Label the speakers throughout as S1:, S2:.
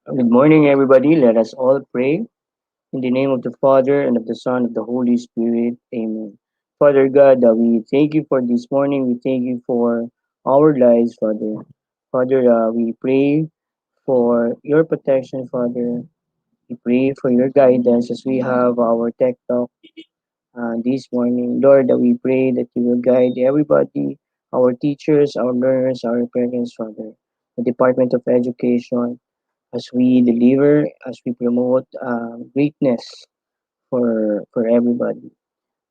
S1: Good morning, everybody. Let us all pray. In the name of the Father, and of the Son, and of the Holy Spirit. Amen. Father God, we thank you for this morning. We thank you for our lives, Father. Father, we pray for your protection, Father. We pray for your guidance as we have our tech talk this morning. Lord, we pray that you will guide everybody, our teachers, our learners, our parents, Father, the Department of Education, as we deliver, as we promote greatness for everybody.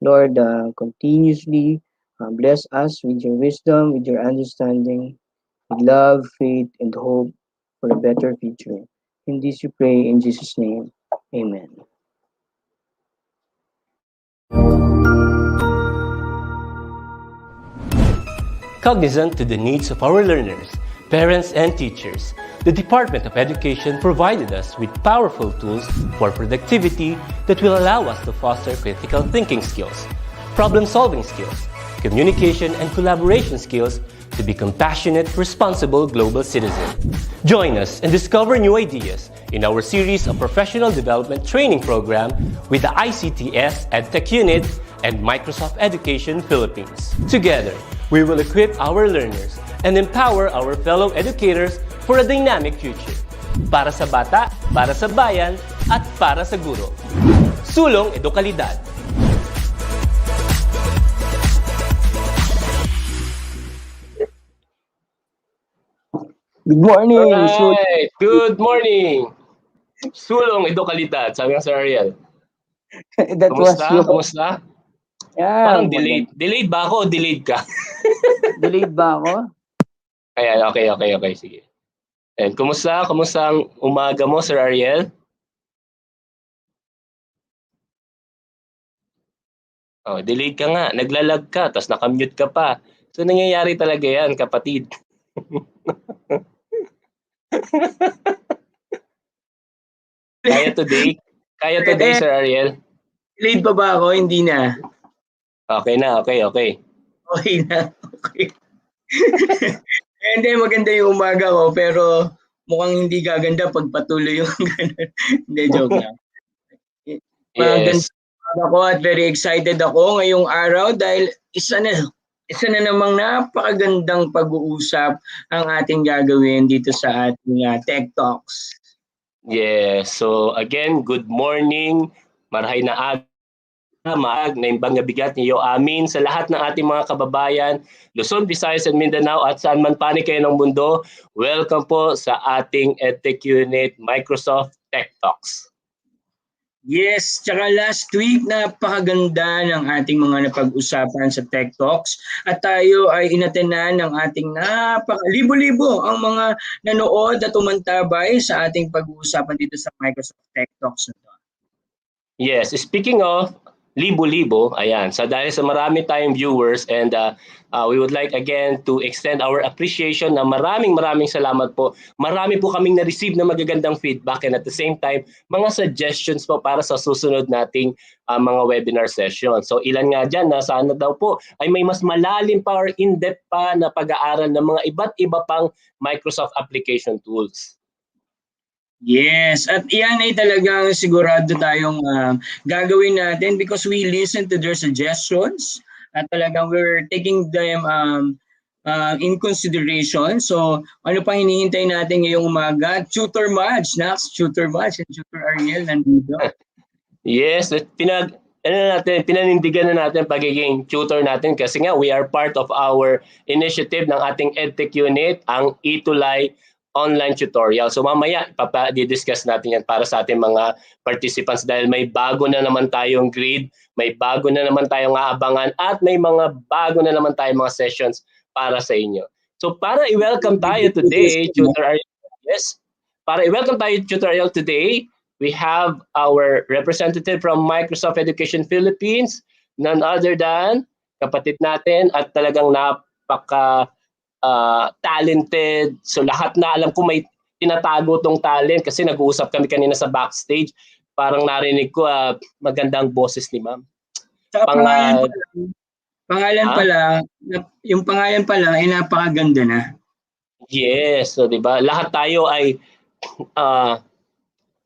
S1: Lord, continuously bless us with your wisdom, with your understanding, with love, faith, and hope for a better future. In this we pray in Jesus' name. Amen.
S2: Cognizant to the needs of our learners, parents, and teachers, the Department of Education provided us with powerful tools for productivity that will allow us to foster critical thinking skills, problem-solving skills, communication and collaboration skills to be compassionate, responsible global citizens. Join us and discover new ideas in our series of professional development training program with the ICTS EdTech Unit and Microsoft Education Philippines. Together, we will equip our learners and empower our fellow educators for a dynamic future. Para sa bata, para sa bayan, at para sa guro. Sulong Edukalidad.
S1: Good morning!
S2: Alright! Good morning! Sulong Edukalidad, sabi ng Sir Ariel.
S1: That was
S2: Kumusta?
S1: your...
S2: Kumusta?
S1: Yeah,
S2: Parang delayed. Delayed ba ako o delayed ka?
S1: Delayed ba ako?
S2: Ayan, okay. Sige. And kumusta? Kumusta ang umaga mo, Sir Ariel? Oh, delayed ka nga. Naglalag ka, tapos nakamute ka pa. So, nangyayari talaga yan, kapatid. Kaya today? Kaya today, Sir Ariel?
S3: Late pa ba ako? Hindi na.
S2: Okay na, okay.
S3: Okay na. Okay. Hindi, maganda yung umaga ko, pero mukhang hindi gaganda pag patuloy yung ganun. Hindi, joke lang. Maganda
S2: Yes.
S3: ako at very excited ako ngayong araw dahil isa na namang napakagandang pag-uusap ang ating gagawin dito sa ating Tech Talks.
S2: Yes. So, again, good morning. Marahay na maag na imbang bigat niyo amin sa lahat ng ating mga kababayan, Luzon, Visayas, and Mindanao at saan man panig kayo ng mundo. Welcome po sa ating EdTech Unit Microsoft Tech Talks.
S3: Yes, tsaka last week napakaganda ng ating mga napag-usapan sa Tech Talks at tayo ay inatenan ng ating libo-libo ang mga nanood at umantabay sa ating pag-uusapan dito sa Microsoft Tech Talks na to.
S2: Yes, speaking of libo-libo, ayan, dahil sa marami tayong viewers and we would like again to extend our appreciation na maraming salamat po. Marami po kaming na-receive na magagandang feedback and at the same time, mga suggestions po para sa susunod nating mga webinar session. So ilan nga dyan na sana daw po ay may mas malalim pa or in-depth pa na pag-aaral ng mga iba't iba pang Microsoft application tools.
S3: Yes, at iyan ay talagang sigurado tayong gagawin natin because we listen to their suggestions at talagang we're taking them in consideration. So ano pa hinihintay natin ngayong umaga? Tutor Madge, Tutor Madge and Tutor Ariel nandito.
S2: Yes, pinanindigan na natin pagiging tutor natin kasi nga we are part of our initiative ng ating EdTech unit, ang Itulay online tutorial. So mamaya di-discuss natin yan para sa ating mga participants dahil may bago na naman tayong grade, may bago na naman tayong aabangan at may mga bago na naman tayong mga sessions para sa inyo. So para i-welcome tayo today, Tutor Ariel, yes, para i-welcome tayo Tutor Ariel today, we have our representative from Microsoft Education Philippines, none other than kapatid natin at talagang napaka talented. So lahat na alam ko may tinatago tong talent kasi nag-uusap kami kanina sa backstage. Parang narinig ko magandang boses ni ma'am.
S3: Yung pangalan pala ay napakaganda na.
S2: Yes, so 'di ba? Lahat tayo ay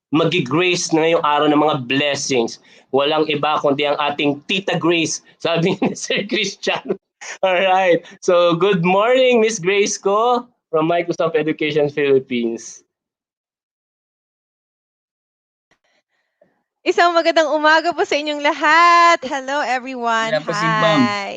S2: mag-grace na ngayong araw ng mga blessings. Walang iba kundi ang ating Tita Grace, sabi ni Sir Christian. Alright. So, good morning, Miss Grace ko from Microsoft Education Philippines.
S4: Isang magandang umaga po sa inyong lahat. Hello everyone.
S3: Wala pa si Ma'am.
S4: Hi.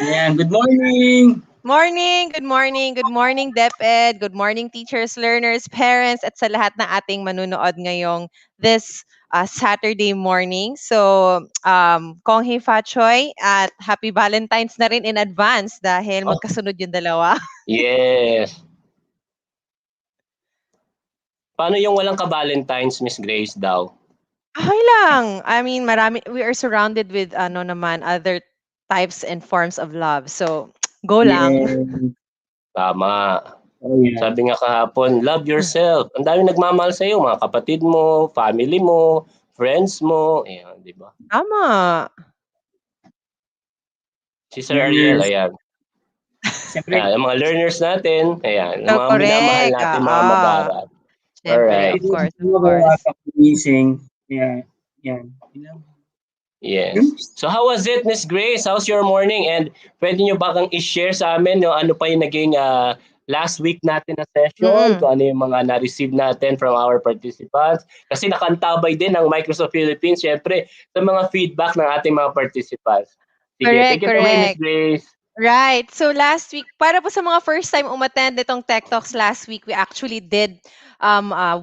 S3: Ayan, good morning!
S4: Good morning, DepEd. Good morning, teachers, learners, parents, at sa lahat ng ating manunood ngayong this Saturday morning. So, Kong Hei Fa Choi at Happy Valentine's na rin in advance dahil
S2: Oh.
S4: magkasunod yung dalawa.
S2: Yes. Paano yung walang ka-Valentine's, Miss Grace daw?
S4: Okay lang. I mean, we are surrounded with other types and forms of love. So, go lang.
S3: Yeah.
S2: Tama.
S3: Oh, yeah.
S2: Sabi nga kahapon, love yourself. Ang dami nagmamahal sa iyo, mga kapatid mo, family mo, friends mo. Ayan, di ba?
S4: Tama.
S2: Si Sir Ariel,
S3: Learners.
S2: ayan.
S3: Siyempre,
S2: Yung mga learners natin, ayan.
S4: So,
S2: Yung mga minamahal
S4: correct.
S2: natin, mga mag-aaral.
S4: Siyempre,
S2: Alright.
S4: of course, of
S3: ako
S4: course.
S3: kapagising. Yeah, yan.
S2: Yes. So how was it, Miss Grace? How's your morning? And pwede nyo ba kang i-share sa amin yung ano pa yung naging last week natin na session? Kung ano yung mga na-receive natin from our participants? Kasi nakantabay din ng Microsoft Philippines, syempre, sa mga feedback ng ating mga participants. Sige, take it away, Miss Grace.
S4: Right. So last week, para po sa mga first time umattend itong Tech Talks last week, we actually did 101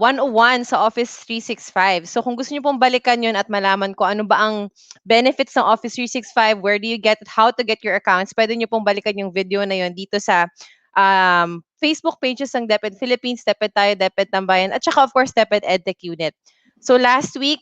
S4: sa Office 365. So kung gusto niyo pong balikan yun at malaman ko ano ba ang benefits ng Office 365, where do you get it, how to get your accounts, pwede niyo pong balikan yung video na yun dito sa Facebook pages ng DepEd Philippines, DepEd Tayo, DepEd Tambayan, at saka of course DepEd EdTech Unit. So last week,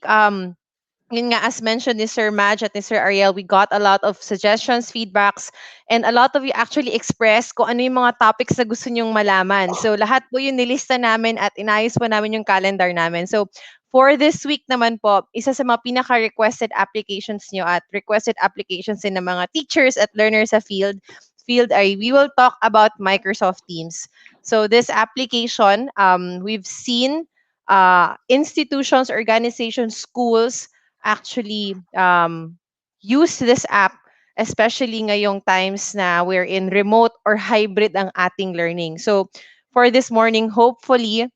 S4: yun nga, as mentioned ni Sir Madge at ni Sir Ariel, we got a lot of suggestions, feedbacks, and a lot of you actually expressed kung ano yung mga topics na gusto nyong malaman. So lahat po yun nilista namin at inayos po namin yung calendar namin. So for this week naman po, isa sa mga pinaka-requested applications nyo at requested applications din ng mga teachers at learners sa field ay we will talk about Microsoft Teams. So this application, we've seen institutions, organizations, schools actually use this app, especially ngayong times na we're in remote or hybrid ang ating learning. So for this morning, hopefully,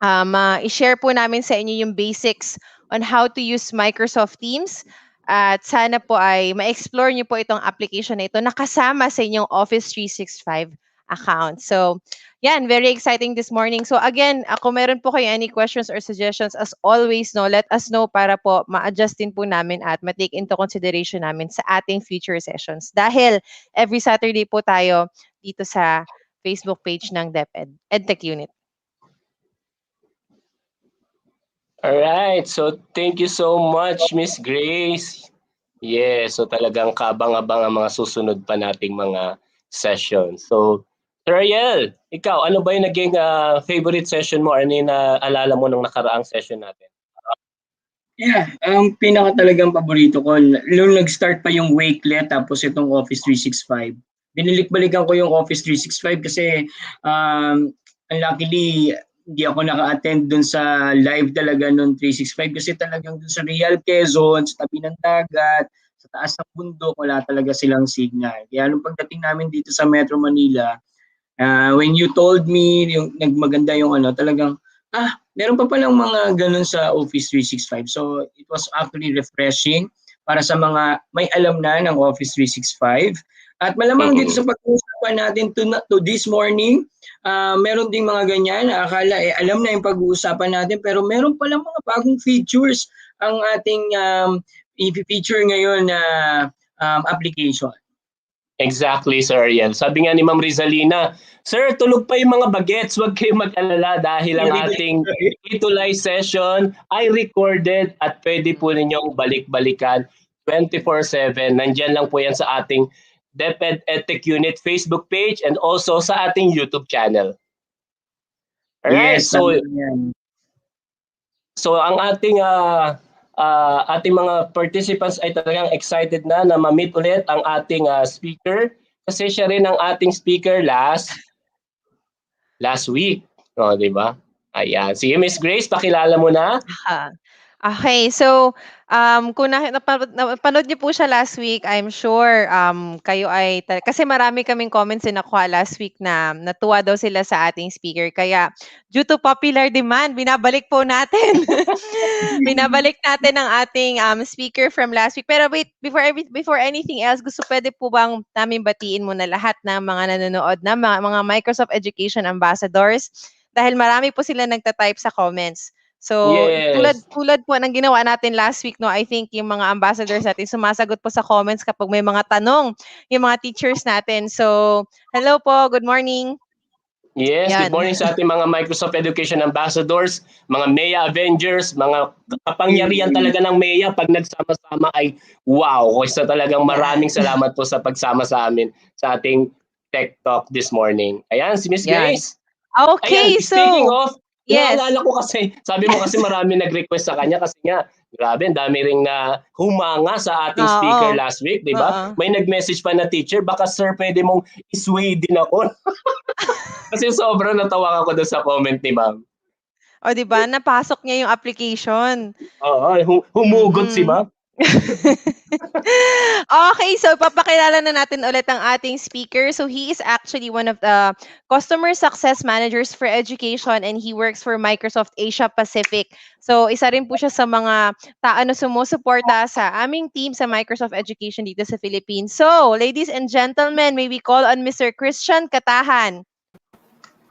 S4: i-share po namin sa inyo yung basics on how to use Microsoft Teams. At sana po ay ma-explore nyo po itong application na ito na kasama sa inyong Office 365 account. So, yan, very exciting this morning. So again, kung meron po kayo any questions or suggestions, as always, no, let us know para po ma-adjust din po namin at ma-take into consideration namin sa ating future sessions. Dahil every Saturday po tayo dito sa Facebook page ng DepEd, EdTech Unit.
S2: Alright, so thank you so much, Miss Grace. Yes, so talagang kabang-abang ang mga susunod pa nating mga sessions. So, Sir Ariel, ikaw, ano ba yung naging favorite session mo? Ano yung naalala mo nung nakaraang session natin?
S3: Yeah, ang pinaka talagang paborito ko, nung nag-start pa yung Wakelet tapos itong Office 365. Binalik-balikan ko yung Office 365 kasi luckily hindi ako naka-attend dun sa live talaga nung 365 kasi talagang dun sa Real Quezon, sa tabi ng dagat, sa taas ng bundok, wala talaga silang signal. Kaya nung pagdating namin dito sa Metro Manila, when you told me yung nagmaganda yung talagang meron pa palang mga ganun sa Office 365. So it was actually refreshing para sa mga may alam na ng Office 365. At malamang dito sa pag-uusapan natin to this morning, meron ding mga ganyan. Akala alam na yung pag-uusapan natin pero meron palang mga bagong features ang ating i-feature ngayon na application.
S2: Exactly, Sir Ariel. Sabi nga ni Ma'am Rizalina, Sir, tulog pa yung mga bagets. Huwag kayong mag-alala dahil ang ating live session ay recorded at pwede po ninyong balik-balikan 24/7. Nandyan lang po yan sa ating DepEd EdTech Unit Facebook page and also sa ating YouTube channel. Alright,
S3: Yes,
S2: so ang ating mga participants ay talagang excited na ma-meet ulit ang ating speaker kasi siya rin ang ating speaker last week, di ba? Ayan. Sige, Miss Grace, pakilala mo na.
S4: Okay, so, kung napanood niyo po siya last week, I'm sure, kayo ay kasi marami kaming comments na nakuha last week na natuwa daw sila sa ating speaker. Kaya due to popular demand, binabalik po natin. Binabalik natin ang ating, speaker from last week. Pero wait, before anything else, puwede po bang namin batiin muna lahat ng mga nanonood na mga Microsoft Education Ambassadors? Dahil marami po sila nagta-type sa comments. So, tulad
S2: Yes.
S4: tulad po ng ginawa natin last week 'no, I think yung mga ambassadors natin sumasagot po sa comments kapag may mga tanong yung mga teachers natin. So, hello po, good morning.
S2: Yes, good
S4: 'Yan.
S2: morning sa ating mga Microsoft Education Ambassadors, mga MEA Avengers, mga kapangyarihan talaga ng MEA pag nagsama-sama ay wow. Kaya talagang maraming
S4: 'Yan.
S2: salamat po sa pagsama sa amin sa ating Tech Talk this morning. Ayan, si Miss
S4: 'Yan.
S2: Grace. Ayan,
S4: Okay,
S2: speaking
S4: so
S2: of,
S4: yes.
S2: naalala ko kasi, sabi mo kasi marami nag-request sa kanya kasi nga, grabe, ang dami ring na humanga sa ating
S4: Oo,
S2: speaker last week, di ba?
S4: oo.
S2: May nag-message pa na teacher, baka sir, pwede mong isway din ako. Kasi sobrang natawa ako doon sa comment ni ma'am.
S4: Oh, 'di ba napasok niya yung application.
S2: Oo, humugot si
S4: Mhm.
S2: ma'am.
S4: Okay, so papakilala na natin ulit ang ating speaker. So he is actually one of the customer success managers for education and he works for Microsoft Asia Pacific. So isa rin po siya sa mga sumusuporta sa aming team sa Microsoft Education dito sa Philippines. So, ladies and gentlemen, may we call on Mr. Christian Katahan.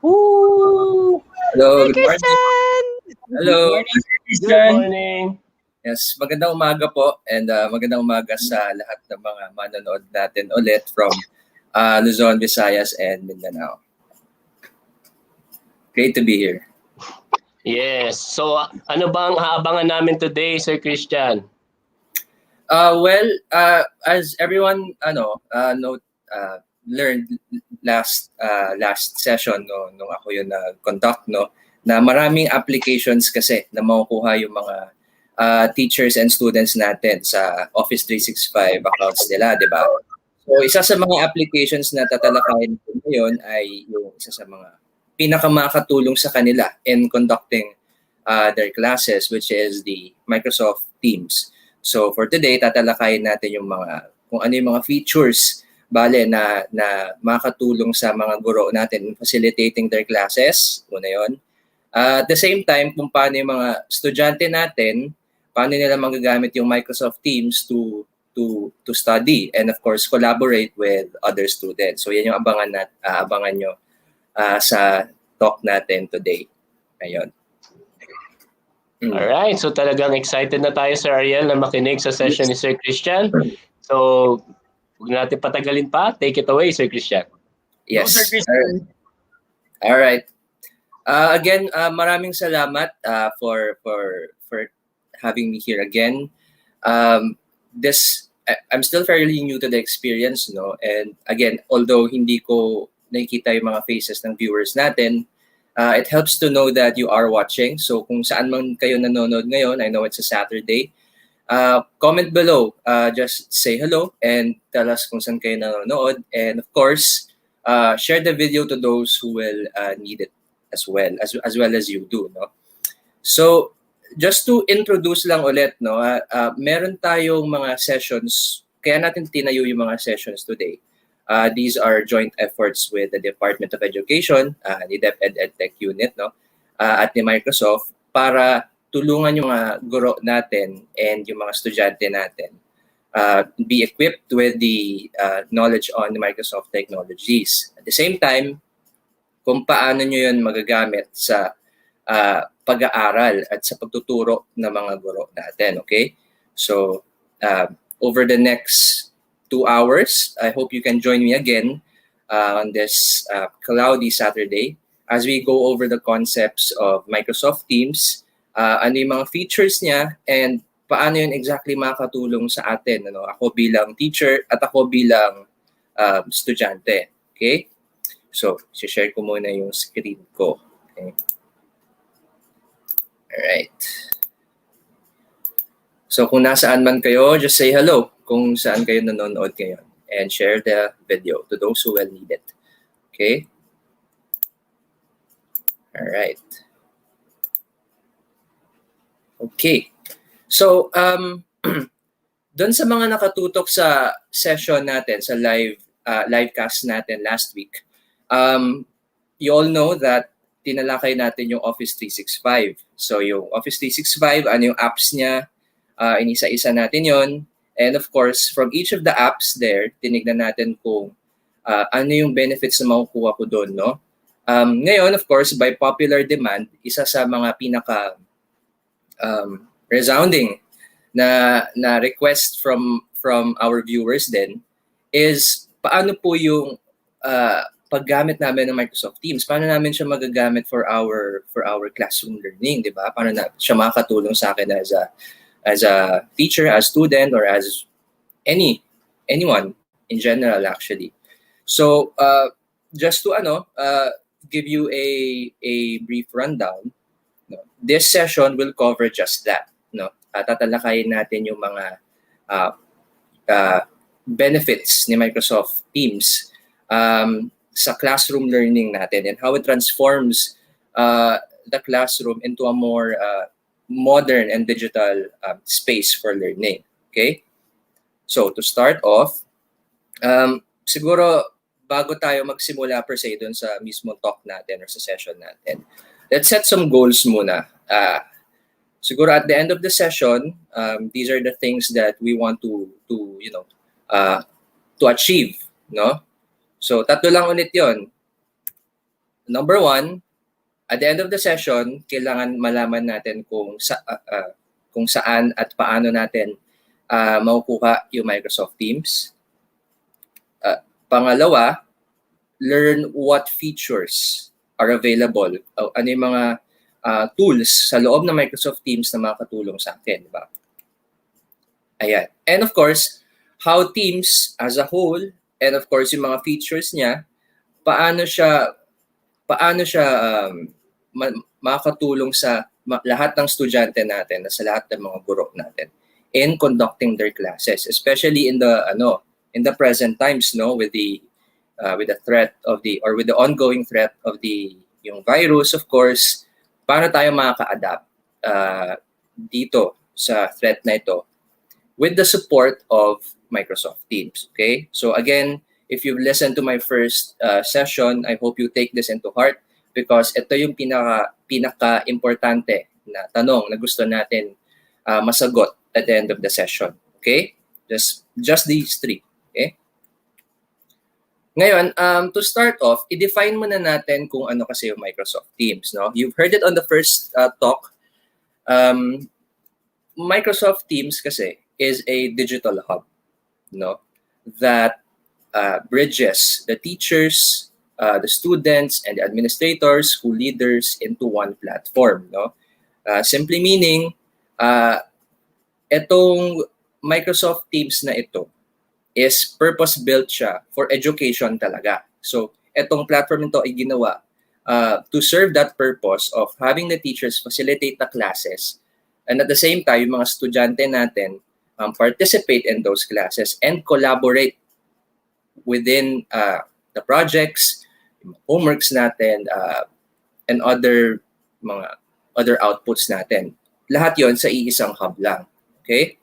S2: Woo!
S5: Hello,
S4: Hi,
S5: good morning.
S4: Christian!
S3: Good
S5: Hello.
S3: morning, Sir
S2: Good
S3: Christian.
S2: morning.
S5: Yes, magandang umaga po and magandang umaga sa lahat ng mga manonood natin ulit from Luzon, Visayas, and Mindanao. Great to be here.
S2: Yes. So, ano bang aabangan namin today, Sir Christian?
S5: As everyone learned last session nung ako yung conduct na maraming applications kasi na makukuha yung mga teachers and students natin sa Office 365 accounts nila, di ba? So isa sa mga applications na tatalakayin ko ngayon ay yung isa sa mga pinakamakatulong sa kanila in conducting their classes, which is the Microsoft Teams. So for today, tatalakayin natin yung kung ano yung mga features na makatulong sa mga guro natin in facilitating their classes. Una yun. At the same time, kung paano yung mga estudyante natin, paano nila magagamit yung Microsoft Teams to study and of course collaborate with other students. So yan yung abangan nyo sa talk natin today. Ayun.
S2: Alright, so talagang excited na tayo, Sir Ariel, na makinig sa session ni Sir Christian. So, huwag natin patagalin pa. Take it away, Sir Christian.
S5: Yes.
S3: Sir Christian.
S5: All right. Again, maraming salamat for having me here again. I'm still fairly new to the experience, no? And again, although hindi ko nakikita yung mga faces ng viewers natin, it helps to know that you are watching. So kung saan man kayo nanonood ngayon, I know it's a Saturday, comment below. Just say hello and tell us kung saan kayo nanonood. And of course, share the video to those who will need it as well as you do, no? So just to introduce lang ulit, no, meron tayong mga sessions, kaya natin tinayo yung mga sessions today. These are joint efforts with the Department of Education, the DepEd EdTech Unit, no, at ni Microsoft para tulungan yung mga guro natin and yung mga estudyante natin be equipped with the knowledge on the Microsoft technologies. At the same time, kung paano nyo yun magagamit sa pag-aaral at sa pagtuturo ng mga guro natin, okay? So, over the next 2 hours, I hope you can join me again on this cloudy Saturday as we go over the concepts of Microsoft Teams, ano yung mga features niya, and paano yun exactly makakatulong sa atin, ano? Ako bilang teacher at ako bilang estudyante, okay? So, share ko muna yung screen ko. Okay. Alright. So, kung nasaan man kayo, just say hello kung saan kayo nanonood ngayon and share the video to those who will need it. Okay? Alright. Okay. So, doon sa mga nakatutok sa session natin, sa livecast natin last week, you all know that tinalakay natin yung Office 365. So, yung Office 365, ano yung apps niya, inisa-isa natin yon. And of course, from each of the apps there, tinignan natin kung ano yung benefits na makukuha ko doon, no? Ngayon, of course, by popular demand, isa sa mga pinaka resounding na request from our viewers then is paano po yung paggamit namin ng Microsoft Teams. Paano namin siya magagamit for our classroom learning, 'di ba? Paano na siya makakatulong sa akin as a teacher, as student, or as anyone in general actually. So just to give you a brief rundown, no, this session will cover just that, no. Tatalakayin natin yung mga benefits ni Microsoft Teams sa classroom learning natin and how it transforms the classroom into a more modern and digital space for learning. Okay? So, to start off, siguro bago tayo magsimula per se dun sa mismong talk natin or sa session natin, let's set some goals muna. Siguro at the end of the session, these are the things that we want to achieve, no? So tatlo lang ulit 'yon. Number 1, at the end of the session, kailangan malaman natin kung saan at paano natin makukuha yung Microsoft Teams. Pangalawa, learn what features are available. Ano yung mga tools sa loob ng Microsoft Teams na makakatulong sa akin, di ba? Ayan. And of course, how Teams as a whole, and of course yung mga features niya, paano siya makakatulong sa lahat ng estudyante natin, sa lahat ng mga guro natin in conducting their classes, especially in the present times, no, with the threat of with the ongoing threat of yung virus, of course. Paano tayo makaka-adapt dito sa threat na ito with the support of Microsoft Teams, okay? So again, if you've listened to my first session, I hope you take this into heart because ito yung pinaka-importante na tanong na gusto natin masagot at the end of the session, okay? Just these 3, okay? Ngayon, to start off, i-define muna natin kung ano kasi yung Microsoft Teams, no? You've heard it on the first talk. Microsoft Teams kasi is a digital hub, no? That bridges the teachers, the students, and the administrators, school leaders into one platform, no? Simply meaning, itong Microsoft Teams na ito is purpose-built siya for education talaga. So, etong platform nito ay ginawa to serve that purpose of having the teachers facilitate the classes and at the same time, yung mga estudyante natin participate in those classes and collaborate within the projects, homeworks natin, and other outputs natin. Lahat yon sa iisang hub lang. Okay?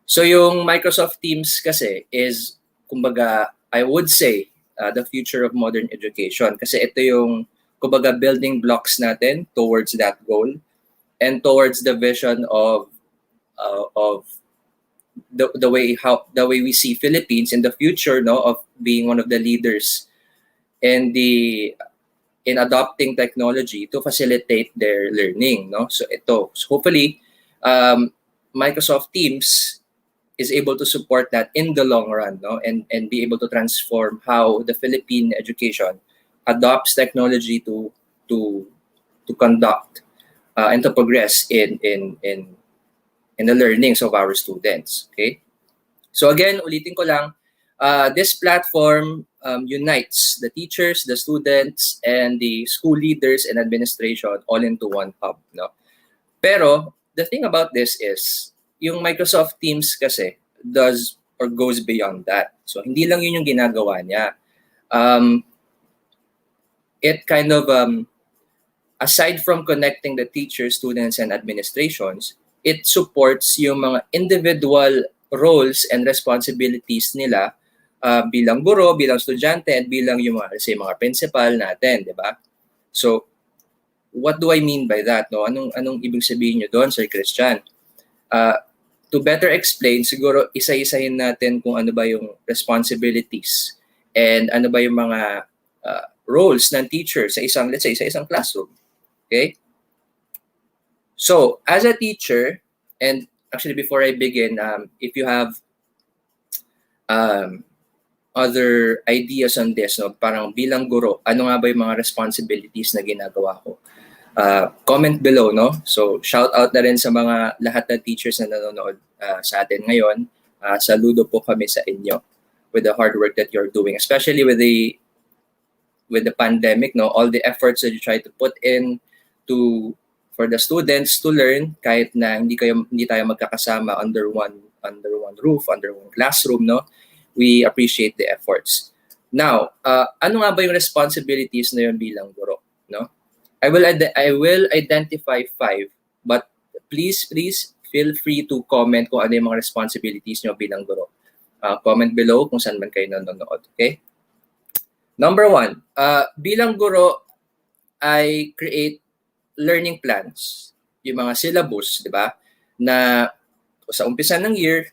S5: So yung Microsoft Teams kasi is, kumbaga, I would say, the future of modern education. Kasi ito yung, kumbaga, building blocks natin towards that goal and towards the vision of the way we see Philippines in the future, no, of being one of the leaders in adopting technology to facilitate their learning, no. So hopefully Microsoft Teams is able to support that in the long run, no, and be able to transform how the Philippine education adopts technology to conduct and to progress in the learnings of our students. Okay, so again, ulitin ko lang, this platform unites the teachers, the students, and the school leaders and administration all into one hub, no. Pero the thing about this is, yung Microsoft Teams kasi does or goes beyond that. So, hindi lang yun yung ginagawa niya. It kind of aside from connecting the teachers, students, and administrations, it supports yung mga individual roles and responsibilities nila bilang guro, bilang estudyante, and bilang yung mga, say, mga principal natin, di ba? So, what do I mean by that? No? Anong ibig sabihin nyo doon, Sir Christian? To better explain, siguro isa-isahin natin kung ano ba yung responsibilities and ano ba yung mga roles ng teacher sa isang, let's say, sa isang classroom. Okay? So, as a teacher, and actually before I begin, if you have other ideas on this, no, parang bilang guro, ano nga ba yung mga responsibilities na ginagawa ko? Comment below, no? So, shout out na rin sa mga lahat ng teachers na nanonood sa atin ngayon. Saludo po kami sa inyo with the hard work that you're doing, especially with the pandemic, no? All the efforts that you try to put in for the students to learn kahit na hindi tayo magkakasama under one roof, under one classroom, no? We appreciate the efforts. Now, ano nga ba yung responsibilities na yun bilang guro, no? I will identify 5, but please feel free to comment kung ano yung mga responsibilities nyo bilang guro. Comment below kung saan man kayo nanonood, okay? Number 1, bilang guro, I create learning plans, yung mga syllabus, di ba? Na sa umpisa ng year,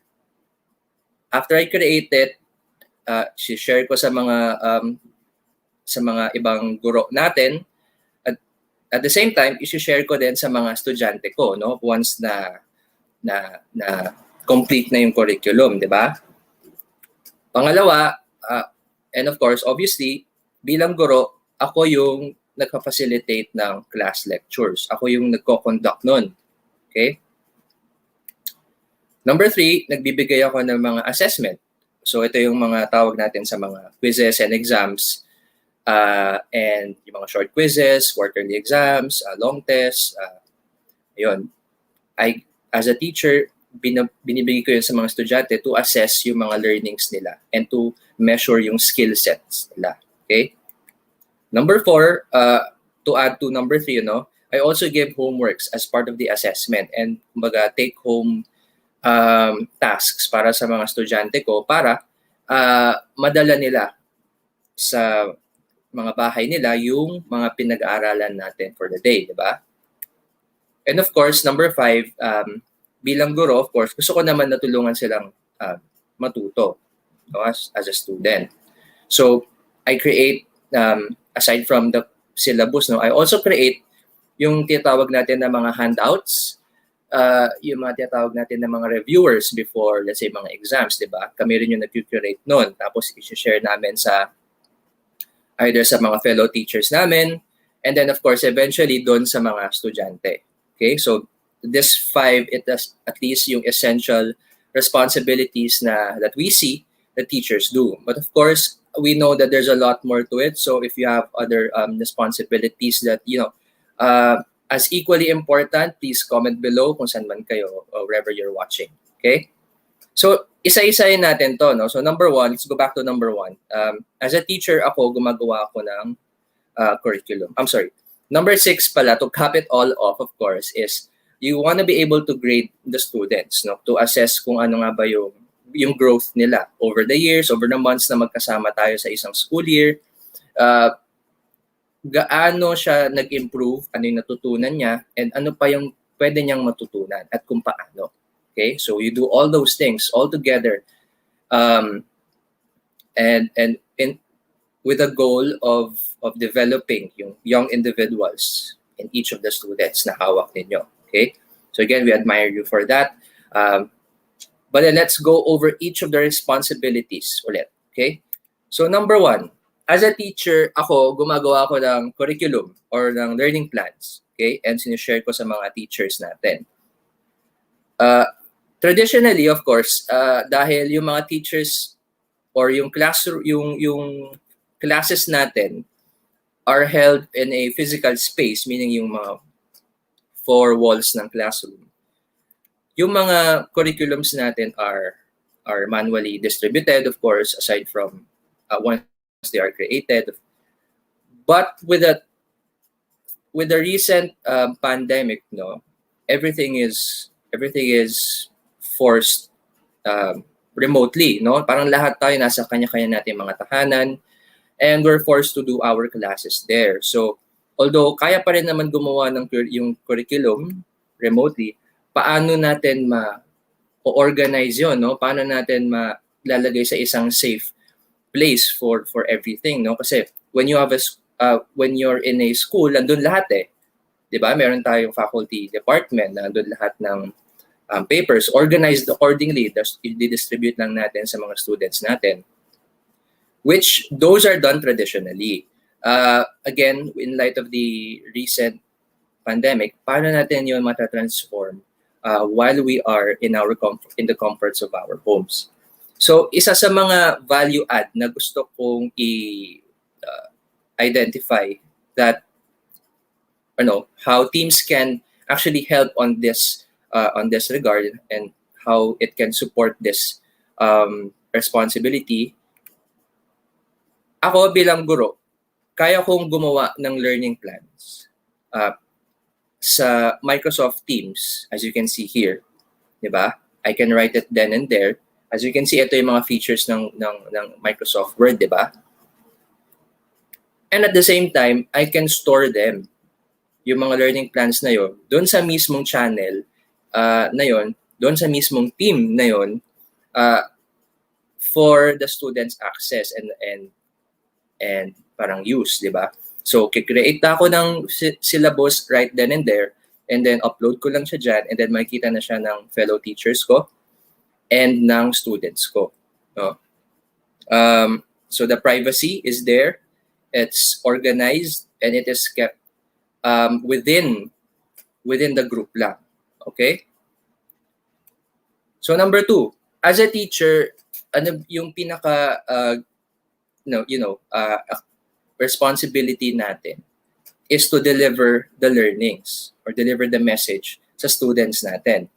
S5: after I create it, share ko sa mga ibang guro natin. At the same time, i-share ko din sa mga estudyante ko, no? Once na complete na yung curriculum, di ba? Pangalawa, and of course, obviously, bilang guro, ako yung nagpa-facilitate ng class lectures. Ako yung nagko-conduct nun. Okay? Number 3, nagbibigay ako ng mga assessment. So ito yung mga tawag natin sa mga quizzes and exams. And yung mga short quizzes, quarterly exams, long tests. Ayun. As a teacher, binibigay ko yun sa mga estudyante to assess yung mga learnings nila and to measure yung skill sets nila. Okay? Number 4, to add to number 3, I also give homeworks as part of the assessment and kumbaga take-home tasks para sa mga estudyante ko para madala nila sa mga bahay nila yung mga pinag-aaralan natin for the day, di ba? And of course, number 5, bilang guro, of course, gusto ko naman natulungan silang matuto, as a student. So, I create, aside from the syllabus, I also create yung tinatawag natin na mga handouts, yung mga tinatawag natin na mga reviewers before, let's say, mga exams, di ba? Kami rin yung nag-curate nun. Tapos, i-share namin sa either sa mga fellow teachers namin, and then, of course, eventually, doon sa mga estudyante. Okay? So, this 5, it does at least yung essential responsibilities that we see the teachers do. But, of course, we know that there's a lot more to it. So, if you have other responsibilities that, as equally important, please comment below kung saan man kayo or wherever you're watching. Okay? So, isa-isayin natin to, no? So, number 1, let's go back to number 1. As a teacher, ako, gumagawa ako ng curriculum. I'm sorry. Number 6 pala, to cap it all off, of course, is you want to be able to grade the students, no? To assess kung ano nga ba yung growth nila over the years, over the months na magkasama tayo sa isang school year. Gaano siya nag-improve, ano yung natutunan niya, and ano pa yung pwede niyang matutunan at kung paano. Okay, so you do all those things all together, and with a goal of developing yung young individuals in each of the students na hawak ninyo. Okay, so again, we admire you for that. But then let's go over each of the responsibilities ulit. Okay, so number 1, as a teacher, ako gumagawa ako ng curriculum or ng learning plans. Okay, and sinishare ko sa mga teachers natin. Traditionally, of course, dahil yung mga teachers or yung classroom, yung classes natin are held in a physical space, meaning yung mga 4 walls ng classroom. Yung mga curriculums natin are manually distributed, of course, aside from once they are created. But with with the recent pandemic, no, everything is forced remotely, no? Parang lahat tayo nasa kanya-kanya natin mga tahanan, and we're forced to do our classes there. So, although kaya pa rin naman gumawa ng yung curriculum remotely, paano natin ma-organize yon, no? Paano natin malalagay sa isang safe place for everything, no? Kasi when you have when you're in a school, nandun lahat eh. 'Di ba? Meron tayong faculty department, nandun lahat ng papers organized accordingly. I-distribute lang natin sa mga students natin, which those are done traditionally. Again, in light of the recent pandemic, paano natin yun matatransform while we are in the comforts of our homes? So, isa sa mga value add na gusto kong identify that how teams can actually help on this regard, and how it can support this responsibility. Ako bilang guro, kaya kong gumawa ng learning plans sa Microsoft Teams, as you can see here, 'di ba? I can write it then and there. As you can see, ito yung mga features ng Microsoft Word, 'di ba? And at the same time, I can store them, yung mga learning plans na yon, doon sa mismong channel na yon, doon sa mismong team na yon, for the students access and parang use, di ba? So, kikreate ako ng syllabus right then and there, and then upload ko lang siya dyan, and then makikita na siya ng fellow teachers ko and ng students ko. No? So, the privacy is there, it's organized, and it is kept within the group lang. Okay? So, number 2, as a teacher, ano yung pinaka responsibility natin is to deliver the learnings or deliver the message sa students natin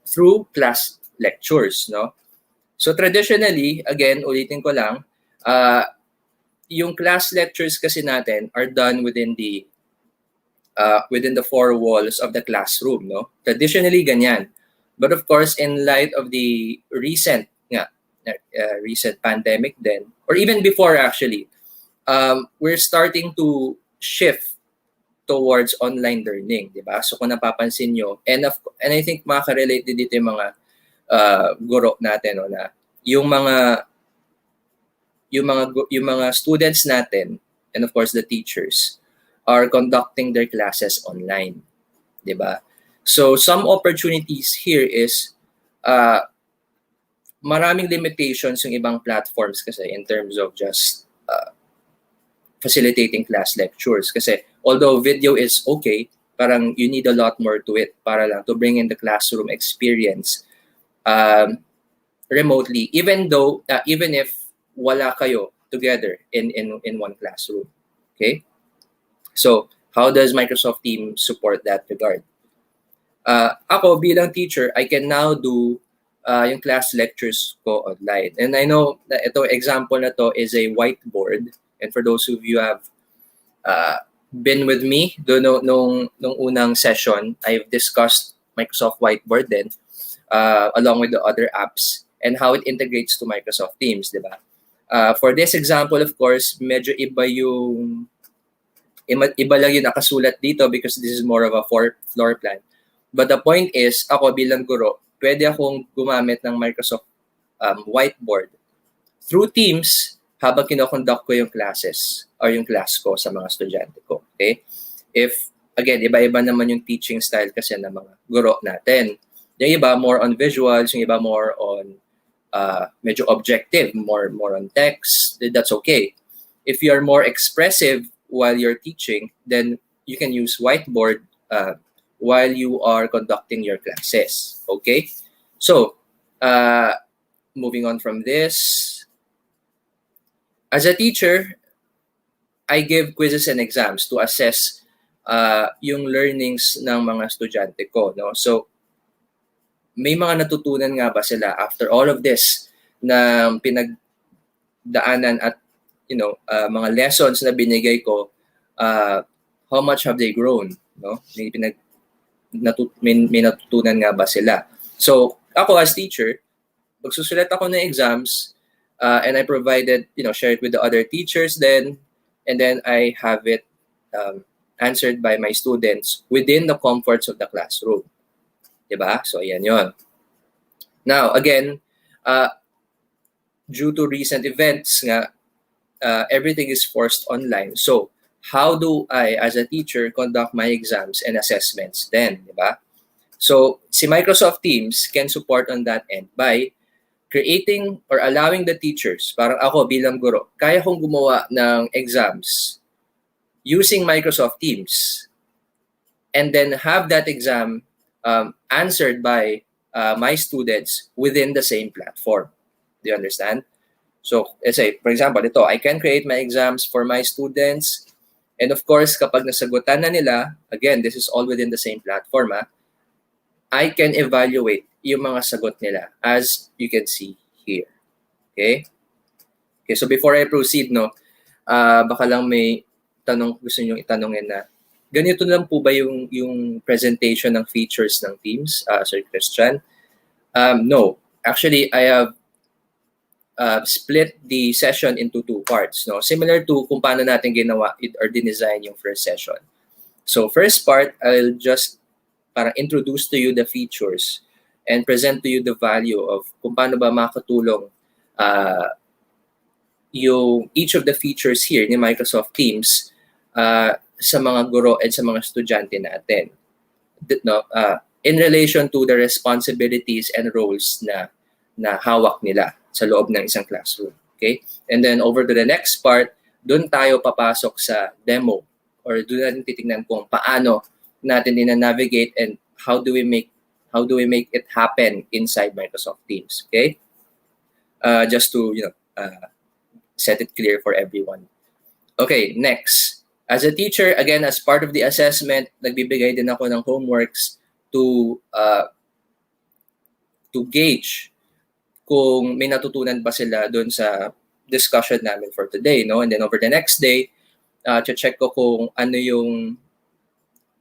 S5: through class lectures, no? So traditionally, again, ulitin ko lang, yung class lectures kasi natin are done within the four walls of the classroom, no? Traditionally ganyan. But of course, in light of the recent pandemic then, or even before actually, we're starting to shift towards online learning, di ba? So kung napapansin nyo, and I think makaka-relate din dito yung mga guro natin, no, na yung mga students natin, and of course the teachers, are conducting their classes online, di ba? So some opportunities here is maraming limitations yung ibang platforms kasi in terms of just facilitating class lectures. Kasi although video is okay, parang you need a lot more to it para lang to bring in the classroom experience remotely, even if wala kayo together in one classroom. Okay? So, how does Microsoft Teams support that regard? Ako bilang teacher, I can now do yung class lectures ko online. And I know that ito example na to is a whiteboard. And for those of you who have been with me nung unang session, I've discussed Microsoft Whiteboard then along with the other apps and how it integrates to Microsoft Teams, di ba? For this example, of course, medyo iba lang yung nakasulat dito because this is more of a floor plan. But the point is, ako bilang guro, pwede akong gumamit ng Microsoft Whiteboard through Teams habang kinoconduct ko yung classes or yung class ko sa mga estudyante ko. Okay? If, again, iba-iba naman yung teaching style kasi ng mga guro natin. Yung iba more on visuals, yung iba more on medyo objective, more on text, that's okay. If you're more expressive while you're teaching, then you can use whiteboard while you are conducting your classes. Okay? So, moving on from this, as a teacher, I give quizzes and exams to assess yung learnings ng mga estudyante ko. No? So, may mga natutunan nga ba sila after all of this na pinagdaanan at mga lessons na binigay ko, how much have they grown? No? May natutunan nga ba sila? So, ako as teacher, magsusulat ako ng exams, and I provided, share it with the other teachers then, and then I have it answered by my students within the comforts of the classroom. Diba? So, ayan yon. Now, again, due to recent events nga, everything is forced online. So, how do I, as a teacher, conduct my exams and assessments then, di ba? So, si Microsoft Teams can support on that end by creating or allowing the teachers, parang ako bilang guro, kaya kong gumawa ng exams using Microsoft Teams and then have that exam answered by my students within the same platform. Do you understand? So, let's say, for example, ito, I can create my exams for my students. And of course, kapag nasagutan na nila, again, this is all within the same platform, I can evaluate yung mga sagot nila as you can see here. Okay? Okay, so before I proceed, baka lang may tanong gusto nyo itanongin na, ganito lang po ba yung presentation ng features ng Teams, Sir Christian? No. Actually, I have split the session into two parts, similar to kung paano natin ginawa or dinesign yung first session. So first part, I'll just parang introduce to you the features and present to you the value of kung paano ba makatulong yung each of the features here ni Microsoft Teams sa mga guro at sa mga estudyante natin. In relation to the responsibilities and roles na hawak nila sa loob ng isang classroom. Okay? And then over to the next part, doon tayo papasok sa demo or doon natin titingnan kung paano natin navigate and how do we make it happen inside Microsoft Teams. Okay? Just to set it clear for everyone. Okay, next. As a teacher, again, as part of the assessment, nagbibigay din ako ng homeworks to gauge kung may natutunan ba sila doon sa discussion namin for today, And then over the next day, check ko kung ano yung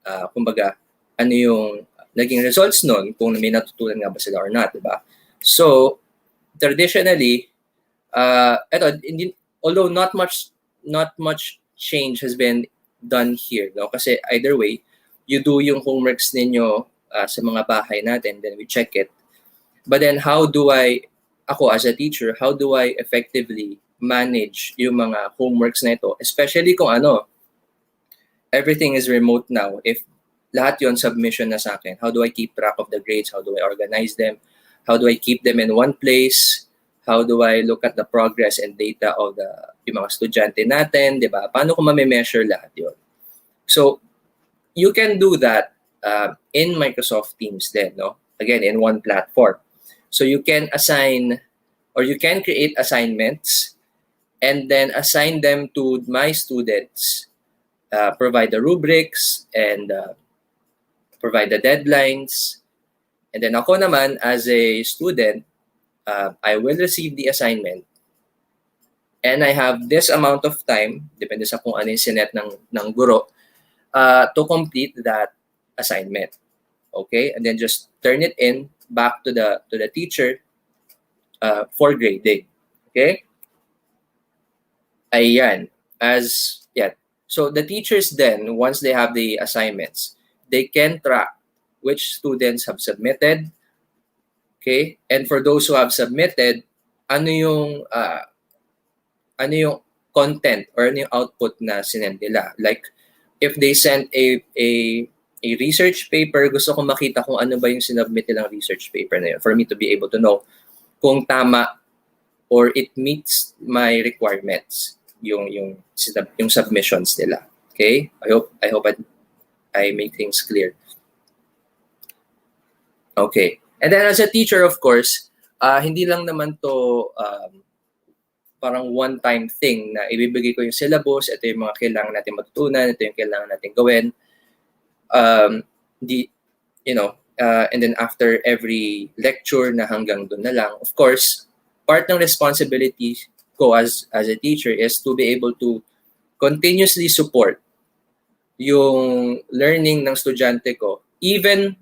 S5: ano yung naging results nun, kung may natutunan nga ba sila or not, diba? So, traditionally, although not much change has been done here, Kasi either way, you do yung homeworks ninyo sa mga bahay natin, then we check it. But then ako as a teacher, how do I effectively manage yung mga homeworks na ito? Especially kung everything is remote now. If lahat yon submission na sa akin, how do I keep track of the grades? How do I organize them? How do I keep them in one place? How do I look at the progress and data of yung mga estudyante natin? Diba? Paano ko ma-measure lahat yon? So, you can do that in Microsoft Teams then, Again, in one platform. So you can assign or you can create assignments and then assign them to my students, provide the rubrics and provide the deadlines. And then ako naman as a student, I will receive the assignment and I have this amount of time, depende sa kung ano yung sinet ng guro, to complete that assignment. Okay? And then just turn it in back to the teacher for grading. Okay? Ayan. So the teachers then, once they have the assignments, they can track which students have submitted. Okay? And for those who have submitted, ano yung content or ano yung output na sinend nila. Like, if they sent a research paper, gusto ko makita kung ano ba yung sinubmit nilang research paper na yun for me to be able to know kung tama or it meets my requirements yung submissions nila. Okay? I hope I make things clear. Okay. And then as a teacher, of course, hindi lang naman to parang one-time thing na ibibigay ko yung syllabus, ito yung mga kailangan natin matutunan, ito yung kailangan natin gawin. And then after every lecture na hanggang doon na lang, of course, part ng responsibility ko as a teacher is to be able to continuously support yung learning ng estudyante ko even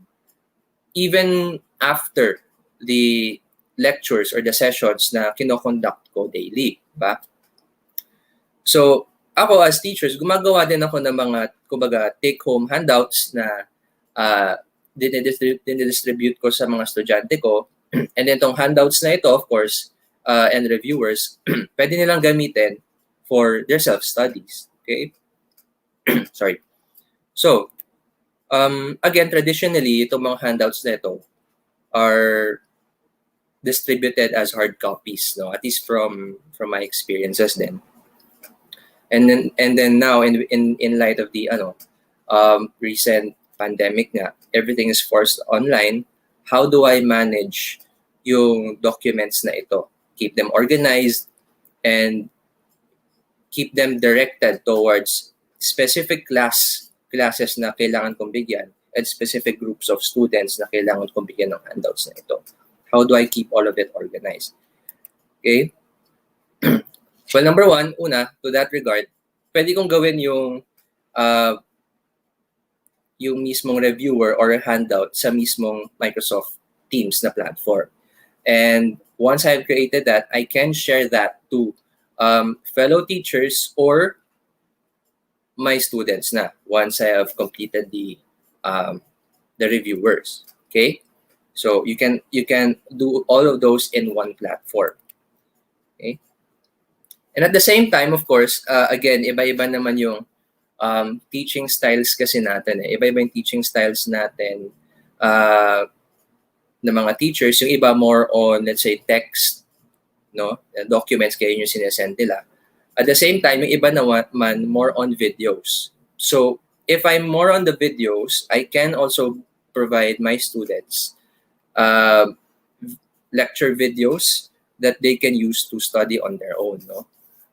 S5: after the lectures or the sessions na kinoconduct ko daily, ba? So, ako as teachers, gumagawa din ako ng mga, kumbaga, take-home handouts na dinidistribute ko sa mga estudyante ko. And then itong handouts na ito, of course, and reviewers, pwede nilang gamitin for their self-studies. Okay? Sorry. So, again, traditionally, itong mga handouts na ito are distributed as hard copies, no? At least from my experiences then. And then now in light of the recent pandemic nga, everything is forced online. How do I manage yung documents na ito? Keep them organized and keep them directed towards specific classes na kailangan kong bigyan and specific groups of students na kailangan kong bigyan ng handouts na ito. How do I keep all of it organized? Okay? Well, number one, to that regard, pwede kong gawin yung mismong reviewer or a handout sa mismong Microsoft Teams na platform. And once I've created that, I can share that to fellow teachers or my students na once I have completed the reviewers. Okay? So you can do all of those in one platform. Okay? And at the same time, of course, again, iba-iba naman yung teaching styles kasi natin. Iba-iba yung teaching styles natin ng mga teachers. Yung iba more on, let's say, text, no? Documents, kaya yung sinesend nila. At the same time, yung iba naman more on videos. So if I'm more on the videos, I can also provide my students lecture videos that they can use to study on their own, no?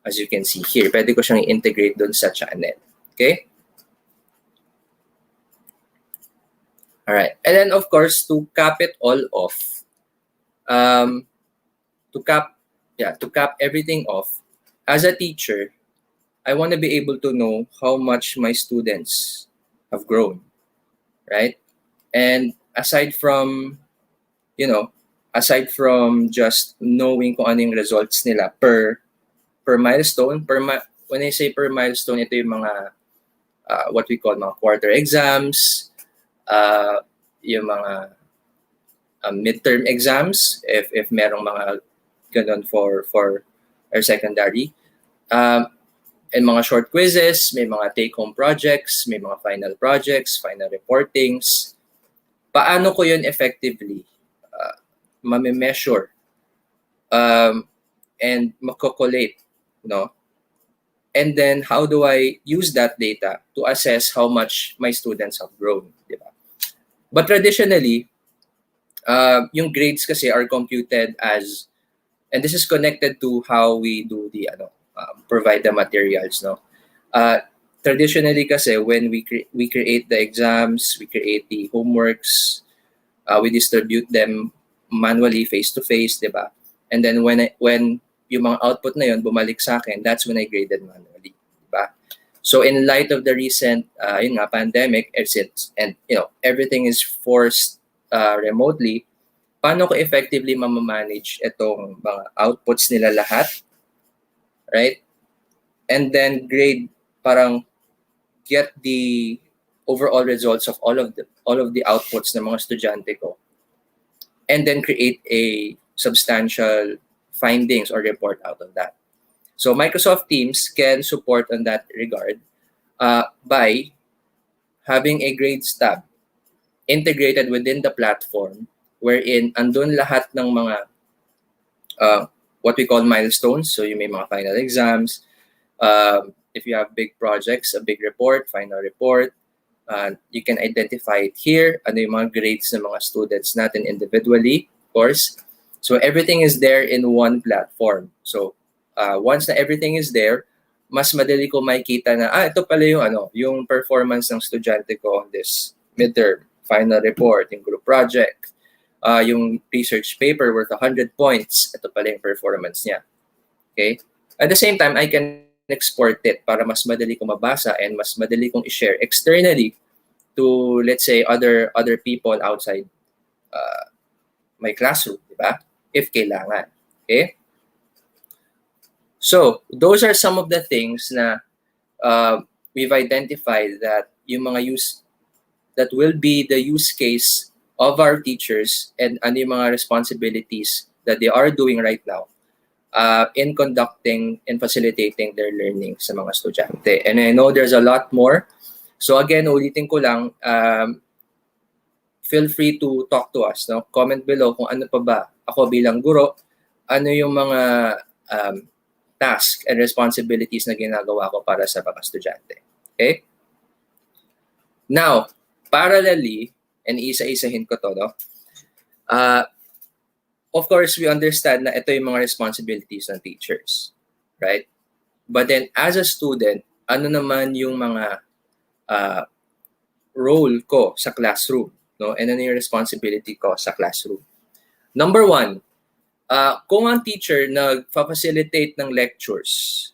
S5: As you can see here, pwede ko siyang i-integrate doon sa channel. Okay? All right. And then, of course, to cap it all off, to cap everything off, as a teacher, I want to be able to know how much my students have grown, right? And aside from just knowing kung ano yung results nila per milestone, when I say per milestone, ito yung mga what we call mga quarter exams, yung mga midterm exams, if merong mga ganun for our secondary, and mga short quizzes, may mga take-home projects, may mga final projects, final reportings. Paano ko yun effectively mame-measure and makokolate, no? And then how do I use that data to assess how much my students have grown, di ba? But traditionally, yung grades kasi are computed as, and this is connected to how we do the provide the materials, no? Traditionally kasi when we create the exams, we create the homeworks, we distribute them manually face to face, di ba? And then when yung mga output na yun bumalik sa akin, that's when I graded manually, di ba? So in light of the recent pandemic, and everything is forced remotely, paano ko effectively mamamanage itong mga outputs nila lahat, right? And then grade, parang get the overall results of all of the outputs ng mga estudyante ko, and then create a substantial findings or report out of that. So Microsoft Teams can support on that regard by having a grades tab integrated within the platform, wherein andun lahat ng mga what we call milestones. So you may mga final exams, if you have big projects, a big report, final report, you can identify it here. Ano yung mga grades ng mga students natin individually, of course. So everything is there in one platform. So once na everything is there, mas madali ko makikita na ito pala yung performance ng estudyante ko on this midterm, final report, yung group project, yung research paper worth 100 points, ito pala yung performance niya. Okay? At the same time, I can export it para mas madali kong mabasa and mas madali kong i-share externally to, let's say, other people outside my classroom, di ba? If kailangan. Okay? So, those are some of the things na we've identified that yung mga that will be the use case of our teachers and ano yung mga responsibilities that they are doing right now in conducting and facilitating their learning sa mga estudyante. And I know there's a lot more. So again, ulitin ko lang, feel free to talk to us. No? Comment below kung ano pa ba ako bilang guro, ano yung mga task and responsibilities na ginagawa ko para sa mga estudyante. Okay? Now, parallelly, and isa-isahin ko to, no? Of course, we understand na ito yung mga responsibilities ng teachers, right? But then, as a student, ano naman yung mga role ko sa classroom, no? And ano yung responsibility ko sa classroom? Number one, kung ang teacher nag-facilitate ng lectures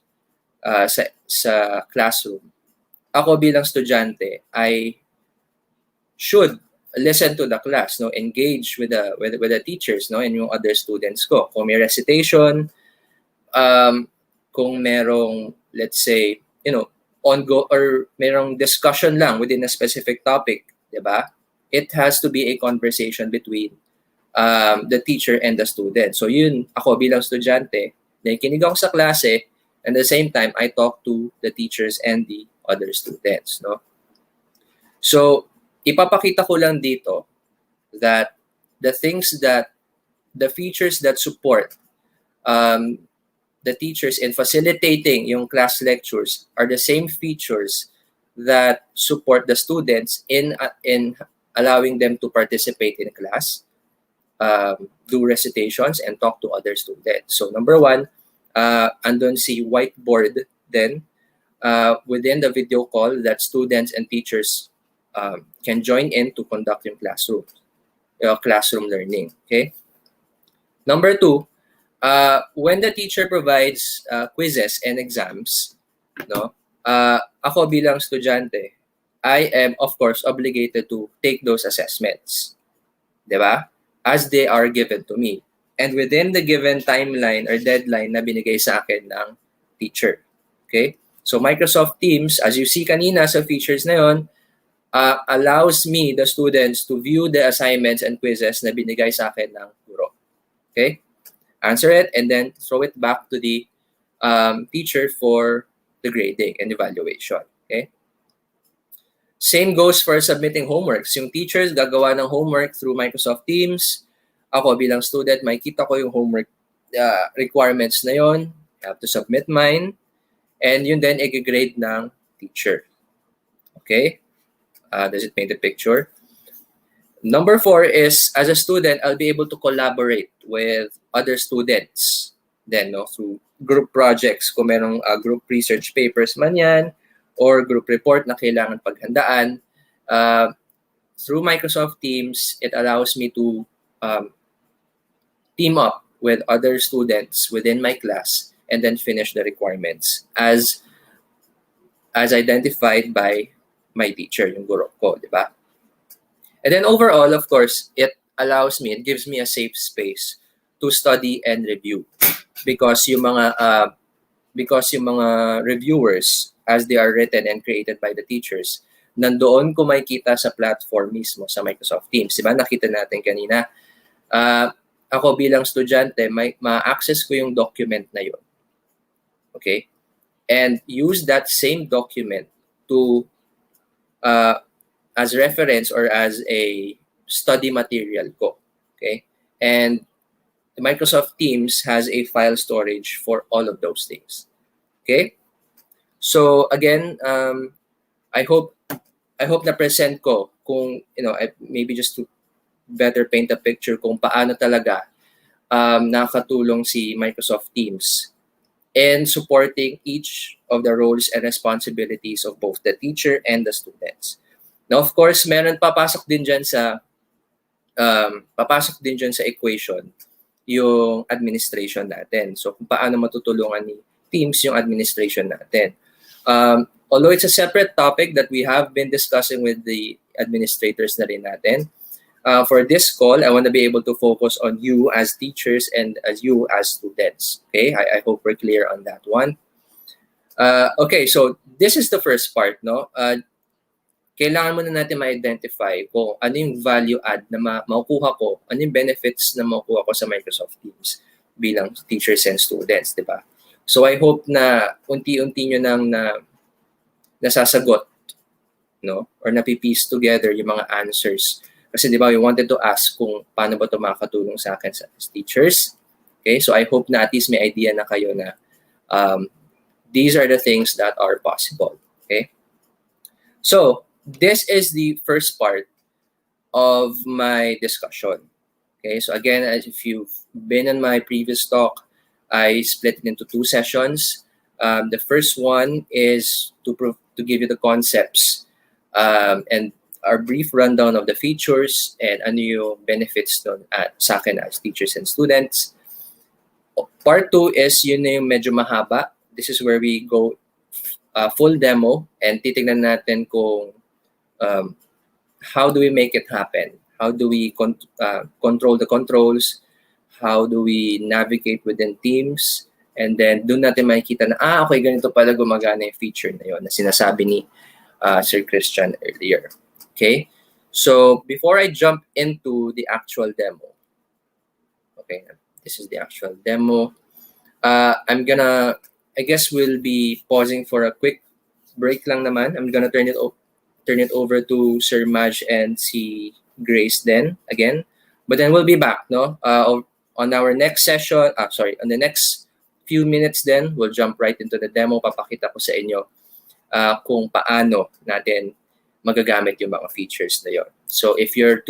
S5: sa classroom, ako bilang estudyante ay should listen to the class, no, engage with the teachers, no, and yung other students ko. Kung may recitation, kung merong, let's say, or merong discussion lang within a specific topic, di ba? It has to be a conversation between the teacher and the student. So yun, ako bilang estudyante, nakikinig ako sa klase, and at the same time, I talk to the teachers and the other students, no? So, ipapakita ko lang dito that the features that support the teachers in facilitating yung class lectures are the same features that support the students in allowing them to participate in class, do recitations, and talk to other students. So number one, andun si whiteboard then within the video call that students and teachers can join in to conduct yung classroom learning. Okay. Number two, when the teacher provides quizzes and exams, no, ako bilang estudyante, I am of course obligated to take those assessments, diba? As they are given to me, and within the given timeline or deadline na binigay sa akin ng teacher. Okay. So Microsoft Teams, as you see kanina sa features na yon, allows me, the students, to view the assignments and quizzes na binigay sa akin ng guro. Okay? Answer it and then throw it back to the teacher for the grading and evaluation. Okay? Same goes for submitting homeworks. Yung teachers gagawa ng homework through Microsoft Teams. Ako bilang student, makikita ko yung homework requirements na yon. I have to submit mine. And yun then, i-grade ng teacher. Okay? Does it paint a picture? Number four is, as a student, I'll be able to collaborate with other students. Then, no, through group projects, kung merong group research papers man yan, or group report na kailangan paghandaan. Through Microsoft Teams, it allows me to team up with other students within my class and then finish the requirements as identified by my teacher, yung guro ko, di ba? And then overall, of course, it gives me a safe space to study and review because yung mga reviewers, as they are written and created by the teachers, nandoon ko makikita sa platform mismo sa Microsoft Teams. Diba? Nakita natin kanina. Ako bilang estudyante, ma-access ko yung document na yun. Okay? And use that same document to as reference or as a study material ko. Okay? And Microsoft Teams has a file storage for all of those things. Okay? So again, I hope na present ko kung, maybe just to better paint a picture kung paano talaga nakatulong si Microsoft Teams in supporting each of the roles and responsibilities of both the teacher and the students. Now, of course, papasok din dyan sa equation yung administration natin. So, kung paano matutulungan ni Teams yung administration natin. Although it's a separate topic that we have been discussing with the administrators na rin natin, for this call, I want to be able to focus on you as teachers and as you as students. Okay, I hope we're clear on that one. Okay, so this is the first part, no? Kailangan muna natin ma-identify kung ano yung value add na makukuha ko, ano yung benefits na makukuha ko sa Microsoft Teams bilang teachers and students, di ba? So I hope na unti-unti nyo nang nasasagot, no? Or napipiece together yung mga answers. Kasi di ba, we wanted to ask kung paano ba ito makakatulong sa akin as teachers. Okay, so I hope na at least may idea na kayo na these are the things that are possible. Okay, so this is the first part of my discussion. Okay, so again, as if you've been in my previous talk, I split it into 2 sessions. The first one is to give you the concepts and our brief rundown of the features and ano yung benefits doon sa akin as teachers and students. Part 2 is yun na yung medyo mahaba. This is where we go full demo and titignan natin kung how do we make it happen? How do we control the controls? How do we navigate within Teams? And then doon natin makikita na, okay, ganito pala gumagana yung feature na yun na sinasabi ni Sir Christian earlier. Okay? So before I jump into the actual demo, okay, this is the actual demo. I guess we'll be pausing for a quick break lang naman. I'm gonna turn it over to Sir Maj and si Grace then again. But then we'll be back, no? On our next session, on the next few minutes then, we'll jump right into the demo. Papakita ko sa inyo kung paano natin magagamit yung mga features na yon. So if you're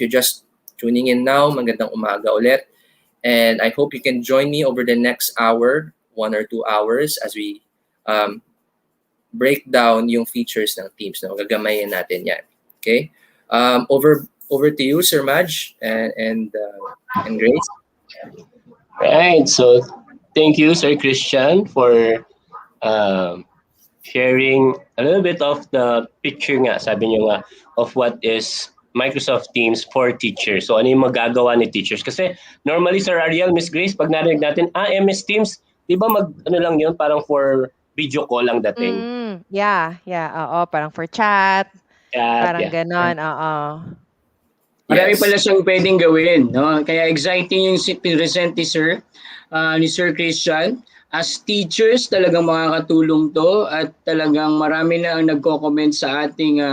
S5: just tuning in now, magandang umaga ulit. And I hope you can join me over the next hour, 1 or 2 hours, as we break down yung features ng Teams. No? Gagamayin natin yan. Okay? Over to you, Sir Maj and Grace.
S2: Right. So thank you, Sir Christian, for sharing a little bit of the picture nga, sabi niyo nga, of what is Microsoft Teams for teachers. So ano yung magagawa ni teachers? Kasi normally, Sir Ariel, Miss Grace, pag narinig natin, MS Teams, di ba ano lang yun, parang for video call lang dating?
S4: Yeah. Oo, parang for chat. Parang ganon, oo.
S3: Marami pala siyang pwedeng gawin, no? Kaya exciting yung present ni Sir Christian. As teachers, talagang makakatulong to at talagang marami na ang nagko-comment sa ating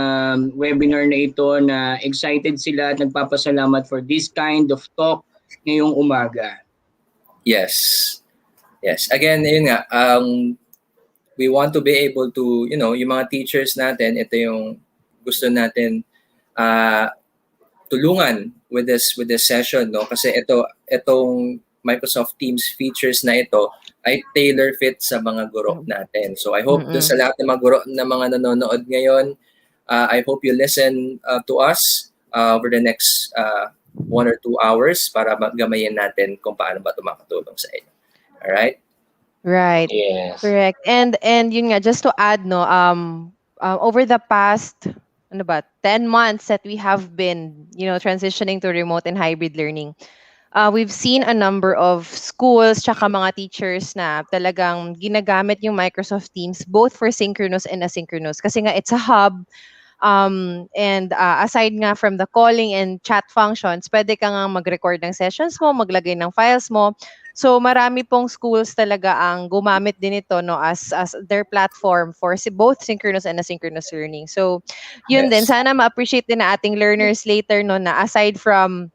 S3: webinar na ito na excited sila at nagpapasalamat for this kind of talk ngayong umaga.
S5: Yes. Again, yun nga, we want to be able to, yung mga teachers natin, ito yung gusto natin tulungan with this session, no? Kasi itong Microsoft Teams features na ito ay tailor fit sa mga guro natin. So I hope sa lahat ng mga guro na mga nanonood ngayon, I hope you listen to us over the next 1 or 2 hours para gamayin natin kung paano ba ito makatulong sa inyo. All right?
S4: Right.
S2: Yes.
S4: Correct. And yun nga, just to add, no, over the past 10 months that we have been, transitioning to remote and hybrid learning, we've seen a number of schools tsaka mga teachers na talagang ginagamit yung Microsoft Teams both for synchronous and asynchronous. Kasi nga, it's a hub. And aside nga from the calling and chat functions, pwede ka nga mag-record ng sessions mo, maglagay ng files mo. So marami pong schools talaga ang gumamit din ito, no, as their platform for both synchronous and asynchronous learning. So yun din, sana ma-appreciate din na ating learners later, no, na aside from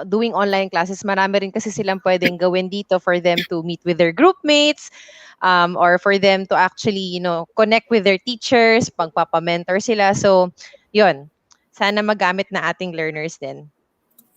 S4: doing online classes, marami rin kasi silang pwedeng gawin dito for them to meet with their group mates, or for them to actually, connect with their teachers, pagpapamentor sila. So, yun. Sana magamit na ating learners din.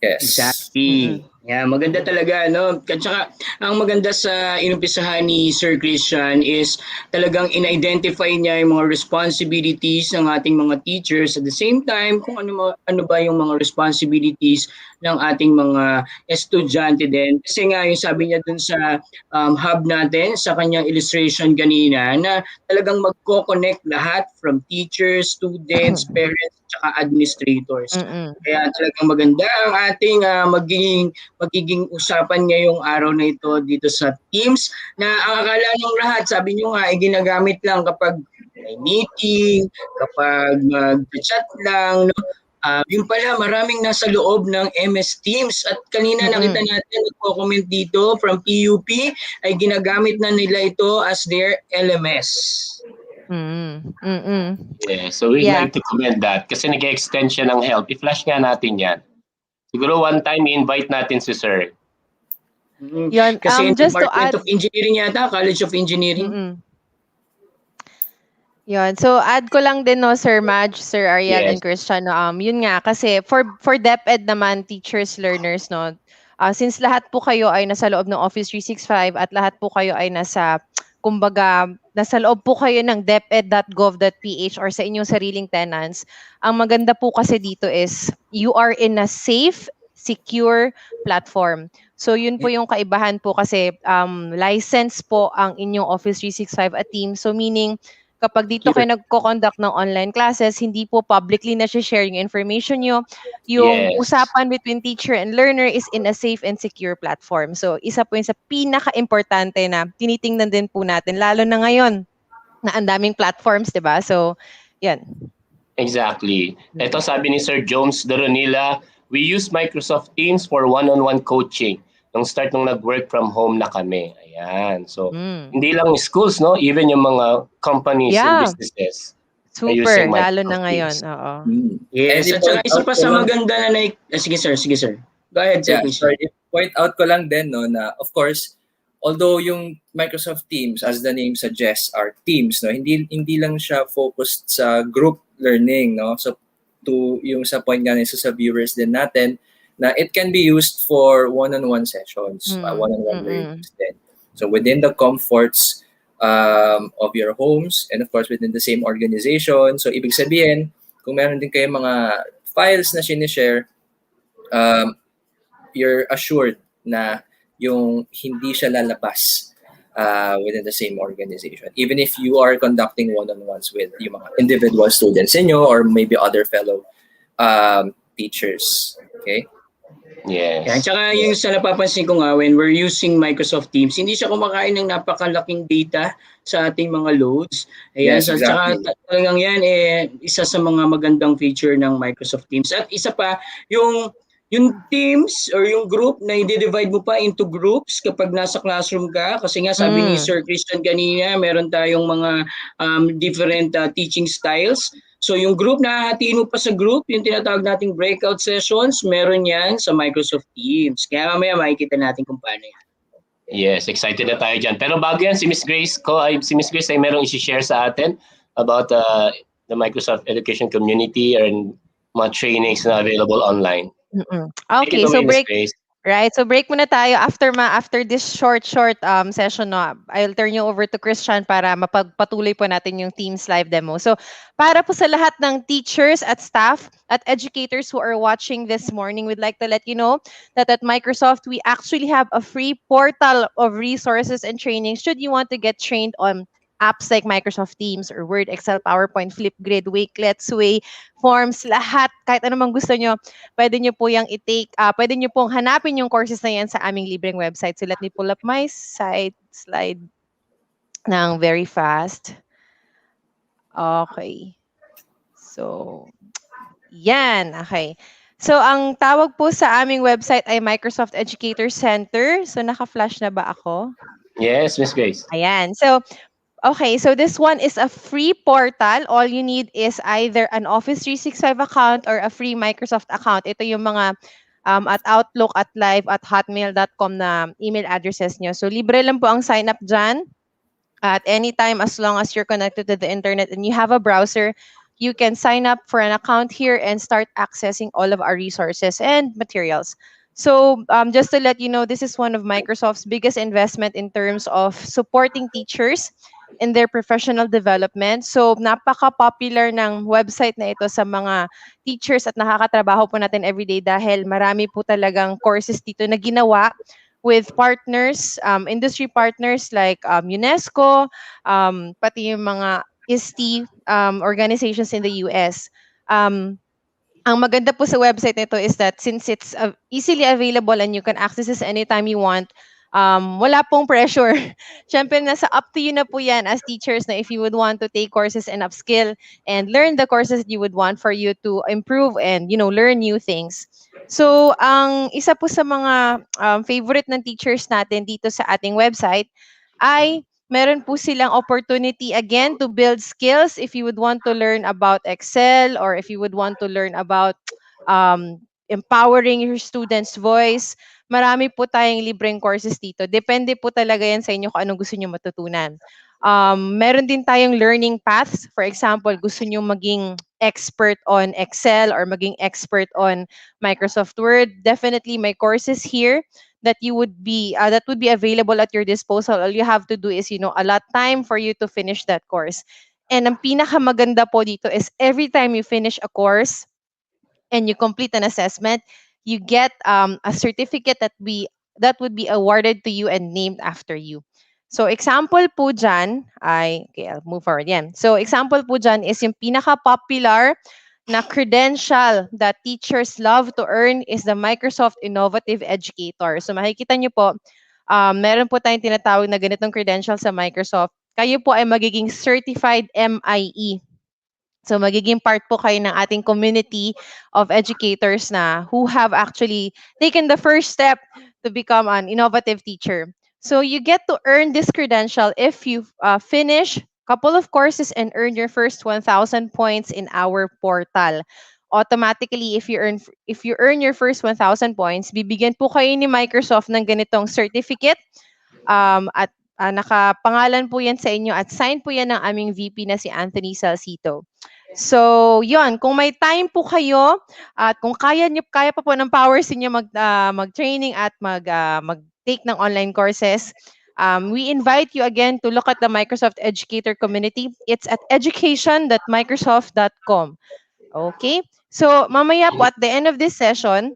S5: Yes.
S3: Exactly. Yeah, maganda talaga, no? At saka, ang maganda sa inumpisahan ni Sir Christian is talagang in-identify niya yung mga responsibilities ng ating mga teachers. At the same time, kung ano ba yung mga responsibilities ng ating mga estudyante din. Kasi nga, yung sabi niya dun sa hub natin, sa kanyang illustration kanina, na talagang magko-connect lahat from teachers, students, parents, at administrators.
S4: Mm.
S3: Kaya talagang maganda ang ating magiging usapan ngayong araw na ito dito sa Teams na ang akala ng lahat, sabi nyo nga, ay ginagamit lang kapag may meeting, kapag mag-chat lang, no? Yung pala, maraming nasa loob ng MS Teams at kanina nakita
S4: Mm.
S3: natin nagko-comment dito from PUP ay ginagamit na nila ito as their LMS.
S4: Mm. Mm.
S2: Yeah, so we'd
S4: Yeah.
S2: like to commend that kasi nag-extend siya ng help. I-flash nga natin yan. Siguro one time i-invite natin si Sir.
S4: Yun,
S3: Kasi in
S4: just to
S3: Department
S4: add,
S3: of Engineering yata, College of Engineering.
S4: yun. So add ko lang din no Sir Madge, Sir Arian
S2: Yes.
S4: and Christian, yun nga kasi for DepEd naman teachers, learners no. Since lahat po kayo ay nasa loob ng Office 365 at lahat po kayo ay kumbaga nasa loob po kayo ng deped.gov.ph or sa inyong sariling tenants. Ang maganda po kasi dito is you are in a safe, secure platform. So yun po yung kaibahan po kasi license po ang inyong Office 365 at Teams. So meaning kapag dito kayo nagko-conduct ng online classes, hindi po publicly na-share yung information nyo. Yung
S2: Yes.
S4: usapan between teacher and learner is in a safe and secure platform. So, isa po yun sa pinaka-importante na tinitingnan din po natin, lalo na ngayon na ang daming platforms, di ba? So, yan.
S2: Exactly. Ito sabi ni Sir Jones Doronila, we use Microsoft Teams for one-on-one coaching nung start nung nag-work from home na kami. Ayan. So, hindi lang schools, no? Even yung mga companies and
S4: Yeah.
S2: businesses are
S4: Super,
S2: using
S4: lalo
S2: Microsoft
S4: na ngayon.
S2: Teams.
S4: Oo.
S3: Yes,
S5: And
S3: at saka isa
S5: i-point
S3: pa
S5: out ko
S3: sa
S5: lang-
S3: maganda na sige sir. Go ahead, sir.
S5: Yeah, sorry. Point out ko lang din no na of course, although yung Microsoft Teams as the name suggests are teams no, hindi lang siya focused sa group learning no. So to yung sa point nga nisa sa viewers din natin na it can be used for one-on-one sessions, one-on-one learnings din. So within the comforts of your homes and of course within the same organization. So ibig sabihin, kung meron din kayong mga files na sinishare, you're assured na yung hindi siya lalabas within the same organization. Even if you are conducting one-on-ones with yung mga individual students inyo or maybe other fellow teachers. Okay?
S2: Yes.
S3: Yan. Tsaka yung sa napapansin ko nga, when we're using Microsoft Teams, hindi siya kumakain ng napakalaking data sa ating mga loads. Ayan,
S5: Yes, exactly.
S3: talagang yan, isa sa mga magandang feature ng Microsoft Teams. At isa pa, yung teams or yung group na i-divide mo pa into groups kapag nasa classroom ka. Kasi nga sabi ni Sir Christian kanina, meron tayong mga different teaching styles. So yung group na hahatiin mo pa sa group, yung tinatawag nating breakout sessions, meron yan sa Microsoft Teams. Kaya mamaya makikita natin kung paano yan.
S2: Yes, excited na tayo dyan. Pero bago yan, si Miss Grace ay merong isi-share sa atin about the Microsoft Education Community and mga trainings na available online.
S4: Okay,
S2: Take it away,
S4: so
S2: Miss
S4: break.
S2: Grace.
S4: Right, so break muna tayo after this short session no. I'll turn you over to Christian para mapagpatuloy po natin yung Teams live demo. So, para po sa lahat ng teachers at staff at educators who are watching this morning, we'd like to let you know that at Microsoft we actually have a free portal of resources and training should you want to get trained on apps like Microsoft Teams or Word, Excel, PowerPoint, Flipgrid, Wakelet, Sway, Forms, lahat, kahit anumang gusto nyo, pwede nyo po yung i-take, pwede nyo pong hanapin yung courses na yan sa aming libreng website. So let me pull up my slide ng very fast. Okay. So, yan. Okay. So, ang tawag po sa aming website ay Microsoft Educator Center. So, naka-flash na ba ako?
S2: Yes, Miss Grace.
S4: Ayan. So, okay, so this one is a free portal. All you need is either an Office 365 account or a free Microsoft account. Ito yung mga at Outlook, at Live, at hotmail.com na email addresses nyo. So, libre lang po ang sign up dyan. At any time, as long as you're connected to the internet and you have a browser, you can sign up for an account here and start accessing all of our resources and materials. So just to let you know, this is one of Microsoft's biggest investment in terms of supporting teachers in their professional development. So napaka-popular ng website na ito sa mga teachers at nakakatrabaho po natin everyday dahil marami po talagang courses dito na ginawa with partners, industry partners like UNESCO, pati yung mga ISTE organizations in the US. Ang maganda po sa website nito is that since it's easily available and you can access this anytime you want, wala pong pressure. Siyempre, nasa up to you na po yan as teachers na if you would want to take courses and upskill and learn the courses that you would want for you to improve and, learn new things. So, ang isa po sa mga favorite ng teachers natin dito sa ating website ay meron po silang opportunity again to build skills if you would want to learn about Excel or if you would want to learn about empowering your students' voice. Marami po tayong libreng courses dito. Depende po talaga yan sa inyo kung anong gusto nyo matutunan. Meron din tayong learning paths. For example, gusto nyo maging expert on Excel or maging expert on Microsoft Word. Definitely may courses here that would be available at your disposal. All you have to do is allot time for you to finish that course. And ang pinakamaganda po dito is every time you finish a course and you complete an assessment, you get a certificate that would be awarded to you and named after you. So example po dyan okay, I'll move forward yan. So example po dyan is yung pinaka-popular na credential that teachers love to earn is the Microsoft Innovative Educator. So makikita nyo po, meron po tayong tinatawag na ganitong credential sa Microsoft. Kayo po ay magiging certified MIE. So magiging part po kayo ng ating community of educators na who have actually taken the first step to become an innovative teacher. So you get to earn this credential if you finish couple of courses and earn your first 1,000 points in our portal. Automatically, if you earn your first 1,000 points, bibigyan po kayo ni Microsoft ng ganitong certificate at nakapangalan po yan sa inyo at sign po yan ng aming VP na si Anthony Salcito. So, yon, kung may time po kayo at kung kaya pa po ng powers niyo mag-training at mag-take ng online courses, we invite you again to look at the Microsoft Educator community. It's at education.microsoft.com. Okay? So, mamaya po at the end of this session,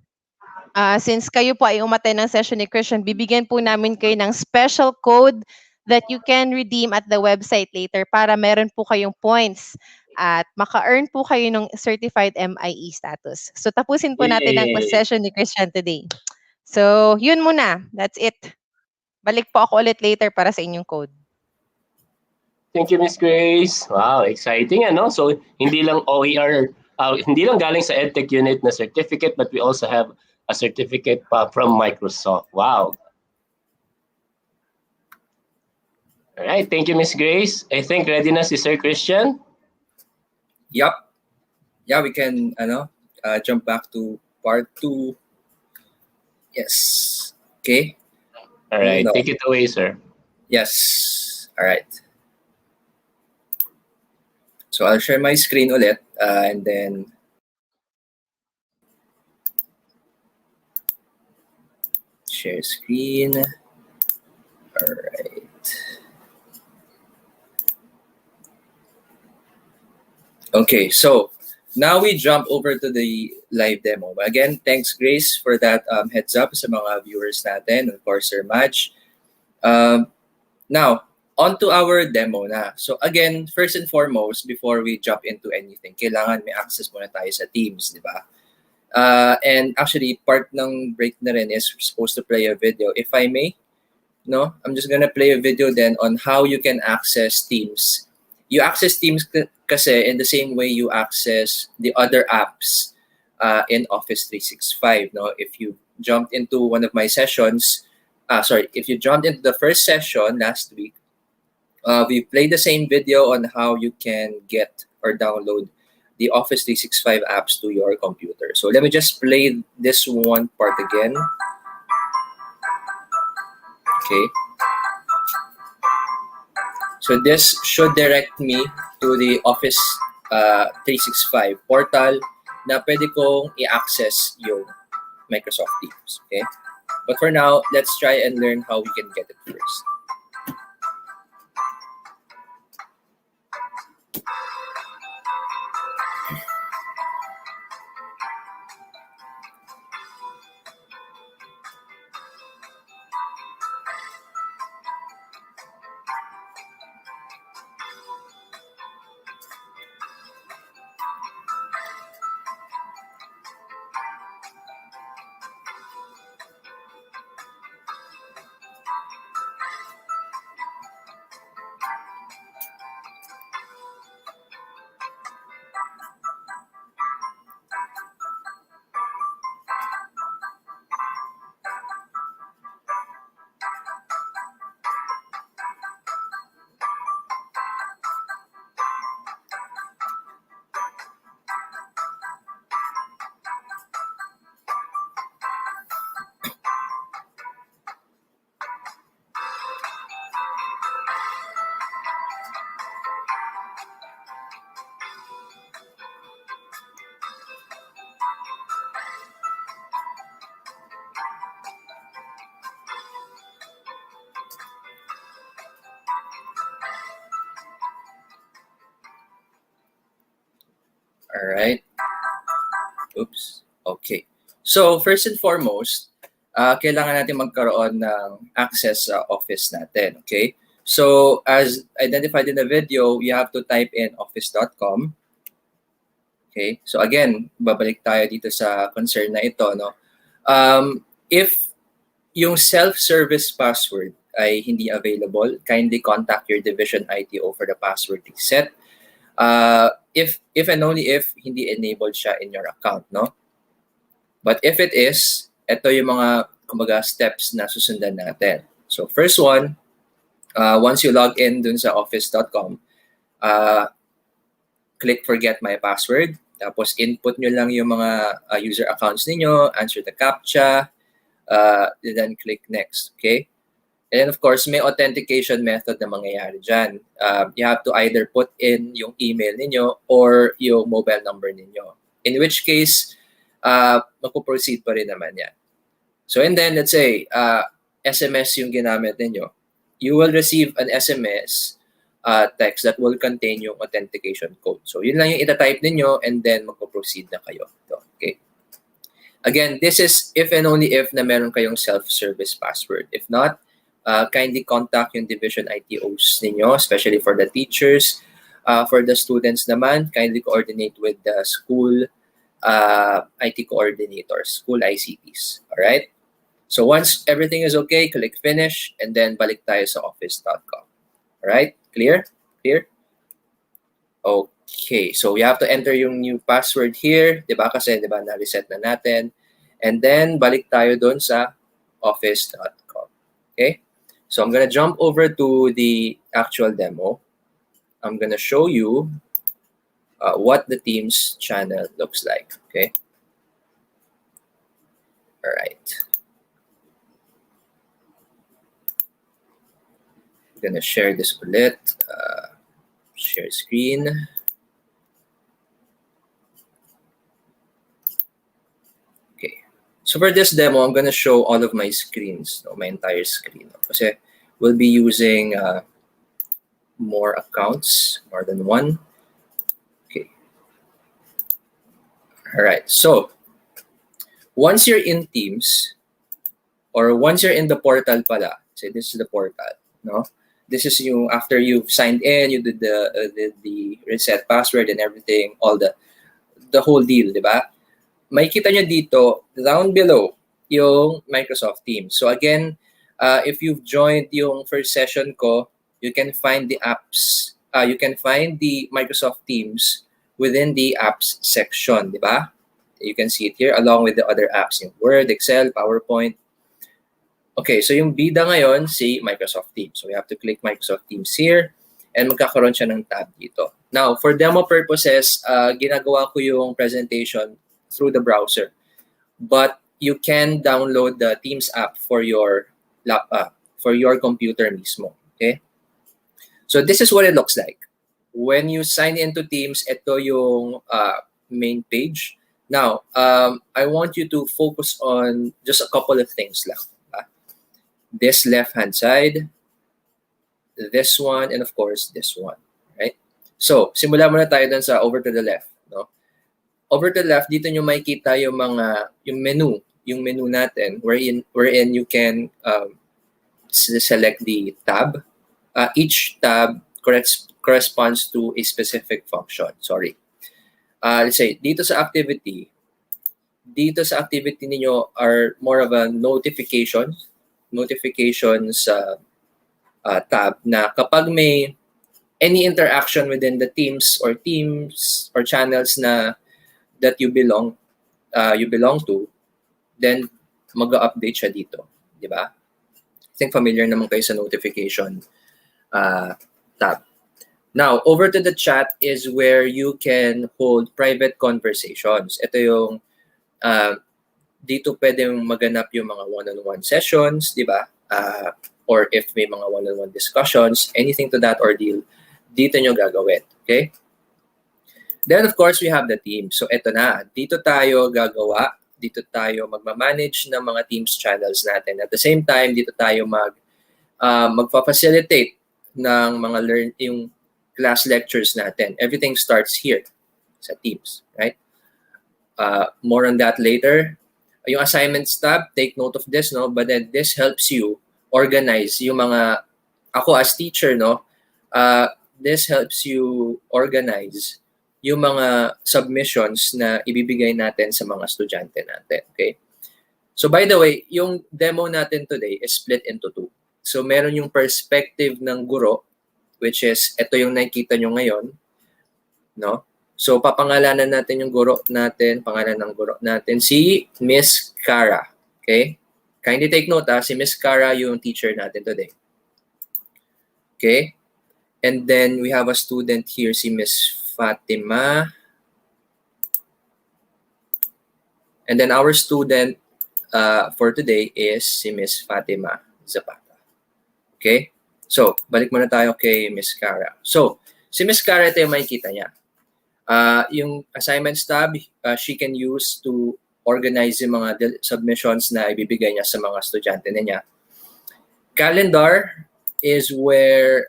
S4: since kayo po ay umattend ng session ni Christian, bibigyan po namin kayo ng special code that you can redeem at the website later para meron po kayong points at maka-earn po kayo ng certified MIE status. So tapusin po natin ang session ni Christian today. So yun muna. That's it. Balik po ako ulit later para sa inyong code.
S2: Thank you, Miss Grace. Wow, exciting, ano? So, hindi lang OER, hindi lang galing sa EdTech unit na certificate, but we also have a certificate from Microsoft. Wow. All right, thank you, Miss Grace. I think ready na si Sir Christian.
S5: Yup. Yeah, we can jump back to part 2. Yes. Okay.
S2: All right, take it away, sir.
S5: Yes. All right. So I'll share my screen ulit and then share screen. All right. Okay, so now we jump over to the live demo. Again, thanks Grace for that heads up sa mga viewers natin, of course Sir Madge. Now, on to our demo na. So again, first and foremost, before we jump into anything, kailangan may access muna tayo sa Teams, di ba? And actually, part ng break na rin is supposed to play a video. If I may, no? I'm just gonna play a video then on how you can access Teams. You access Teams kasi in the same way you access the other apps in Office 365. No, if you jumped into one of my sessions, if you jumped into the first session last week, we played the same video on how you can get or download the Office 365 apps to your computer. So let me just play this one part again. Okay. So this should direct me to the Office 365 portal na pwede kong i-access yung Microsoft Teams. Okay, but for now, let's try and learn how we can get it first. All right. Oops. Okay. So, first and foremost, kailangan natin magkaroon ng access sa office natin. Okay? So, as identified in the video, you have to type in office.com. Okay? So, again, babalik tayo dito sa concern na ito. No? If yung self-service password ay hindi available, kindly contact your division ITO for the password reset. If and only if hindi enabled siya in your account, no? But if it is, ito yung mga kumbaga steps na susundan natin. So first one, once you log in dun sa office.com, click forget my password. Tapos input nyo lang yung mga user accounts ninyo, answer the CAPTCHA, then click next, okay? And then of course, may authentication method na mangyayari dyan. You have to either put in yung email ninyo or yung mobile number ninyo. In which case, magpo-proceed pa rin naman yan. So and then, let's say, SMS yung ginamit ninyo. You will receive an SMS text that will contain yung authentication code. So yun lang yung itatype ninyo and then magpo-proceed na kayo. Okay. Again, this is if and only if na meron kayong self-service password. If not, kindly contact yung division ITOs ninyo, especially for the teachers. For the students naman, kindly coordinate with the school IT coordinators, school ICTs. All right? So once everything is okay, click finish and then balik tayo sa office.com. All right? Clear? Clear? Okay. So you have to enter yung new password here. Diba? Kasi diba, na-reset na natin. And then balik tayo doon sa office.com. Okay? So I'm going to jump over to the actual demo. I'm going to show you what the Teams channel looks like. Okay. All right. I'm going to share this ulit. Share screen. Okay. So for this demo, I'm going to show all of my screens, my entire screen. Kasi we'll be using more accounts, more than one. Okay. All right. So once you're in Teams, or once you're in the portal pala, say this is the portal, no? This is you after you've signed in, you did the reset password and everything, all the whole deal, di ba? May kita nyo dito, down below, yung Microsoft Teams. So again, if you've joined yung first session ko, you can find the apps, you can find the Microsoft Teams within the apps section, di ba? You can see it here along with the other apps, yung Word, Excel, PowerPoint. Okay, so yung bida ngayon, si Microsoft Teams. So we have to click Microsoft Teams here and magkakaroon siya ng tab dito. Now, for demo purposes, ginagawa ko yung presentation through the browser. But you can download the Teams app for your laptop, for your computer mismo. Okay? So this is what it looks like. When you sign into Teams, ito yung main page. Now, I want you to focus on just a couple of things lang. This left-hand side, this one, and of course, this one, right? So, simula muna tayo dun sa over to the left, no? Over to the left, dito nyo makikita yung menu natin, wherein you can select the tab. Each tab corresponds to a specific function. Sorry. Let's say, dito sa activity ninyo are more of a notifications tab na kapag may any interaction within the teams or channels that you belong to, then mag-update siya dito, di ba? I think familiar naman kayo sa notification tab. Now, over to the chat is where you can hold private conversations. Ito yung dito pwedeng maganap yung mga one-on-one sessions, di ba? Or if may mga one-on-one discussions, anything to that ordeal, dito nyo gagawin. Okay? Then, of course, we have the team. So, eto na. Dito tayo gagawa. Dito tayo magmamanage ng mga Teams channels natin. At the same time, dito tayo magfa-facilitate ng mga yung class lectures natin. Everything starts here sa Teams, right? More on that later. Yung assignments tab, take note of this, no? But then this helps you organize yung mga, ako as teacher, no? This helps you organize yung mga submissions na ibibigay natin sa mga estudyante natin, okay? So by the way, yung demo natin today is split into two. So meron yung perspective ng guro, which is, ito yung nakikita nyo ngayon, no? So, papangalanan natin yung guro natin, pangalan ng guro natin, si Miss Cara. Okay? Kindly take note, si Miss Cara yung teacher natin today. Okay? And then, we have a student here, si Miss Fatima. And then, our student for today is si Miss Fatima Zapata. Okay? So, balik muna tayo kay Miss Cara. So, si Miss Cara, ito yung makikita niya. Yung assignments tab, she can use to organize yung mga submissions na ibibigay niya sa mga estudyante niya. Calendar is where,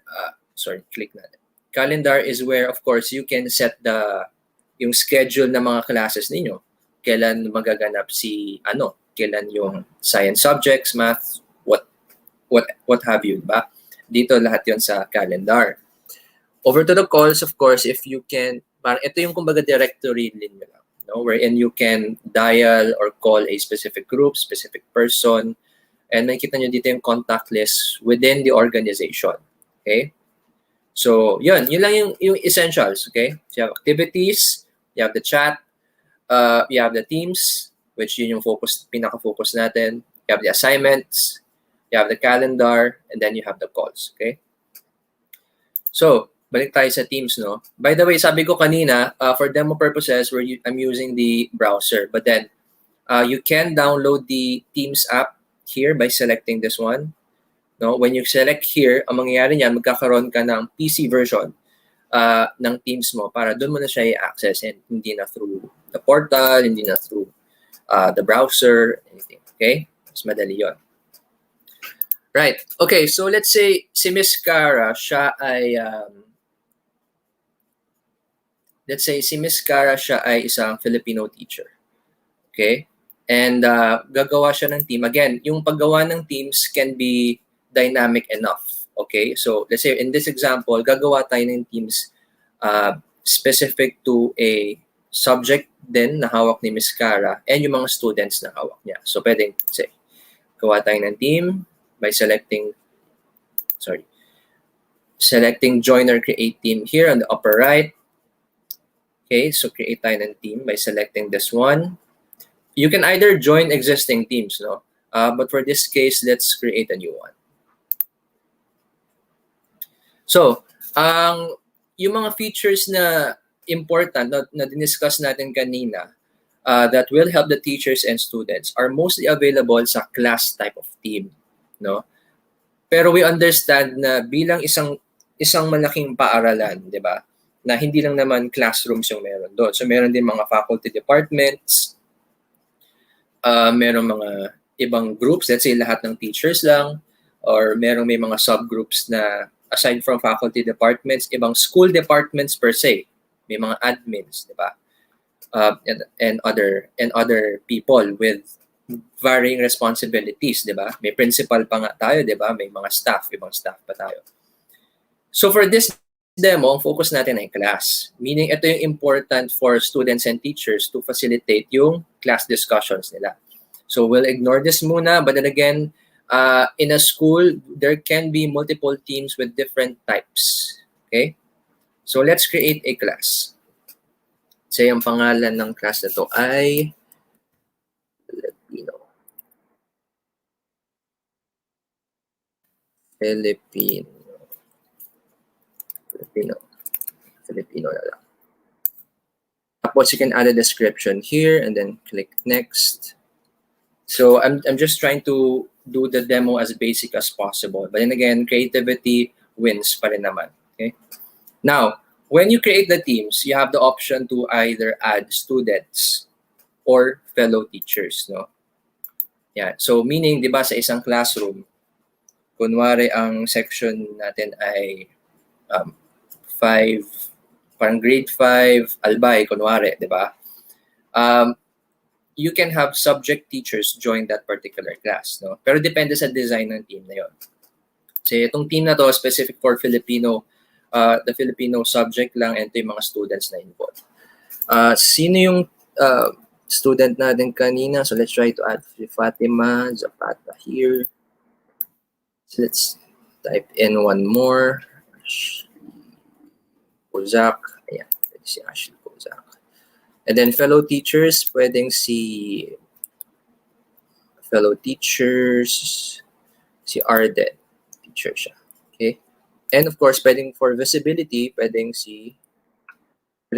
S5: click natin. Calendar is where, of course, you can set yung schedule ng mga classes ninyo. Kailan magaganap kailan yung science subjects, math, what have you, diba? Dito lahat yon sa calendar. Over to the calls, of course, if you can, ito yung kumbaga directory ninyo lang, no? Wherein you can dial or call a specific group, specific person, and makikita nyo dito yung contact list within the organization. Okay? So, yun lang yung essentials, okay? So, you have activities, you have the chat, you have the teams, which yun yung pinaka-focus natin, you have the assignments, you have the calendar, and then you have the calls, okay? So, balik tayo sa Teams, no? By the way, sabi ko kanina, for demo purposes, I'm using the browser. But then, you can download the Teams app here by selecting this one. No? When you select here, ang mangyayari niyan, magkakaroon ka ng PC version ng Teams mo para doon mo na siya i-access and hindi na through the portal, hindi na through the browser, anything. Okay? Mas madali yun. Right. Okay, so let's say si Miss Cara, siya ay... let's say si Miss Cara, siya ay isang Filipino teacher. Okay? And gagawa siya ng team. Again, yung paggawa ng teams can be dynamic enough. Okay? So, let's say in this example, gagawa tayo ng teams specific to a subject din na hawak ni Miss Cara and yung mga students na hawak niya. So, pwedeng, say, gawa tayo ng team by selecting join or create team here on the upper right. Okay, so create tayo ng team by selecting this one. You can either join existing teams, no? But for this case, let's create a new one. So, yung mga features na important na diniscuss natin kanina that will help the teachers and students are mostly available sa class type of team, no? Pero we understand na bilang isang malaking paaralan, 'di ba? na hindi lang naman classrooms yung meron doon. So meron din mga faculty departments, meron mga ibang groups, let's say lahat ng teachers lang, or may mga subgroups na aside from faculty departments, ibang school departments per se. May mga admins, di ba? And other people with varying responsibilities, di ba? May principal pa nga tayo, di ba? May mga ibang staff pa tayo. So for this demo, ang focus natin ay class. Meaning, ito yung important for students and teachers to facilitate yung class discussions nila. So we'll ignore this muna, but then again, in a school, there can be multiple teams with different types. Okay? So let's create a class. Say, ang pangalan ng class na to ay Filipino na lang. Tapos you can add a description here and then click next. So I'm just trying to do the demo as basic as possible. But then again, creativity wins pa rin naman. Okay? Now, when you create the teams, you have the option to either add students or fellow teachers, no? Yeah. So meaning, 'di ba, sa isang classroom, kunwari ang section natin ay 5, parang grade 5, albay, kunwari, 'di ba? You can have subject teachers join that particular class, no? Pero depende sa design ng team na 'yon. So itong team na to specific for Filipino, the Filipino subject lang, and ito yung mga students na involved. Sino yung student natin kanina? So let's try to add Fatima Zapata here. So let's type in one more. Kozak. Ayan, pwede si Ashley Kozak. And then fellow teachers, pwedeng si Arden. Teacher siya. Okay? And of course, pwedeng for visibility, pwede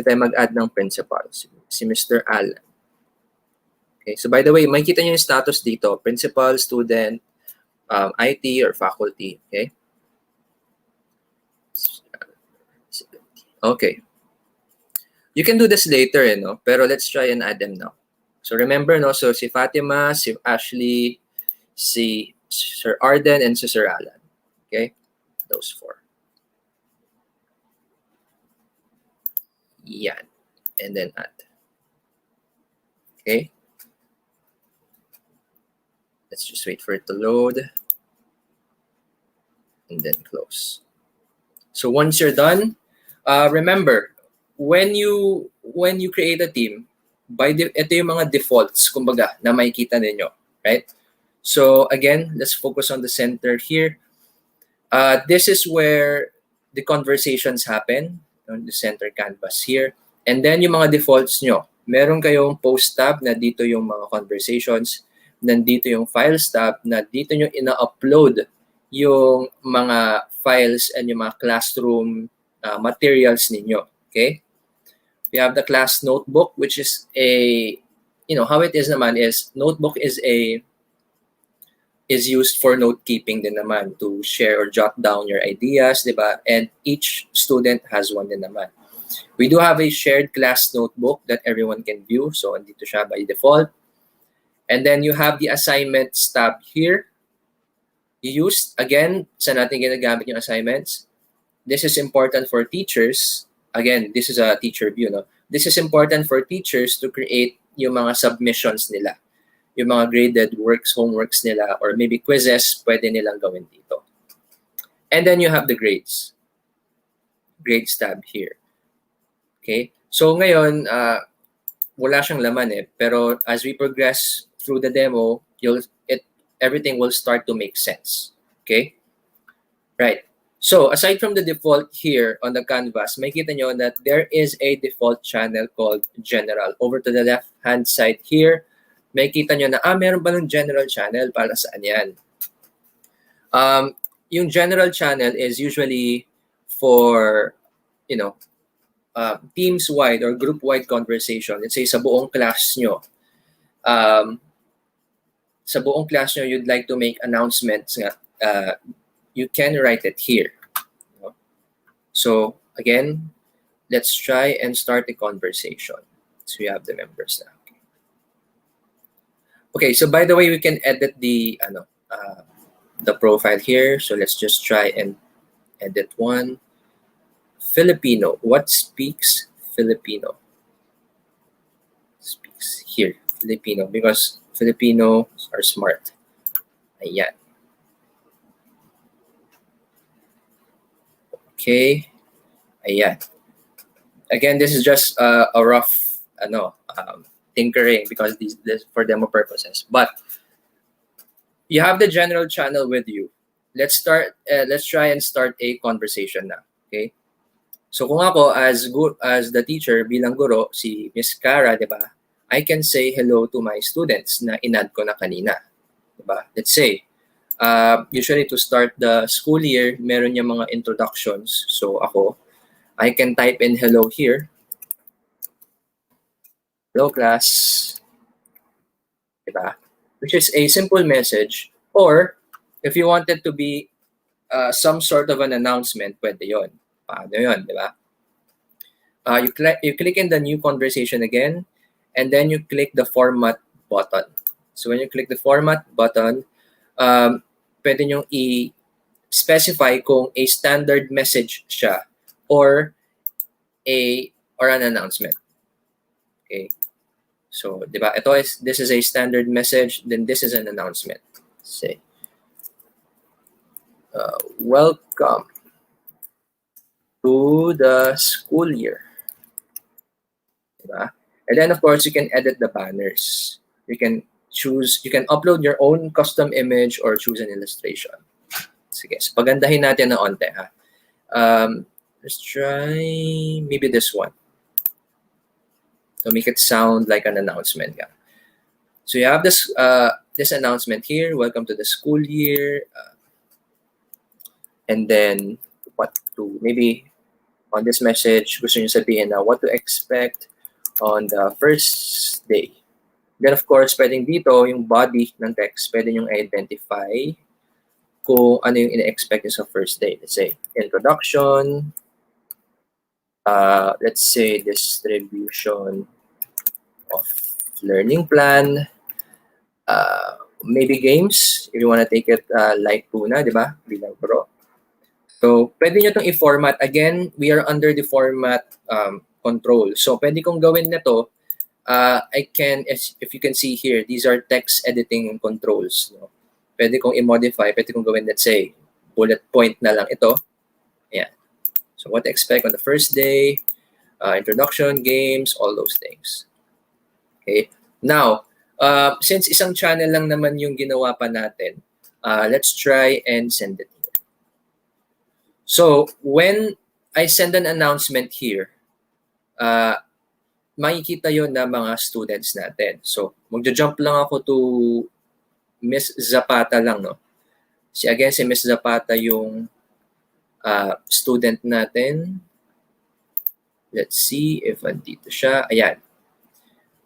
S5: tayo mag-add ng principal, si Mr. Alan. Okay, so by the way, makikita niyo yung status dito, principal, student, IT, or faculty. Okay? Okay. You can do this later, no? Pero let's try and add them now. So remember, no? So si Fatima, si Ashley, si Sir Arden, and si Sir Alan. Okay? Those 4. Yan. And then add. Okay? Let's just wait for it to load. And then close. So once you're done, remember, when you create a team, ito yung mga defaults, kumbaga, na makikita ninyo, right? So again, let's focus on the center here. This is where the conversations happen on the center canvas here. And then yung mga defaults nyo, meron kayong post tab na dito yung mga conversations, nandito yung files tab na dito nyo ina-upload yung mga files and yung mga classroom materials ninyo. Okay? We have the class notebook, which is how it is naman is, notebook is used for note keeping din naman, to share or jot down your ideas, diba? And each student has one din naman. We do have a shared class notebook that everyone can view. So andito siya by default. And then you have the assignments tab here. You used, again, saan natin ginagamit yung assignments? This is important for teachers. Again, this is a teacher view, no? This is important for teachers to create yung mga submissions nila. Yung mga graded works, homeworks nila, or maybe quizzes, pwede nilang gawin dito. And then you have the grades. Grades tab here. Okay? So ngayon, wala siyang laman eh. Pero as we progress through the demo, everything will start to make sense. Okay? Right. So aside from the default here on the canvas, makikita nyo that there is a default channel called General. Over to the left-hand side here, makikita nyo na, meron ba ng General channel? Para saan yan? Yung General channel is usually for, teams-wide or group-wide conversation. Let's say sa buong class nyo. Sa buong class nyo, you'd like to make announcements nga, you can write it here. So again, let's try and start a conversation. So we have the members now. Okay, so by the way, we can edit the profile here. So let's just try and edit one. Filipino. What speaks Filipino? Speaks here. Filipino. Because Filipinos are smart. Ayan. Okay. Ayan. Again, this is just a rough tinkering because this for demo purposes. But you have the general channel with you. Let's start. Let's try and start a conversation now. Okay. So kung ako as the teacher bilang guro si Miss Cara, 'di ba? I can say hello to my students na inad ko na kanina. 'Di ba? Let's say usually to start the school year, meron yung mga introductions. So ako, I can type in hello here. Hello class. 'Di ba? Which is a simple message. Or if you want it to be some sort of an announcement, pwede yon. Paano yun, di ba? You click in the new conversation again, and then you click the format button. So when you click the format button, pwede nyo i-specify kung a standard message siya or an announcement. Okay. So, di ba? This is a standard message, then this is an announcement. Say, welcome to the school year. Diba? And then, of course, you can edit the banners. You can upload your own custom image or choose an illustration. Sige, so pagandahin natin na onte, ha? Let's try maybe this one. To make it sound like an announcement. Yeah. So you have this announcement here. Welcome to the school year. And then, maybe on this message, gusto nyo sabihin na what to expect on the first day. Then of course, pwedeng dito, yung body ng text, pwede nyo identify kung ano yung ina-expect nyo sa first day. Let's say, introduction, let's say, distribution of learning plan, maybe games, if you want to take it like tuna, di ba? Bilang pro. So, pwede nyo itong i-format. Again, we are under the format control. So, pwede kong gawin na to. If you can see here, these are text editing controls. No? Pwede kong i-modify. Pwede kong gawin, let's say, bullet point na lang ito. Ayan. So, what to expect on the first day, introduction, games, all those things. Okay. Now, since isang channel lang naman yung ginawa pa natin, let's try and send it. So, when I send an announcement here, makikita yon na mga students natin. So, magja-jump lang ako to Miss Zapata lang, no? Si Miss Zapata yung student natin. Let's see if andito siya. Ayan.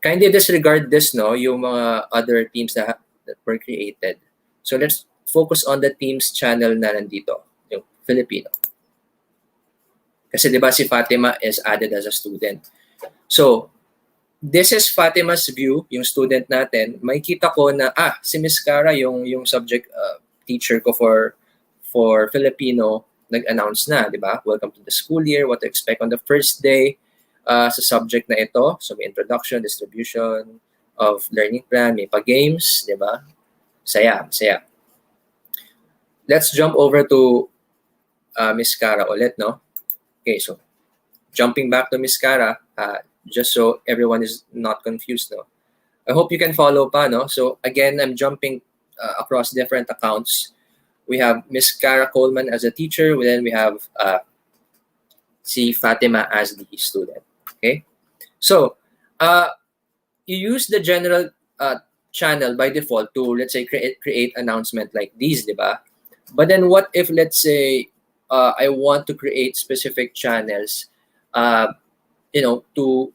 S5: Kindly disregard this, no? Yung mga other teams that were created. So, let's focus on the team's channel na nandito. Yung Filipino. Kasi di ba si Fatima is added as a student. So, this is Fatima's view, yung student natin. Makikita ko na, si Miss Cara, yung subject teacher ko for Filipino, nag-announce na, di ba? Welcome to the school year, what to expect on the first day sa subject na ito. So, may introduction, distribution of learning plan, may pa-games, di ba? Saya. Let's jump over to Miss Cara ulit, no? Okay, so jumping back to Miss Cara, just so everyone is not confused, no? I hope you can follow pa, no? So again, I'm jumping across different accounts. We have Miss Cara Coleman as a teacher, then we have si Fatima as the student. Okay, so you use the general channel by default to, let's say, create announcement like these, diba? But then what if, let's say, I want to create specific channels, to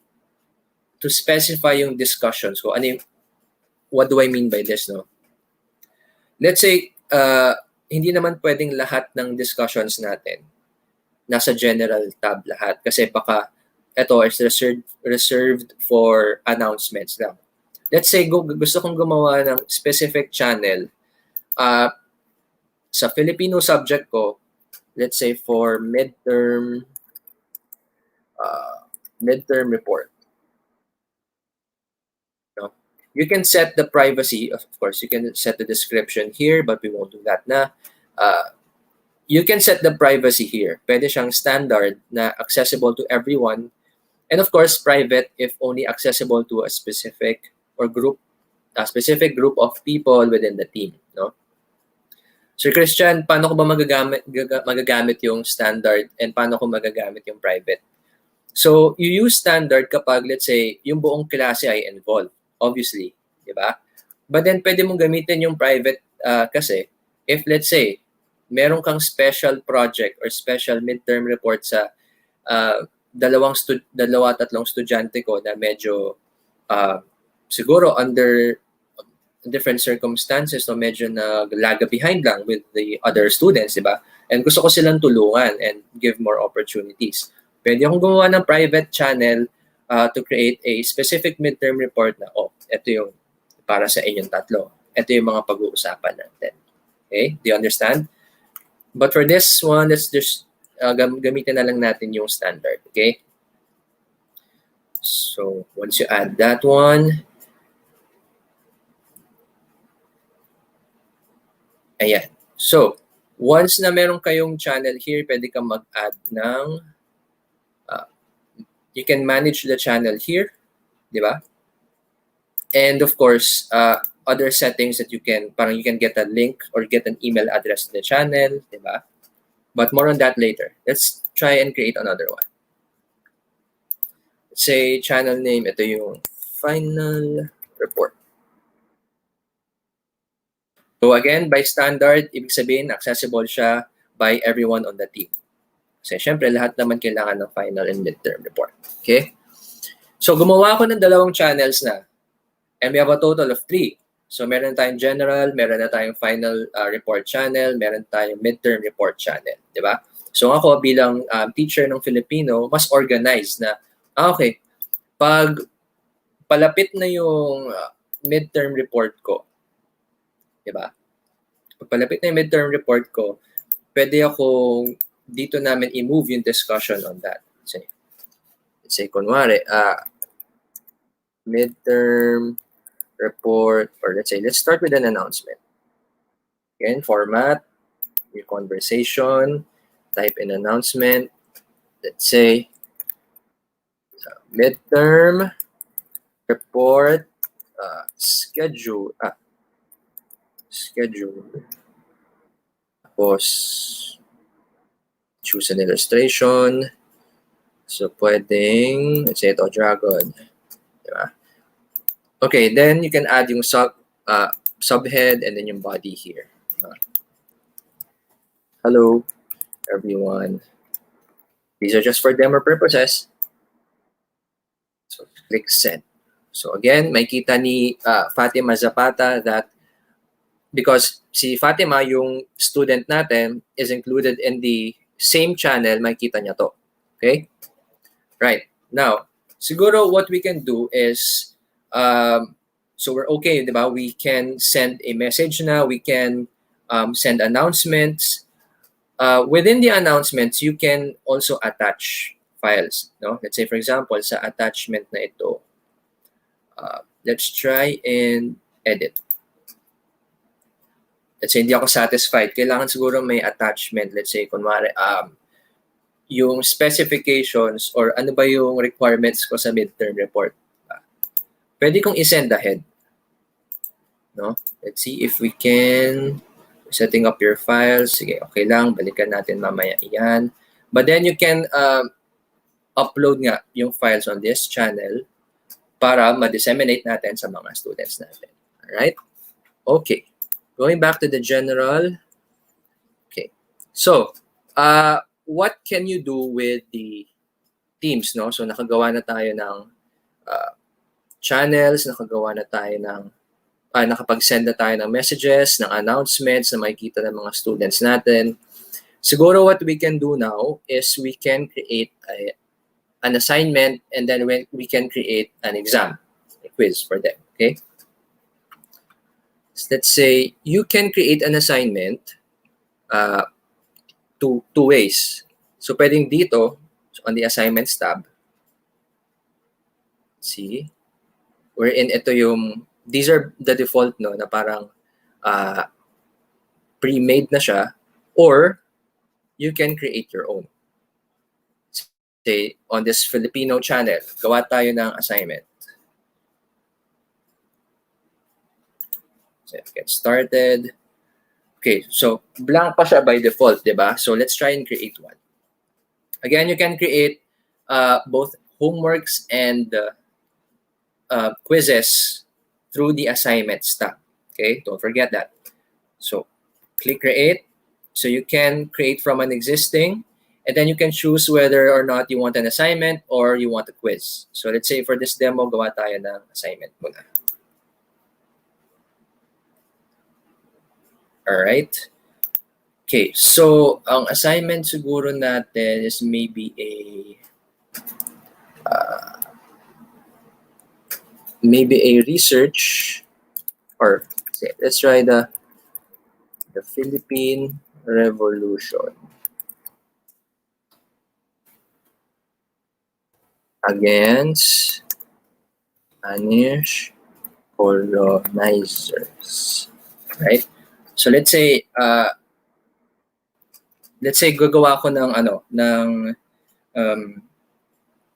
S5: specify yung discussions ko. What do I mean by this, no? Let's say, hindi naman pwedeng lahat ng discussions natin nasa general tab lahat kasi baka ito is reserved for announcements lang. Let's say gusto kong gumawa ng specific channel sa Filipino subject ko, let's say for midterm report. No? You can set the privacy, of course, you can set the description here, but we won't do that na. You can set the privacy here. Pwede siyang standard na accessible to everyone. And of course, private if only accessible to a specific group of people within the team. No? Sir Christian, paano ko ba magagamit yung standard and paano ko magagamit yung private? So, you use standard kapag, let's say, yung buong klase ay involved. Obviously, di ba? But then, pwede mong gamitin yung private kasi if, let's say, meron kang special project or special midterm report sa tatlong estudyante ko na medyo siguro under different circumstances, no, medyo naglaga behind lang with the other students, di ba? And gusto ko silang tulungan and give more opportunities. Pwede akong gumawa ng private channel to create a specific midterm report na, ito yung para sa inyong tatlo. Ito yung mga pag-uusapan natin. Okay? Do you understand? But for this one, let's just gamitin na lang natin yung standard. Okay? So, once you add that one, ayan. So, once na meron kayong channel here, pwede kang mag-add ng you can manage the channel here, di ba? And of course, other settings that you can get a link or get an email address to the channel, di ba? But more on that later. Let's try and create another one. Let's say channel name, ito yung final report. So again, by standard, ibig sabihin, accessible siya by everyone on the team. Kasi syempre, lahat naman kailangan ng final and midterm report. Okay? So gumawa ako ng 2 channels na. And we have a total of 3. So meron tayong general, meron na tayong final report channel, meron tayong midterm report channel. Di ba? So ako bilang teacher ng Filipino, mas organized na, okay, pag palapit na yung midterm report ko, di ba? Pag palapit na yung midterm report ko, pwede akong dito namin i-move yung discussion on that. Let's say kunwari, midterm report, or let's start with an announcement. Again, format, your conversation, type in announcement. Let's say, midterm report, schedule. Tapos, choose an illustration. So, pwedeng, let's say ito, dragon. Diba? Okay, then you can add yung subhead and then yung body here. Hello, everyone. These are just for demo purposes. So, click send. So, again, makita ni Fatima Zapata that because si Fatima, yung student natin, is included in the same channel, makita niya to. Okay? Right. Now, siguro what we can do is, so we're okay, di ba? We can send a message now. We can send announcements. Within the announcements, you can also attach files. No? Let's say, for example, sa attachment na ito, let's try and edit. Let's say, hindi ako satisfied. Kailangan siguro may attachment. Let's say, kunwari, yung specifications or ano ba yung requirements ko sa midterm report. Pwede kong isend ahead. No? Let's see if we can setting up your files. Sige, okay lang. Balikan natin mamaya iyan. But then you can upload nga yung files on this channel para ma-disseminate natin sa mga students natin. Alright? Okay. Going back to the general. Okay. So, what can you do with the teams, no? So, nakagawa na tayo ng channels, nakagawa na tayo ng, nakapag-send na tayo ng messages, ng announcements na makikita ng mga students natin. Siguro what we can do now is we can create an assignment, and then when we can create an exam, a quiz for them. Okay. So let's say you can create an assignment two ways. So pwedeng dito on the assignments tab. See, wherein ito yung these are the default no na parang pre-made na siya, or you can create your own. Say on this Filipino channel, gawa tayo ng assignment. So get started. Okay, so blank pa siya by default, di ba? So let's try and create one. Again, you can create both homeworks and quizzes through the assignments tab. Okay, don't forget that. So click create. So you can create from an existing, and then you can choose whether or not you want an assignment or you want a quiz. So let's say for this demo, gawa tayo ng assignment muna. Alright. Okay, so ang assignment siguro natin is maybe a research, or let's try the Philippine Revolution against Spanish colonizers, right? So let's say gagawa ko ng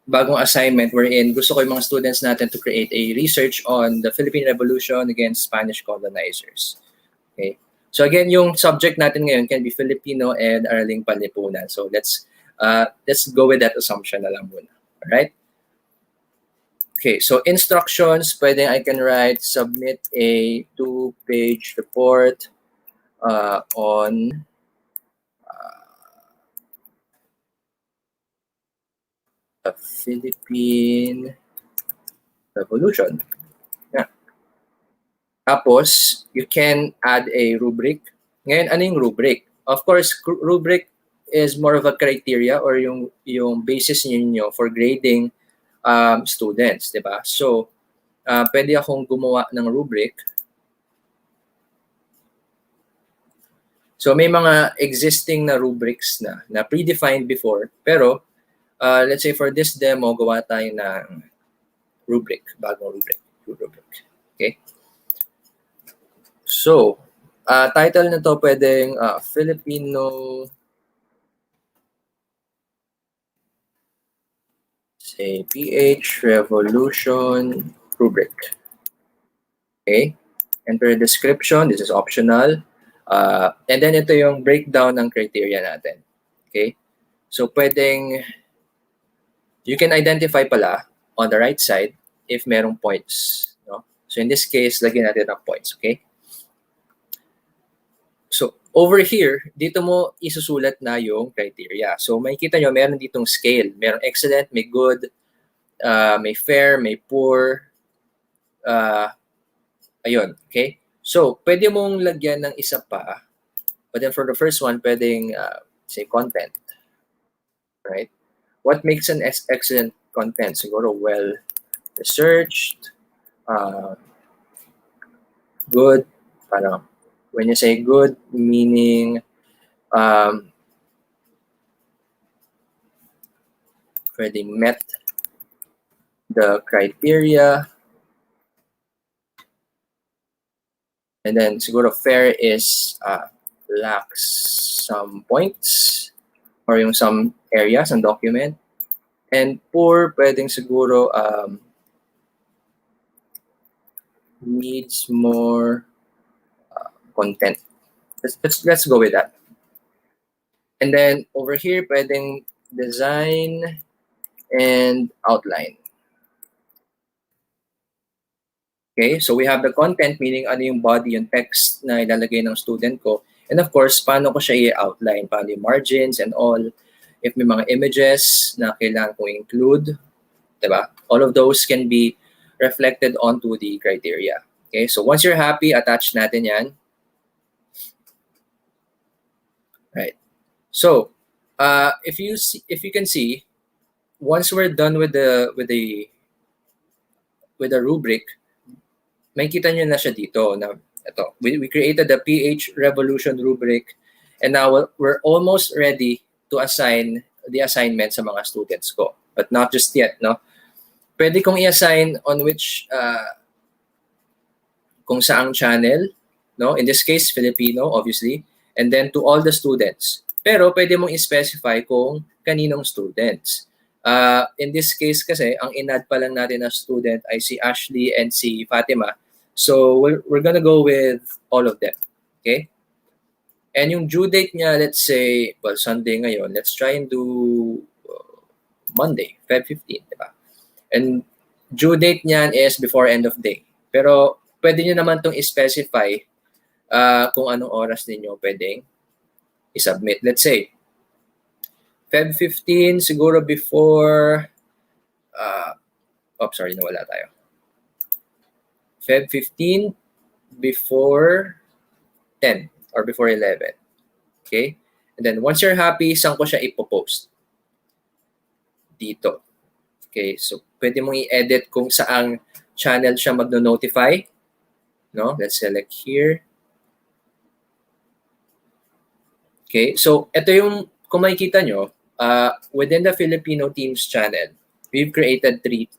S5: bagong assignment wherein gusto ko yung mga students natin to create a research on the Philippine Revolution against Spanish colonizers. Okay. So again, yung subject natin ngayon can be Filipino and Araling Panlipunan. So let's go with that assumption na lang muna. All right? Okay, so instructions, pwedeng I can write submit a 2-page report on the Philippine Revolution. Yeah. Tapos, you can add a rubric. Ngayon, ano yung rubric? Of course, rubric is more of a criteria or yung basis niyo for grading students, di ba? So, pwede akong gumawa ng rubric. So, may mga existing na rubrics na predefined before, pero let's say for this demo, gawa tayo ng rubric, bagong rubric. Okay? So, title na to pwedeng Filipino say PH Revolution rubric. Okay? Enter description. This is optional. And then ito yung breakdown ng criteria natin. Okay? So, pwedeng you can identify pala on the right side if merong points. No? So, in this case, lagyan natin ng points. Okay? So, over here, dito mo isusulat na yung criteria. So, makikita nyo, meron ditong scale. Merong excellent, may good, may fair, may poor. Ayun, okay? So, pwede mong lagyan ng isa pa. But then for the first one, pwedeng, say, content. Right? What makes an excellent content? Siguro, well-researched, good, parang, when you say good, meaning pwedeng met the criteria. And then siguro fair is lacks some points or yung some areas ng document. And poor, pwedeng siguro needs more content. Let's go with that. And then over here, pwedeng design and outline. Okay, so we have the content, meaning ano yung body, yung text na ilalagay ng student ko. And of course, paano ko siya i-outline, paano yung margins and all. If may mga images na kailangan kong include, diba? All of those can be reflected onto the criteria. Okay, so once you're happy, attach natin yan. Right. So, if you can see, once we're done with the rubric, may kita nyo na siya dito. Na, ito, we created the PH Revolution rubric, and now we're almost ready to assign the assignment sa mga students ko. But not just yet, no? Pwede kong i-assign on which, kung saang channel, no? In this case, Filipino, obviously, and then to all the students. Pero pwede mong i-specify kung kaninong students. In this case kasi, ang in-add pa lang natin na student ay si Ashley and si Fatima. So we're gonna go with all of them. Okay? And yung due date niya, let's say, well, Sunday ngayon, let's try and do Monday, Feb 15, di ba? And due date niyan is before end of day. Pero pwede nyo naman itong i-specify kung anong oras ninyo pwedeng i-submit. Let's say, Feb 15, siguro before, sorry, nawala tayo. Feb 15, before 10 or before 11. Okay? And then once you're happy, saan ko siya ipopost? Dito. Okay, so pwede mong i-edit kung saang channel siya magno-notify. No? Let's select here. Okay, so ito yung, kung makikita nyo, within the Filipino Teams channel, we've created three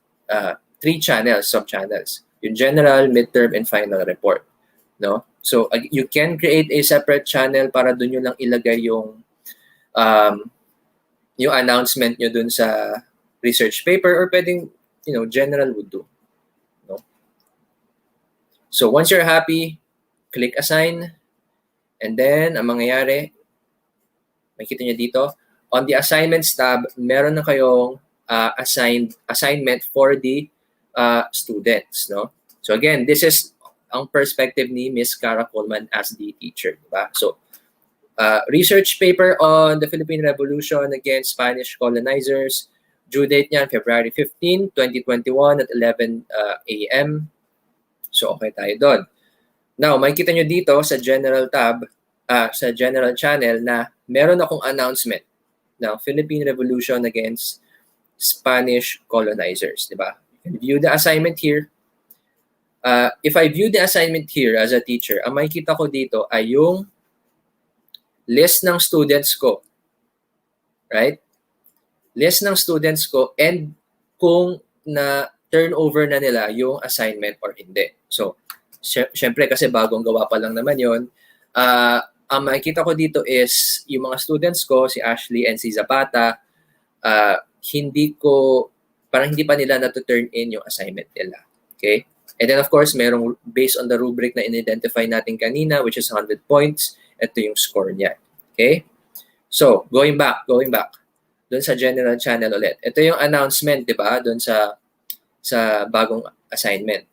S5: channels, sub-channels. Yung general, midterm, and final report. No? So you can create a separate channel para dun nyo lang ilagay yung announcement nyo dun sa research paper, or pwedeng, general would do. No? So once you're happy, click assign, and then ang mangyayari, makikita nyo dito, on the assignments tab, meron na kayong assignment for the students. No? So again, this is ang perspective ni Miss Cara Coleman as the teacher. Diba? So, research paper on the Philippine Revolution against Spanish colonizers. Due date niyan, February 15, 2021 at 11 a.m. So, okay tayo doon. Now, makikita nyo dito sa general tab, sa general channel na meron akong announcement ng Philippine Revolution against Spanish colonizers. Diba? You can view the assignment here. If I view the assignment here as a teacher, ang makikita ko dito ay yung list ng students ko. Right? List ng students ko and kung na turnover na nila yung assignment or hindi. So, syempre kasi bagong gawa pa lang naman yon. Ang makikita ko dito is yung mga students ko, si Ashley and si Zapata, parang hindi pa nila na-turn in yung assignment nila. Okay? And then of course, merong based on the rubric na in-identify natin kanina, which is 100 points, ito yung score niya. Okay? So, going back, doon sa general channel ulit. Ito yung announcement, di ba? Doon sa bagong assignment.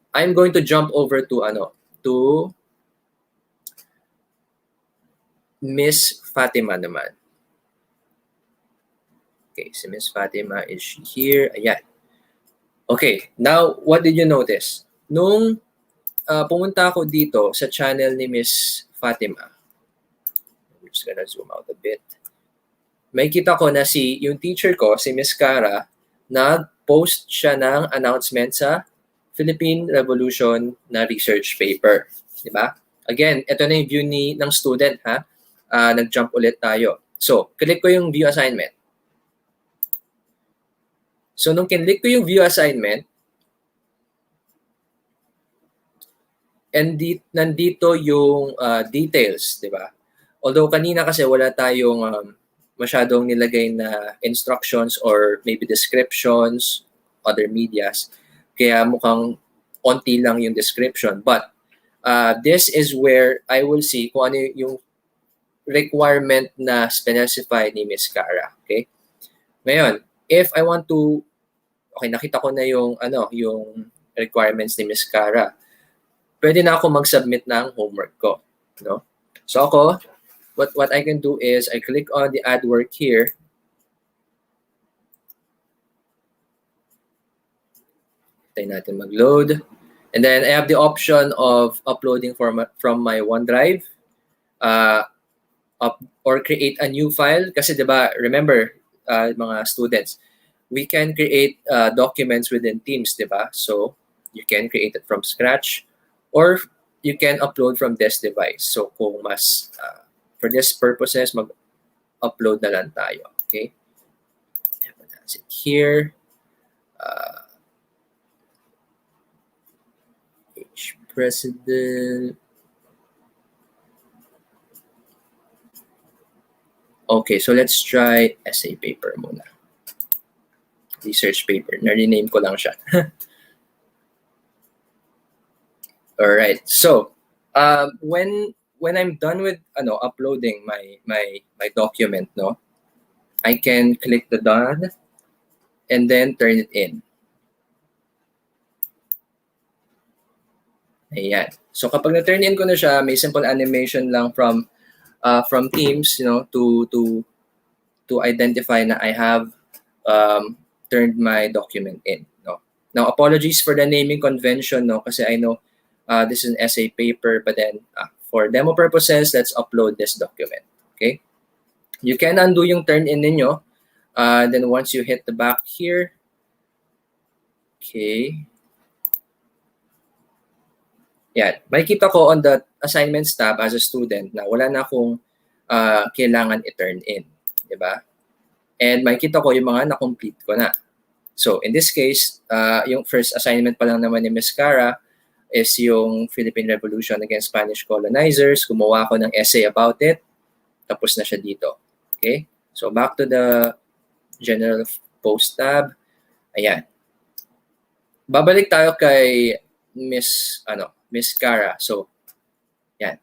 S5: I'm going to jump over to Miss Fatima naman. Okay, si Miss Fatima is here. Ayan. Okay, now, what did you notice? Nung pumunta ako dito sa channel ni Miss Fatima, I'm just gonna zoom out a bit. May kita ko na yung teacher ko, si Miss Cara, nag-post siya ng announcement sa Philippine Revolution na research paper. Diba? Again, ito na yung view ng student, ha? Nag-jump ulit tayo. So, click ko yung view assignment. So, nung kinlik ko yung view assignment, and nandito yung details, di ba? Although kanina kasi wala tayong masyadong nilagay na instructions or maybe descriptions, other medias. Kaya mukhang onti lang yung description. But this is where I will see kung ano yung requirement na specify ni Ms. Cara. Okay? Ngayon, if I want to, okay, nakita ko na yung requirements ni Ms. Cara, pwede na ako mag-submit ng homework ko. No? So ako, what I can do is I click on the add work here. Tayo natin mag-load. And then I have the option of uploading from my OneDrive or create a new file. Kasi diba, remember, mga students, we can create documents within Teams, diba? So you can create it from scratch, or you can upload from this device. So kung mas, for this purposes, mag-upload na lang tayo. Okay? That's it here. H president. Okay, so let's try essay paper muna. Research paper. Na-rename ko lang siya. Alright, so when I'm done with uploading my document, no, I can click the done and then turn it in. Ayan. So kapag na-turn in ko na siya, may simple animation lang from Teams, to identify na I have turned my document in. No. Now, apologies for the naming convention, no, kasi I know this is an essay paper, but then for demo purposes, let's upload this document. Okay. You can undo yung turn in ninyo. Then once you hit the back here, okay. Yan. Makikita ko on the assignments tab as a student na wala na akong kailangan i-turn in. Diba? And makikita ko yung mga na-complete ko na. So in this case, yung first assignment pa lang naman ni Ms. Cara is yung Philippine Revolution against Spanish colonizers. Gumawa ko ng essay about it. Tapos na siya dito. Okay? So back to the general post tab. Ayan. Babalik tayo kay Miss Cara. So, yan.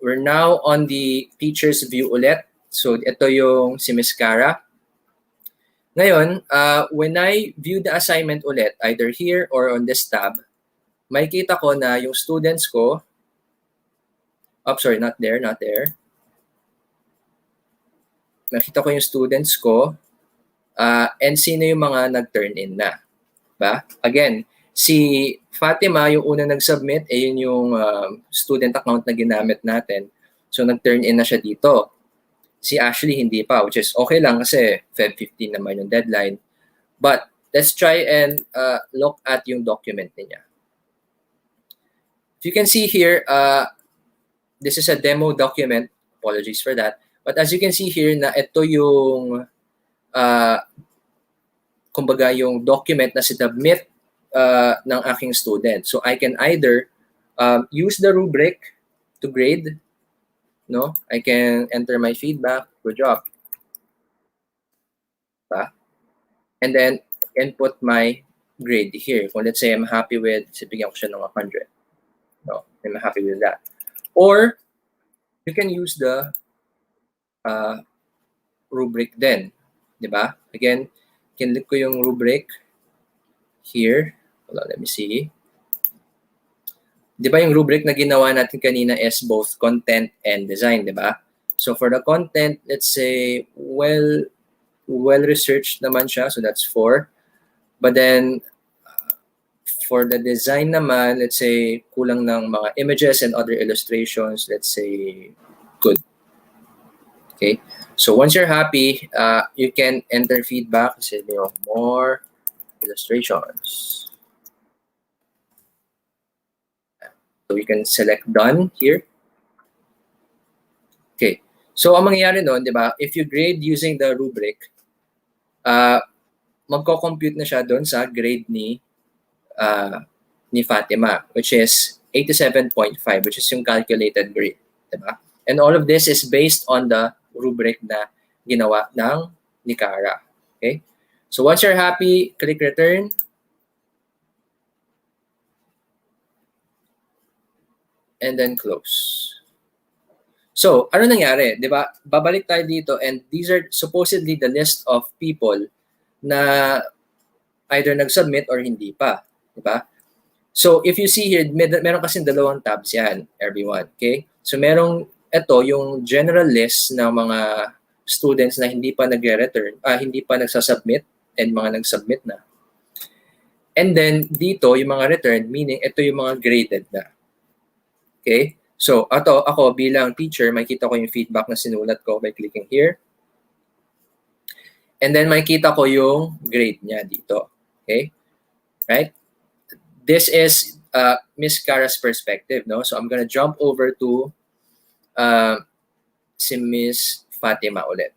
S5: We're now on the teacher's view ulit. So, ito yung si Miss Cara. Ngayon, when I view the assignment ulit, either here or on this tab, makikita ko na yung students ko, not there. Makita ko yung students ko, and sino yung mga nag-turn in na. Ba? Again, si Fatima, yung una nag-submit, yun yung student account na ginamit natin. So, nag-turn in na siya dito. Si Ashley, hindi pa, which is okay lang kasi Feb 15 naman yung deadline. But, let's try and look at yung document niya. If you can see here, this is a demo document. Apologies for that. But as you can see here, na ito yung, kumbaga yung document na sinubmit ng aking student. So I can either use the rubric to grade, no? I can enter my feedback, good job. And then input my grade here. Kung let's say I'm happy with, bigyan ko siya ng 100. No, I'm happy with that. Or you can use the rubric then, di ba? Again, kinlik ko yung rubric here. Hold on, let me see. Di ba yung rubric na ginawa natin kanina is both content and design, di ba? So for the content, let's say, well-researched naman siya, so that's 4. But then, for the design naman, let's say, kulang ng mga images and other illustrations, let's say, good. Okay? So once you're happy, you can enter feedback, say, more illustrations. So we can select done here. Okay. So ang mangyayari noon, di ba, if you grade using the rubric, magko-compute na siya doon sa grade ni Fatima, which is 87.5, which is yung calculated grade. Diba? And all of this is based on the rubric na ginawa ng ni Cara. Okay? So once you're happy, click return. And then close. So, ano nangyari? Di ba? Babalik tayo dito and these are supposedly the list of people na either nag-submit or hindi pa. Di ba? So, if you see here, meron kasing dalawang tabs yan, everyone. Okay? So, merong ito, yung general list ng mga students na hindi pa nagre-return, hindi pa nagsasubmit and mga nag-submit na. And then, dito, yung mga return, meaning ito yung mga graded na. Okay? So, ako bilang teacher, makikita ko yung feedback na sinulat ko by clicking here. And then makikita ko yung grade niya dito. Okay? Right? This is Miss Cara's perspective, no? So I'm gonna jump over to si Miss Fatima ulit.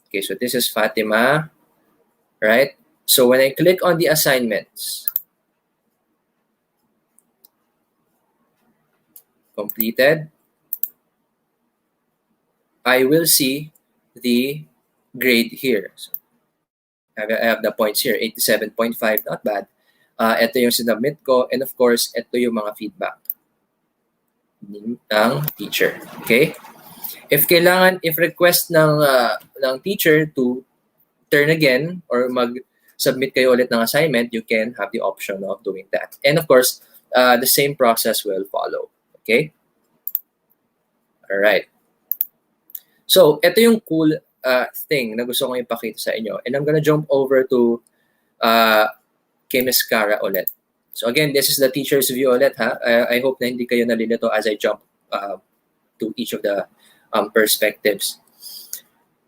S5: Okay, so this is Fatima, right? So when I click on the assignments, completed, I will see the grade here. So I have the points here, 87.5, not bad. Ito yung sinubmit ko, and of course, ito yung mga feedback ng teacher. Okay? If request ng teacher to turn again or mag-submit kayo ulit ng assignment, you can have the option of doing that. And of course, the same process will follow. Okay? All right. So, ito yung cool thing na gusto kong ipakita sa inyo. And I'm gonna jump over to kay Ms. Cara ulit. So again, this is the teacher's view ulit, ha? I hope na hindi kayo nalilito as I jump to each of the perspectives.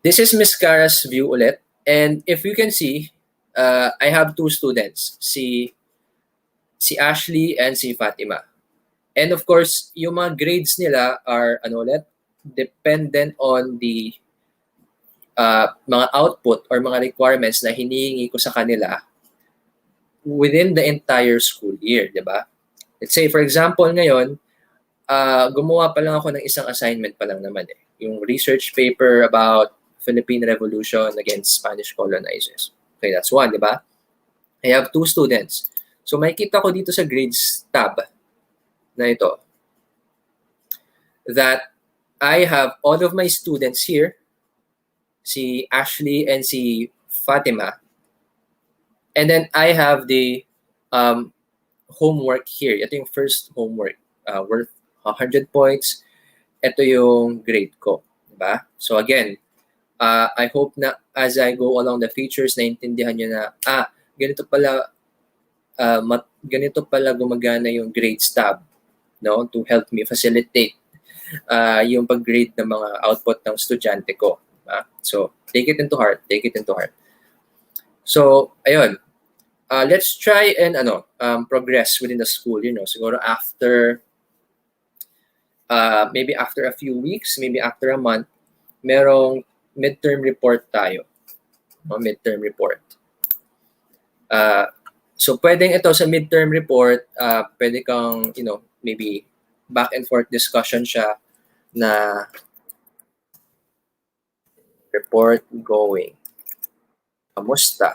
S5: This is Ms. Cara's view ulit. And if you can see, I have two students, si Ashley and si Fatima. And of course, yung mga grades nila are dependent on the mga output or mga requirements na hinihingi ko sa kanila within the entire school year, di ba? Let's say, for example, ngayon, gumawa pa lang ako ng isang assignment pa lang naman eh. Yung research paper about Philippine Revolution against Spanish colonizers. Okay, that's one, di ba? I have two students. So, makikita ko dito sa grades tab na ito that I have all of my students here, si Ashley and si Fatima. And then I have the homework here. Ito yung first homework worth 100 points. Ito yung grade ko. Diba? So again, I hope na as I go along the features, naintindihan nyo na, ganito pala gumagana yung grades tab, no, to help me facilitate yung pag-grade ng mga output ng estudyante ko. So, take it into heart. So, ayun. Let's try and progress within the school, siguro after maybe after a few weeks, maybe after a month, merong midterm report tayo. Midterm report. So pwedeng ito sa midterm report, pwede kang, maybe back and forth discussion siya na report going. Kamusta?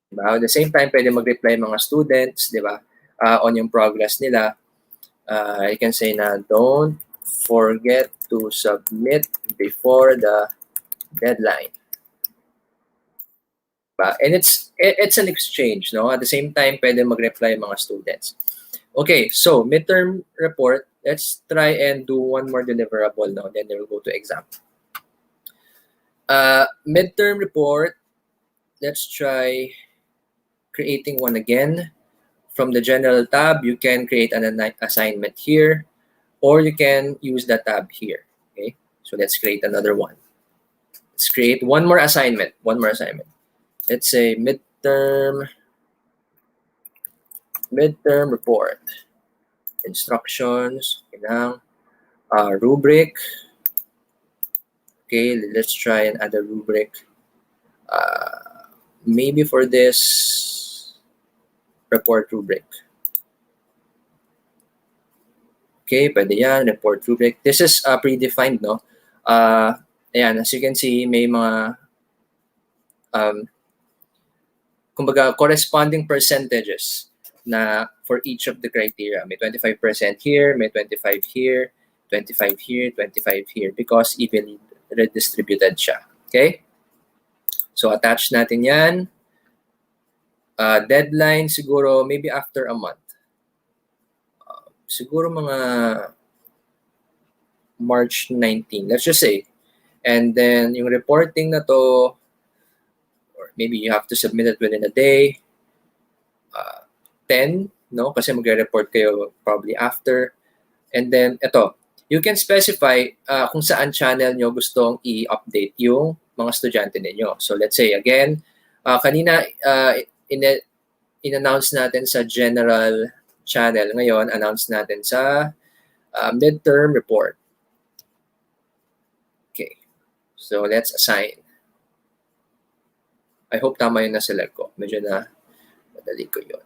S5: Diba? At the same time, pwede mag-reply mga students, di ba? On yung progress nila. You can say na, don't forget to submit before the deadline. Diba? And it's an exchange, no? At the same time, pwede mag-reply mga students. Okay, so midterm report. Let's try and do one more deliverable now. Then we'll go to exam. Midterm report. Let's try creating one again. From the general tab, you can create an assignment here, or you can use the tab here. Okay, so let's create another one. Let's create one more assignment. Let's say midterm report. Instructions, rubric. Okay, let's try and add a rubric. Maybe for this report rubric. Okay, pwede yan, report rubric. This is predefined, no? Ayan, as you can see, may mga kumbaga, corresponding percentages na for each of the criteria. May 25% here, may 25 here, 25 here, 25 here, because evenly redistributed siya. Okay? So, attach natin yan. Deadline, siguro, maybe after a month. Siguro mga March 19, let's just say. And then, yung reporting na to, or maybe you have to submit it within a day. 10, no? Kasi magre-report kayo probably after. And then, ito, you can specify kung saan channel nyo gustong i-update yung mga estudyante ninyo. So let's say again, kanina in-announce natin sa general channel. Ngayon, announce natin sa midterm report. Okay. So let's assign. I hope tama yung na-select ko. Medyo na madali ko yun.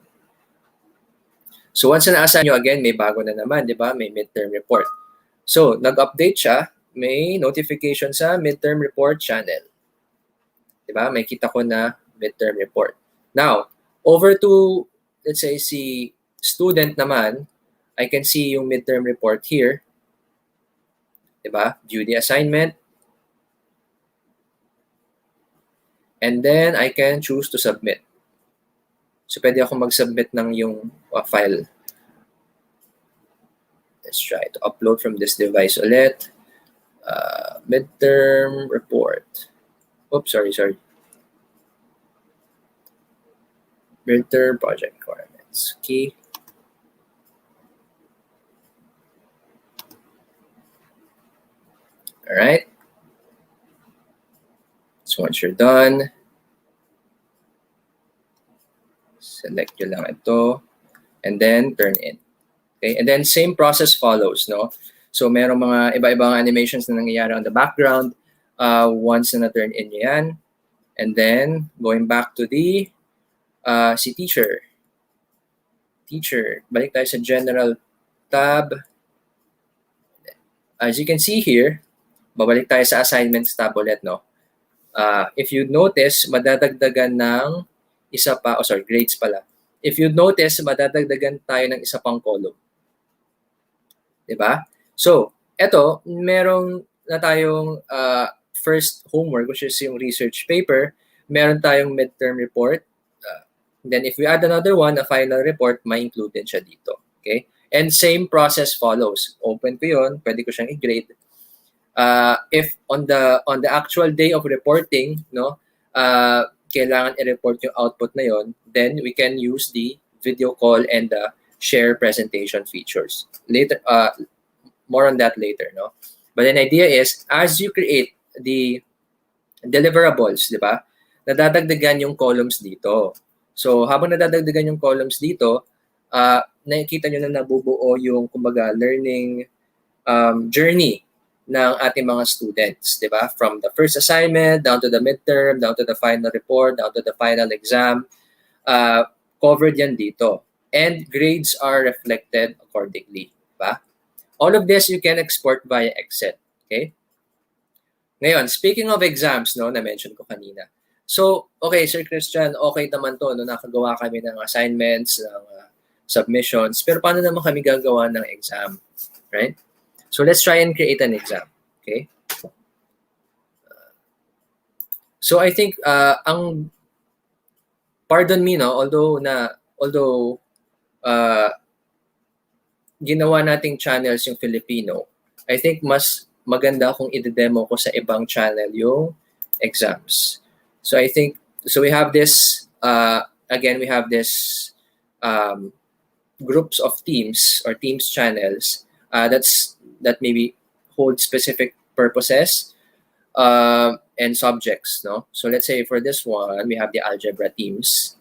S5: So once na-assign nyo again, may bago na naman, di ba? May midterm report. So nag-update siya, may notification sa midterm report channel. Di ba? May kita ko na midterm report. Now, over to, let's say, si student naman, I can see yung midterm report here. Di ba? View the assignment. And then I can choose to submit. So pwede ako mag-submit ng yung file. Let's try to upload from this device ulit. Midterm report. Oops, sorry. Midterm project requirements. Okay. All right. So once you're done, select nyo lang ito, and then turn in. Okay, and then same process follows, no? So merong mga iba-ibang animations na nangyayari on the background once na na-turn in nyo yan. And then, going back to the si teacher. Teacher, balik tayo sa general tab. As you can see here, babalik tayo sa assignments tab ulit, no? If you notice, madadagdagan ng isa pa, grades pala. If you notice, madadagdagan tayo ng isa pang column. Diba? So, eto, merong na tayong first homework, which is yung research paper. Meron tayong midterm report. Then if we add another one, a final report, may include din siya dito. Okay? And same process follows. Open ko yun, pwede ko siyang i-grade. If on the actual day of reporting, no, kailangan i-report yung output na yon, then we can use the video call and the share presentation features. Later, more on that later, no? But an idea is, as you create the deliverables, di ba, nadadagdagan yung columns dito. So, habang nadadagdagan yung columns dito, nakikita nyo na nabubuo yung, kumbaga, learning journey ng ating mga students, di ba? From the first assignment, down to the midterm, down to the final report, down to the final exam, covered yan dito. And grades are reflected accordingly, di ba? All of this you can export via Excel, okay? Ngayon, speaking of exams, no, na-mention ko kanina. So, okay, Sir Christian, okay naman to, no, nakagawa kami ng assignments, ng submissions, pero paano naman kami gagawa ng exam, right? So let's try and create an exam, okay? So I think pardon me, no, although ginawa nating channels yung Filipino, I think mas maganda kung i-demo ko sa ibang channel yung exams. So I think we have this again, we have this groups of teams or teams channels that maybe hold specific purposes and subjects, no? So let's say for this one, we have the algebra teams.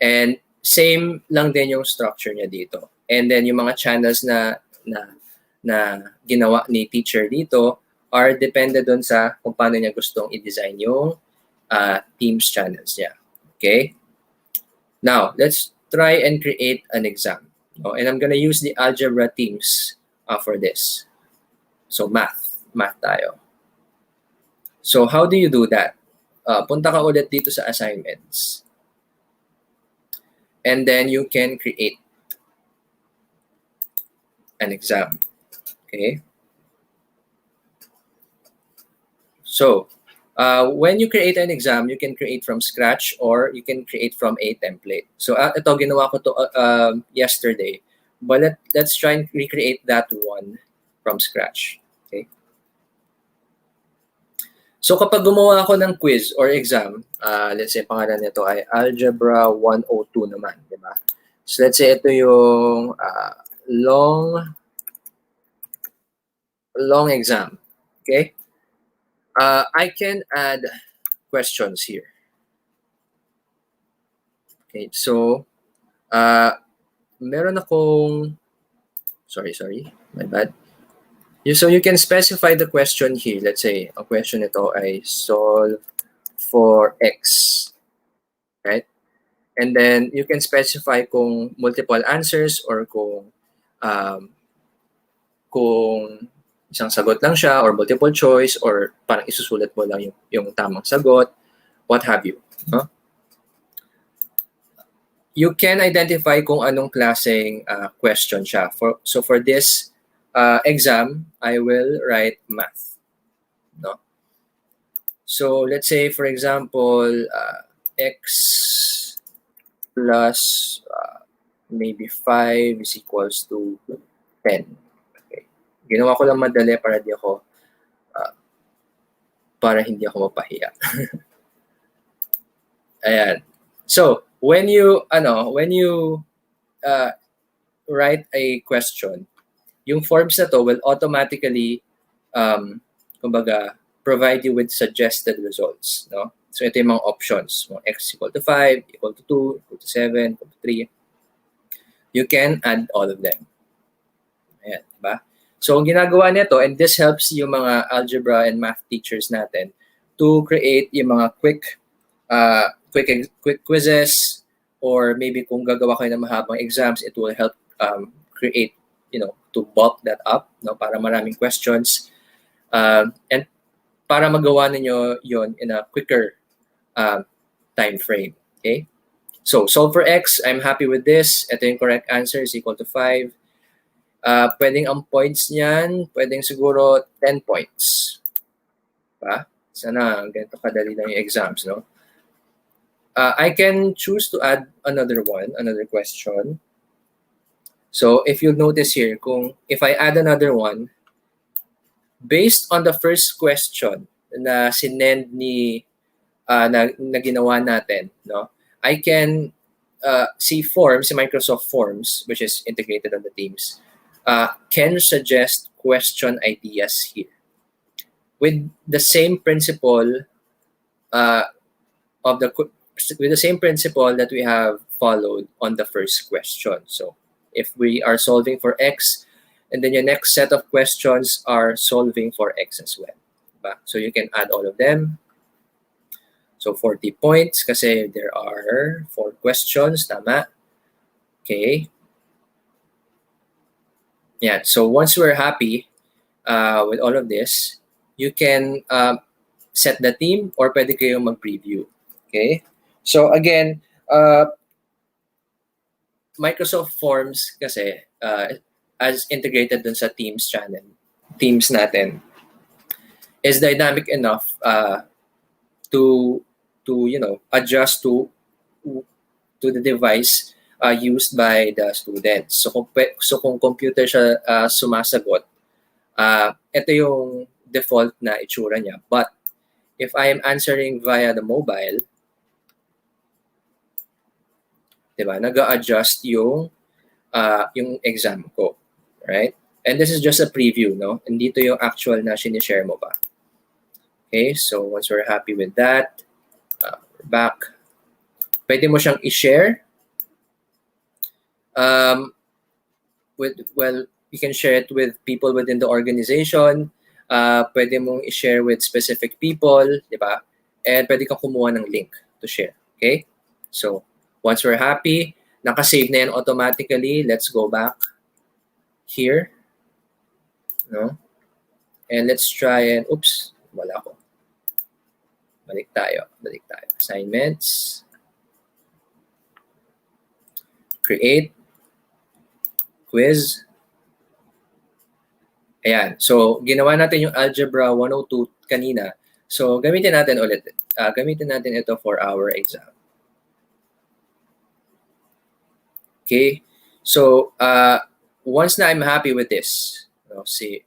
S5: And same lang din yung structure niya dito. And then yung mga channels na ginawa ni teacher dito are depende dun sa kung paano niya gustong i-design yung teams channels niya. Okay? Now, let's try and create an exam. Oh, and I'm gonna use the algebra teams for this. So math tayo. So how do you do that? Punta ka ulit dito sa assignments. And then you can create an exam. Okay? So, when you create an exam, you can create from scratch or you can create from a template. So, ito, ginawa ko to yesterday. But let's try and recreate that one from scratch. Okay? So, kapag gumawa ako ng quiz or exam, let's say, pangalan nito ay Algebra 102 naman, di ba? So, let's say ito yung long long exam. Okay? I can add questions here. Okay, so meron akong sorry, my bad. So you can specify the question here. Let's say, ang question ito ay solve for X, right? And then you can specify kung multiple answers or kung isang sagot lang siya or multiple choice or parang isusulat mo lang yung tamang sagot, what have you. No? You can identify kung anong klaseng question siya. So for this exam, I will write math. No? So let's say, for example, x plus maybe 5 is equals to 10. Okay. Ginawa ko lang madali para hindi ako mapahiya. Ayan. So, when you write a question, yung forms na to will automatically kumbaga provide you with suggested results, no? So ito yung mga options, x equal to 5, equal to 2, equal to 7, equal to 3. You can add all of them. Ayan, diba? So ang ginagawa nito, and this helps yung mga algebra and math teachers natin to create yung mga quick quizzes, or maybe kung gagawa kayo ng mahabang exams, it will help create, to bulk that up, no, para maraming questions, and para magawa ninyo yon in a quicker time frame. Okay? So, solve for x, I'm happy with this. Ito yung correct answer is equal to 5. Pwedeng ang points niyan, pwedeng siguro 10 points. Diba? Sana ganito kadali lang yung exams, no? I can choose to add another question. So if you notice here, if I add another one, based on the first question na sinend na ginawa natin, no, I can see Forms, Microsoft Forms, which is integrated on the Teams, can suggest question ideas here with the same principle that we have followed on the first question. So if we are solving for x, and then your next set of questions are solving for x as well. Diba? So you can add all of them. So 40 points kasi there are 4 questions, tama? Okay. Yeah, so once we're happy with all of this, you can set the theme or pwede kayong mag-preview. Okay? So again, Microsoft Forms kasi as integrated dun sa Teams natin, is dynamic enough to adjust to the device used by the students. So kung computer siya sumasagot, ito yung default na itsura niya. But if I am answering via the mobile, diba, nag-a-adjust yung exam ko, right? And this is just a preview, no? And dito yung actual na sinishare mo pa. Okay, so once we're happy with that, we're back. Pwede mo siyang i-share. You can share it with people within the organization. Pwede mong i-share with specific people, diba? And pwede kang kumuha ng link to share. Okay? So, once we're happy, naka-save na yan automatically. Let's go back here. No? And let's try and, oops, wala ko. Balik tayo. Assignments. Create. Quiz. Ayan. So, ginawa natin yung Algebra 102 kanina. So, gamitin natin ulit. Gamitin natin ito for our exam. Okay? So, once na I'm happy with this, see.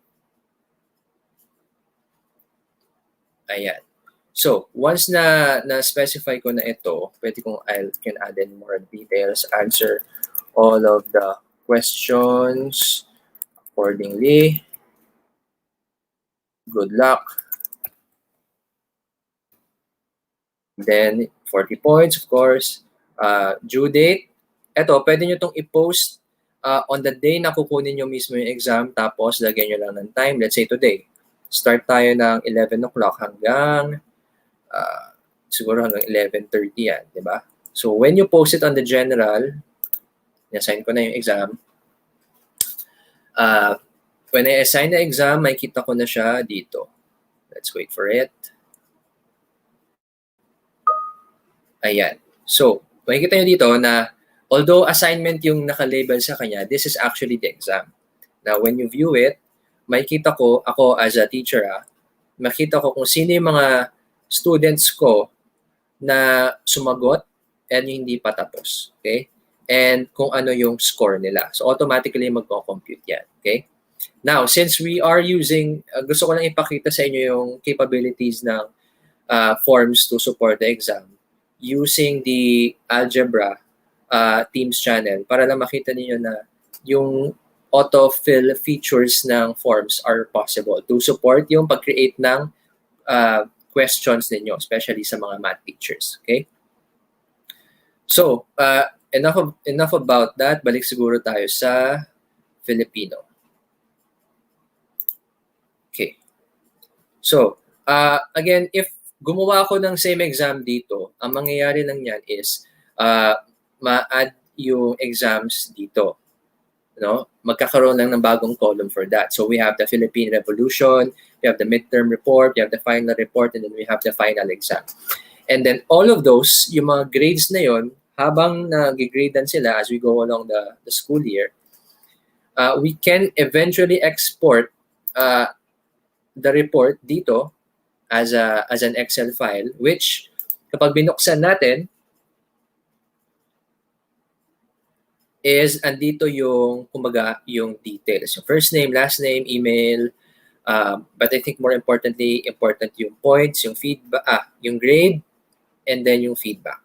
S5: Ayan. So, once na-specify ko na ito, pwede kong I can add in more details, answer all of the questions accordingly. Good luck. Then, 40 points, of course. Due date. Ito, pwede nyo itong i-post on the day na kukunin nyo mismo yung exam, tapos lagyan nyo lang ng time. Let's say today. Start tayo ng 11 o'clock hanggang siguro hanggang 11:30 yan, di ba? So, when you post it on the general, na-assign ko na yung exam. When I assign the exam, makikita ko na siya dito. Let's wait for it. Ayan. So, makikita nyo dito na although assignment yung nakalabel sa kanya, this is actually the exam. Now, when you view it, makikita ko, ako as a teacher, makita ko kung sino yung mga students ko na sumagot and hindi pa tapos. Okay? And kung ano yung score nila. So, automatically magko-compute yan. Okay? Now, since we are using, gusto ko lang ipakita sa inyo yung capabilities ng forms to support the exam using the algebra Teams channel para lang makita niyo na yung autofill features ng forms are possible to support yung pag-create ng questions ninyo, especially sa mga math teachers. Okay? So, enough about that. Balik siguro tayo sa Filipino. Okay. So, again, if gumawa ako ng same exam dito, ang mangyayari lang yan is ma-add yung exams dito. No? Magkakaroon lang ng bagong column for that. So we have the Philippine Revolution, we have the midterm report, we have the final report, and then we have the final exam. And then all of those, yung mga grades na yon, habang nag-gradean sila as we go along the school year, we can eventually export the report dito as an Excel file, which kapag binuksan natin, is andito yung, kumbaga, yung details. Yung first name, last name, email, but I think more importantly, important yung points, yung feedback, yung grade, and then yung feedback.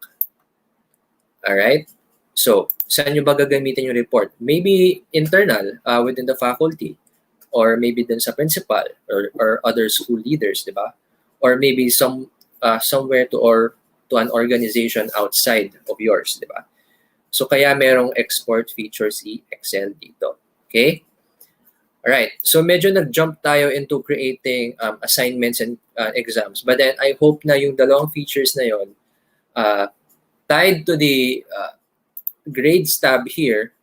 S5: Alright? So, saan nyo ba gagamitin yung report? Maybe internal, within the faculty, or maybe dun sa principal, or other school leaders, di ba? Or maybe somewhere to an organization outside of yours, di ba? So kaya merong export features si Excel dito. Okay? Alright. So medyo nag-jump tayo into creating assignments and exams. But then I hope na yung dalawang features na yon tied to the grades tab here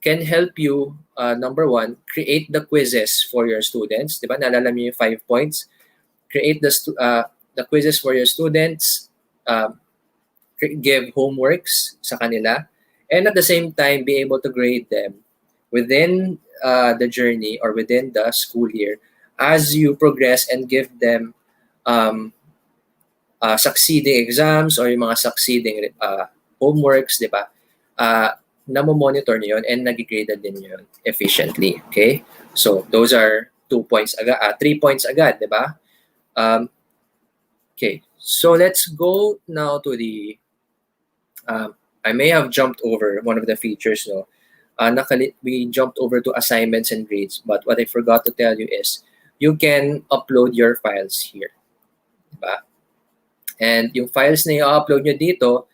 S5: can help you, number one, create the quizzes for your students. Diba? Naalala niyo yung 5 points. Create the quizzes for your students, give homeworks sa kanila, and at the same time, be able to grade them within the journey or within the school year as you progress and give them succeeding exams or yung mga succeeding homeworks, di ba? Namo-monitor niyo yun and nag-graded din yun efficiently. Okay? So, those are 2 points agad, 3 points agad, di ba? Okay, so let's go now to the, I may have jumped over one of the features, no? We jumped over to assignments and grades, but what I forgot to tell you is you can upload your files here. Diba? And yung files na i-upload nyo dito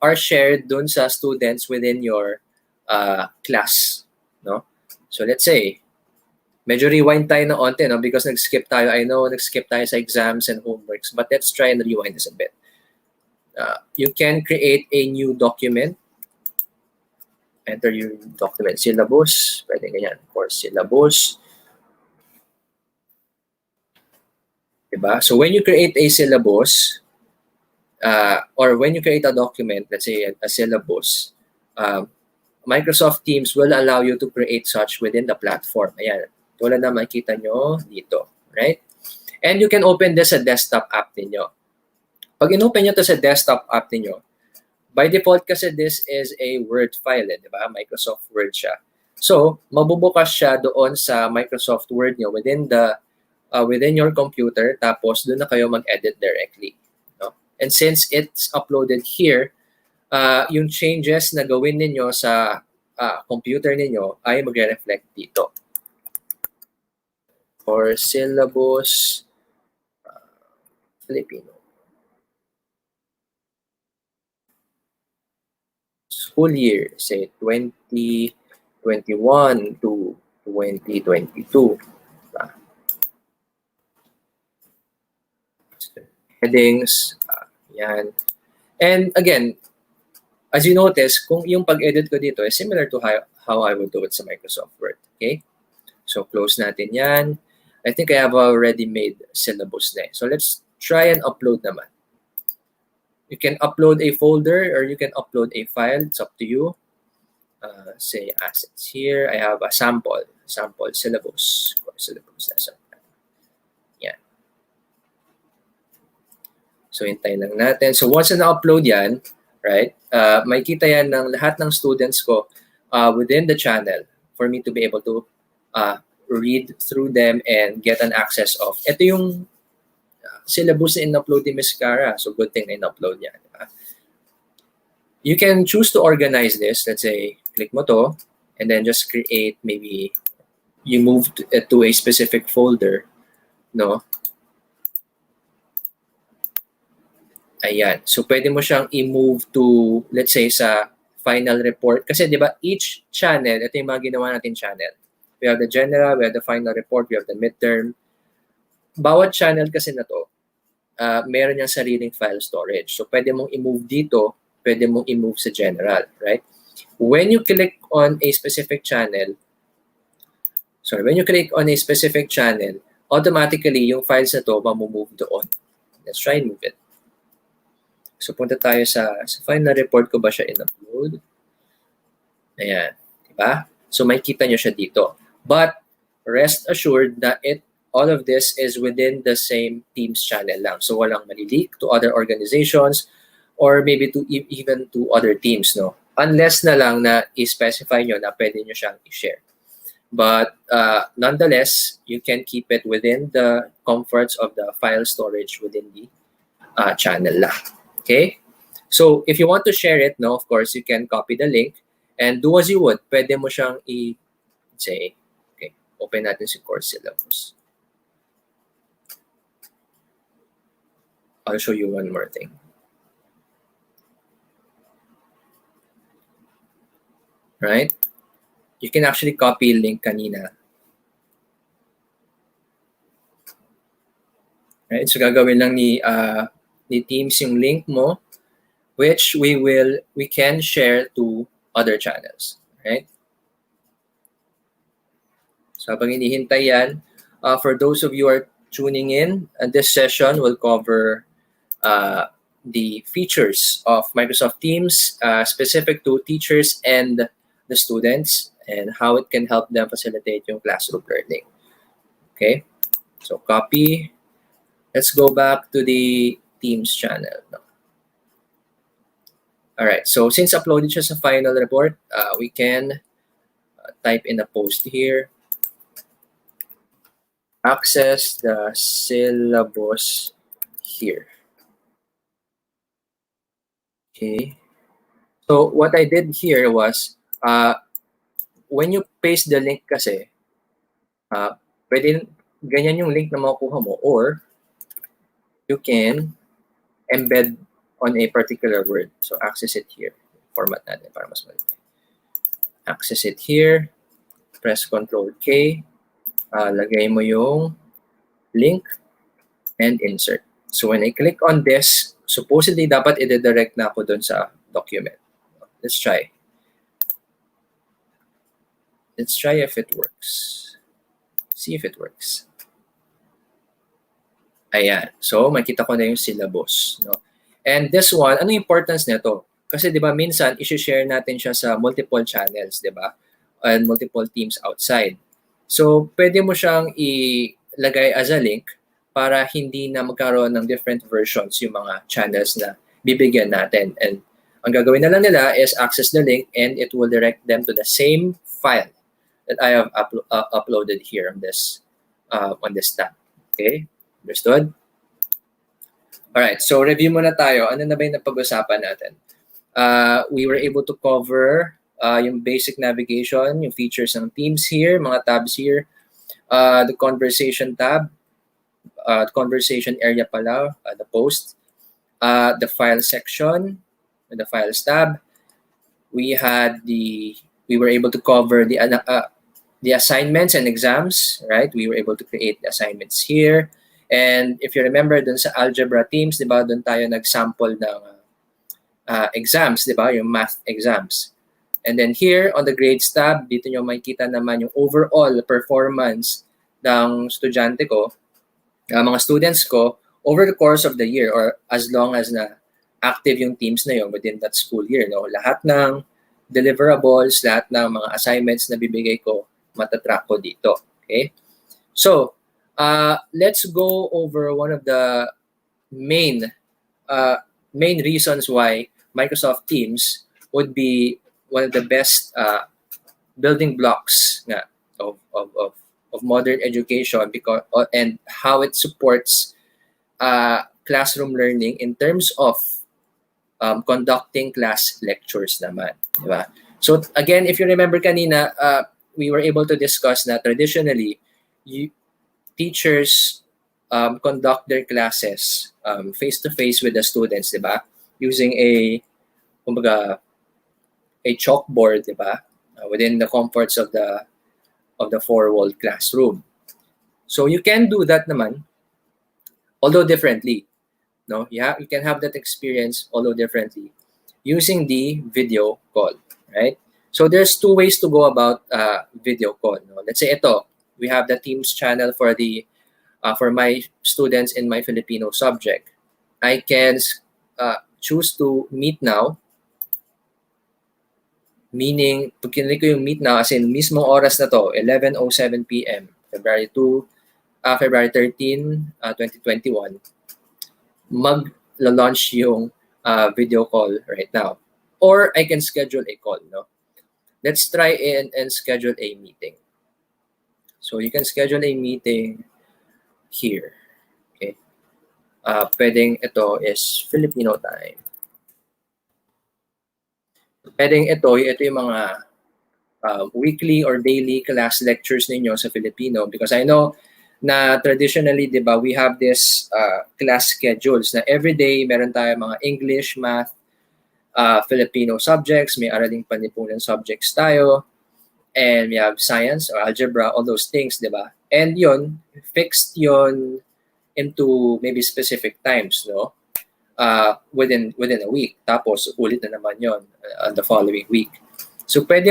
S5: are shared dun sa students within your class. No? So let's say, medyo rewind tayo na onte, no? Because nag-skip tayo. I know nag-skip tayo sa exams and homeworks, but let's try and rewind this a bit. You can create a new document. Enter your document syllabus. Pwede ganyan. Course syllabus. Diba? So when you create a syllabus, or when you create a document, let's say a syllabus, Microsoft Teams will allow you to create such within the platform. Ayan. Tulad na makikita nyo dito. Right? And you can open this sa desktop app ninyo. Pag in-open nyo to sa desktop app ninyo, by default kasi this is a Word file, di ba? Microsoft Word siya. So, mabubukas siya doon sa Microsoft Word nyo within your computer, tapos doon na kayo mag-edit directly. No? And since it's uploaded here, yung changes na gawin ninyo sa computer ninyo ay magre-reflect dito. Core syllabus, Filipino. School year, say 2021 to 2022. Headings, yan. And again, as you notice, kung yung pag-edit ko dito is similar to how I would do it sa Microsoft Word. Okay? So, close natin yan. I think I have already made syllabus na. So, let's try and upload naman. You can upload a folder or you can upload a file. It's up to you. Say assets here. I have a sample syllabus. Syllabus lesson. Yan. So, hintayin lang natin. So, once na-upload yan, right, makikita yan ng lahat ng students ko within the channel for me to be able to read through them and get an access of. Ito yung syllabus na in-upload ni Ms. Cara. So, good thing na in-upload yan. You can choose to organize this. Let's say, click mo to, and then just create, maybe you move to a specific folder, no? Ayan. So, pwede mo siyang i-move to, let's say, sa final report. Kasi, di ba, each channel, ito yung mga ginawa natin channel. We have the general, we have the final report, we have the midterm. Bawat channel kasi na to, meron niyang sariling file storage. So, pwede mong i-move dito, pwede mong i-move sa general, right? When you click on a specific channel, automatically, yung files na to, mamumove doon. Let's try and move it. So, punta tayo sa final report ko ba siya in-upload. Ayan. Diba? So, makikita nyo siya dito. But, rest assured that all of this is within the same Teams channel lang. So, walang mali-leak to other organizations or maybe to even to other teams, no? Unless na lang na i-specify nyo na pwede nyo siyang i-share. But, nonetheless, you can keep it within the comforts of the file storage within the channel lang. Okay? So, if you want to share it, no, of course, you can copy the link and do as you would. Pwede mo siyang say, okay, open natin si course syllabus. I'll show you one more thing. Right? You can actually copy link kanina. Right? So, gagawin lang ni Teams yung link mo, which we can share to other channels, right? So habang hinihintay yan, for those of you who are tuning in, this session will cover the features of Microsoft Teams specific to teachers and the students and how it can help them facilitate yung classroom learning. Okay, so copy. Let's go back to the Teams channel. All right, so since uploaded siya sa final report, we can type in a post here. Access the syllabus here. Okay. So what I did here was, when you paste the link kasi, pwede ganyan yung link na makukuha mo, or you can embed on a particular word. So access it here. Format natin para mas malaki. Access it here. Press Ctrl K. Lagay mo yung link and insert. So when I click on this, supposedly dapat i-redirect na ako dun sa document. Let's try. Let's try if it works. See if it works. Ayan. So, makita ko na yung syllabus. No? And this one, ano yung importance nito? Kasi, di ba, minsan, isi-share natin siya sa multiple channels, di ba? And multiple teams outside. So, pwede mo siyang ilagay as a link para hindi na magkaroon ng different versions yung mga channels na bibigyan natin. And ang gagawin na lang nila is access the link and it will direct them to the same file that I have uploaded here on this tab. Okay? Understood? Alright, so review muna tayo. Ano na ba yung napag-usapan natin? We were able to cover yung basic navigation, yung features ng Teams here, mga tabs here. the conversation tab, conversation area pala, the post, the file section, the files tab. We were able to cover the assignments and exams, right? We were able to create the assignments here. And if you remember dun sa algebra teams, di ba, dun tayo nag-sample ng exams, di ba, yung math exams. And then here on the grades tab, dito nyo makikita naman yung overall performance ng estudyante ko, mga students ko, over the course of the year or as long as na active yung teams na yun within that school year. No? Lahat ng deliverables, lahat ng mga assignments na bibigay ko, matatrack ko dito. Okay? So, let's go over one of the main reasons why Microsoft Teams would be one of the best building blocks nga, of modern education because and how it supports classroom learning in terms of conducting class lectures naman, di ba? So again, if you remember kanina, we were able to discuss na traditionally, teachers conduct their classes face-to-face with the students, di ba? Using a chalkboard, di ba? Within the comforts of the four-wall classroom. So you can do that naman, although differently. No, you can have that experience, although differently, using the video call, right? So there's two ways to go about video call. No? Let's say we have the Teams channel for my students in my Filipino subject. I can choose to meet now, meaning pag kinlik ko yung meet now, as in mismong oras na to, 11:07 p.m., February 13, 2021, mag-launch yung video call right now. Or I can schedule a call, no? Let's try and schedule a meeting. So you can schedule a meeting here. Okay. Pwedeng ito is Filipino time. Pwedeng ito yung mga weekly or daily class lectures ninyo sa Filipino, because I know na traditionally, di ba, we have this class schedules na everyday meron tayo mga English, math, Filipino subjects, may araling panlipunan subjects tayo, and we have science or algebra, all those things, di ba? And yun, fixed yun into maybe specific times, no? Within a week. Tapos ulit na naman yon on the following week. So pwede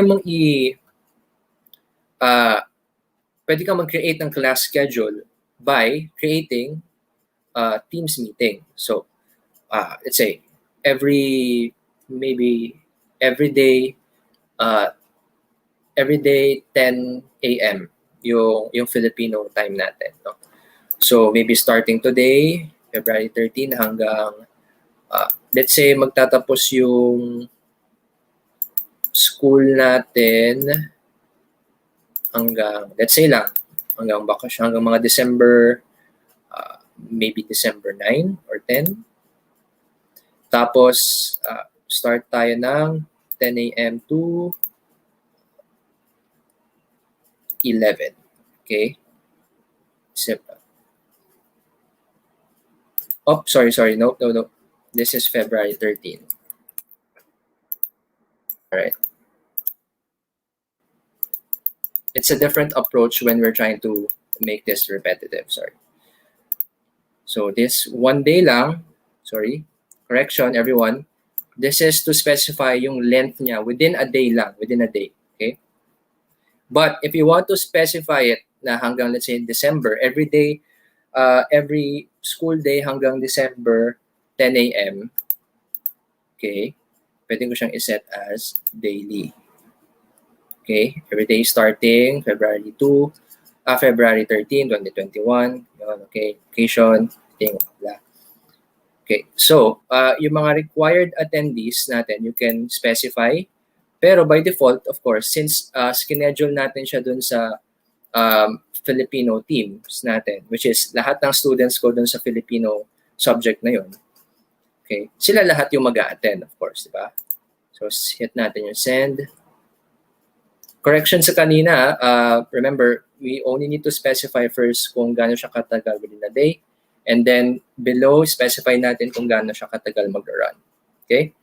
S5: kang mag-create ng class schedule by creating Teams meeting. So let's say every day 10 a.m. yung Filipino time natin, no? So maybe starting today, February 13 hanggang let's say magtatapos yung school natin hanggang bakasyon, hanggang mga December, maybe December 9 or 10. Tapos start tayo ng 10 a.m. to 11. Okay? Oh, sorry. No. This is February 13. All right. It's a different approach when we're trying to make this repetitive. Sorry. So this one day lang. Sorry. Correction, everyone. This is to specify yung length niya within a day lang. Within a day. Okay? But if you want to specify it na hanggang, let's say, December, every day, every school day hanggang December 10 a.m. Okay? Pwede ko siyang iset as daily. Okay? Every day starting February 13, 2021. Yun, okay? Occasion, thing, blah. Okay. So, yung mga required attendees natin, you can specify. Pero by default, of course, since schedule natin siya dun sa Filipino teams natin, which is lahat ng students ko dun sa Filipino subject na yun. Okay? Sila lahat yung mag-a-attend, of course, di ba? So, hit natin yung send. Correction sa kanina, remember, we only need to specify first kung gaano siya katagal within a day. And then below, specify natin kung gaano siya katagal mag-run. Okay?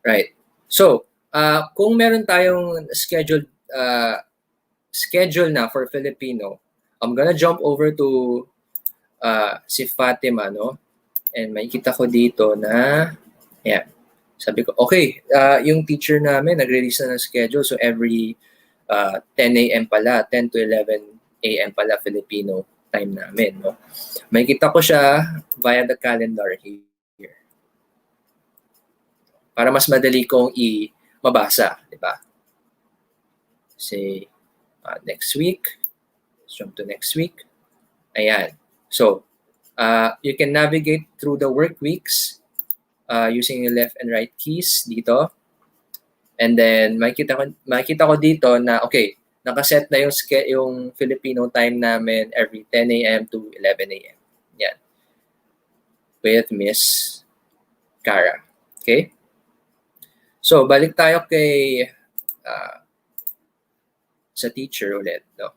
S5: Right. So, kung meron tayong schedule na for Filipino, I'm gonna jump over to si Fatima, no? And makikita ko dito na, yeah, sabi ko, okay, yung teacher namin nag-release na ng schedule. So, every 10 a.m. pala, 10 to 11 a.m. pala Filipino time namin, no? Makikita ko siya via the calendar here. Para mas madali kong mabasa, di ba? Say, next week. Let's jump to next week. Ayan. So, you can navigate through the work weeks using your left and right keys dito. And then, makikita ko dito na, okay, nakaset na yung Filipino time namin every 10 a.m. to 11 a.m. Yan. With Miss Cara. Okay? So, balik tayo kay sa teacher ulit. No?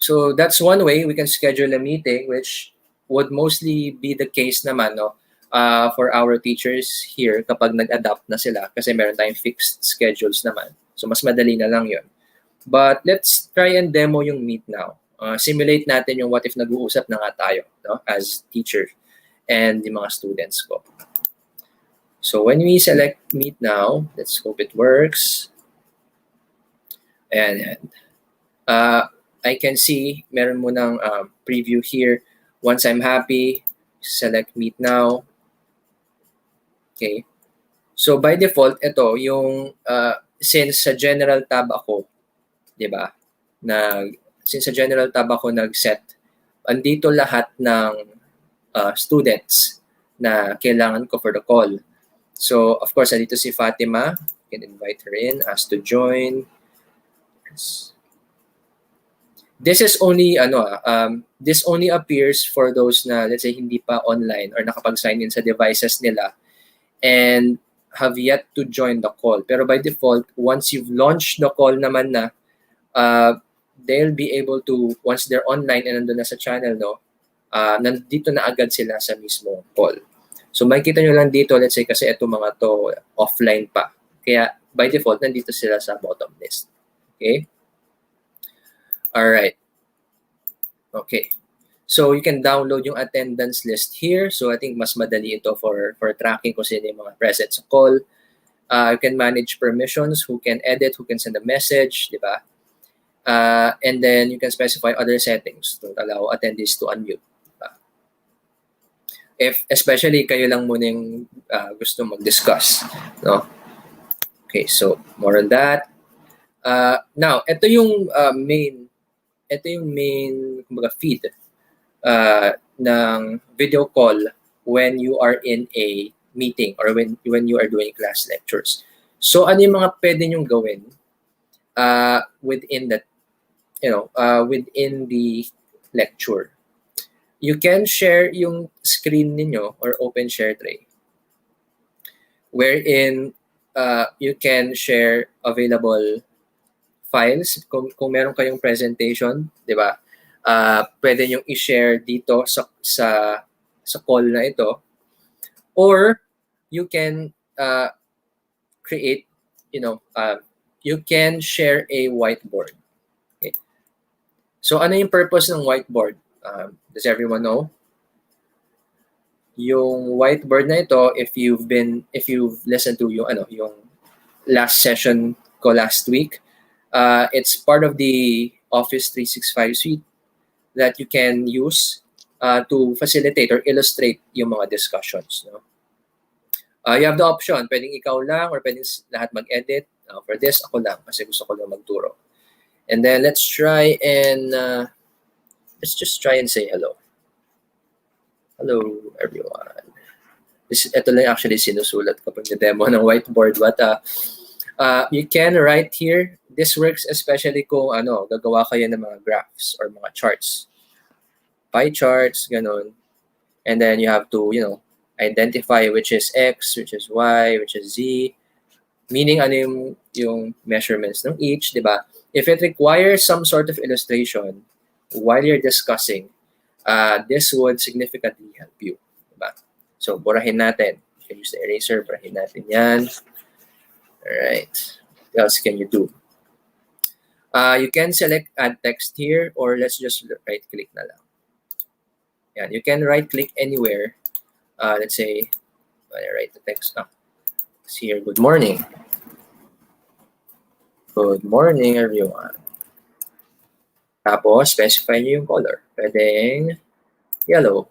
S5: So, that's one way we can schedule a meeting, which would mostly be the case naman, no? For our teachers here kapag nag-adapt na sila kasi meron tayong fixed schedules naman. So, mas madali na lang yun. But let's try and demo yung Meet now. Simulate natin yung what if nag-uusap na nga tayo, no? As teacher and yung mga students ko. So when we select Meet now, let's hope it works. And I can see meron mo ng preview here. Once I'm happy, select Meet now. Okay. So by default, ito yung since sa general tab ako, 'di ba? Since sa general tab ako nag-set, andito lahat ng students na kailangan ko for the call. So, of course, andito si Fatima. You can invite her in, ask to join. This is only, this only appears for those na, let's say, hindi pa online or nakapag-sign in sa devices nila and have yet to join the call. Pero by default, once you've launched the call naman na, they'll be able to, once they're online and nandun na sa channel, no, nandito na agad sila sa mismo call. So makikita nyo lang dito, let's say kasi ito mga to offline pa. Kaya by default, nandito sila sa bottom list. Okay? Alright. Okay. So you can download yung attendance list here. So I think mas madali ito for tracking kung sino yung mga present sa call. You can manage permissions, who can edit, who can send a message, di ba? And then you can specify other settings to allow attendees to unmute. If especially kayo lang muna yung gusto mag-discuss, no? Okay, so more on that. Now, ito yung main kumbaga feed ng video call when you are in a meeting or when you are doing class lectures. So ano yung mga pwede nyong gawin within that, within the lecture? You can share yung screen ninyo or open share tray wherein you can share available files. Kung meron kayong presentation, di ba? Pwede nyo i-share dito sa call na ito. Or you can create, you can share a whiteboard. Okay. So ano yung purpose ng whiteboard? Does everyone know? Yung whiteboard na ito, if you've listened to yung last session ko last week, it's part of the Office 365 suite that you can use to facilitate or illustrate yung mga discussions. No? You have the option, pwedeng ikaw lang or pwedeng lahat mag-edit. For this, ako lang kasi gusto ko lang magturo. And then let's try and let's just try and say hello. Hello, everyone. Ito lang actually sinusulat ko pag demo ng whiteboard. But you can write here. This works especially kung gagawa kayo ng mga graphs or mga charts. Pie charts, ganun. And then you have to, identify which is X, which is Y, which is Z. Meaning ano yung measurements ng each, di ba? If it requires some sort of illustration while you're discussing, this would significantly help you. Diba? So, burahin natin. You can use the eraser, burahin natin yan. Alright. What else can you do? You can select add text here, or let's just right-click na lang. Yan. You can right-click anywhere. Let's say, I write the text now. Here, good morning. Good morning, everyone. Tapos, specify nyo yung color. Pwedeng yellow.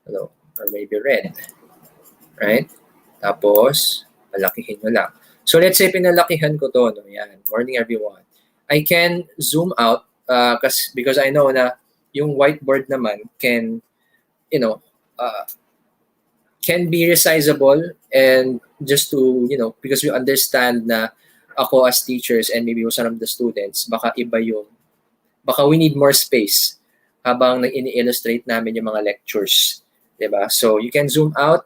S5: Hello. Or maybe red. Right? Tapos, palakihin nyo lang. So, let's say pinalakihan ko to. No? Yan. Morning, everyone. I can zoom out because I know na yung whiteboard naman can, can be resizable, and just to, because we understand na ako as teachers and maybe some of the students, baka we need more space habang ini-illustrate namin yung mga lectures. Diba? So, you can zoom out.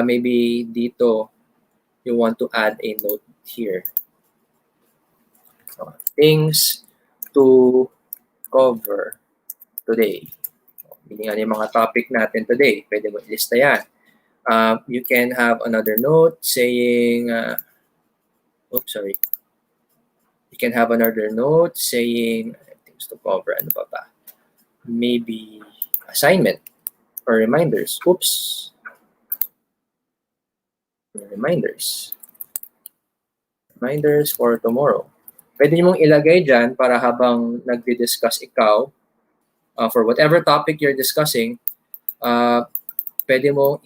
S5: Maybe dito, you want to add a note here. Things to cover today. Meaning ano yung mga topic natin today. Pwede mo ilista yan. You can have another note saying, You can have another note saying, things to cover, ano pa ba? Maybe assignment or reminders. Oops. Reminders. Reminders for tomorrow. Pwede mong ilagay dyan para habang nagdi-discuss ikaw, for whatever topic you're discussing, pwede mong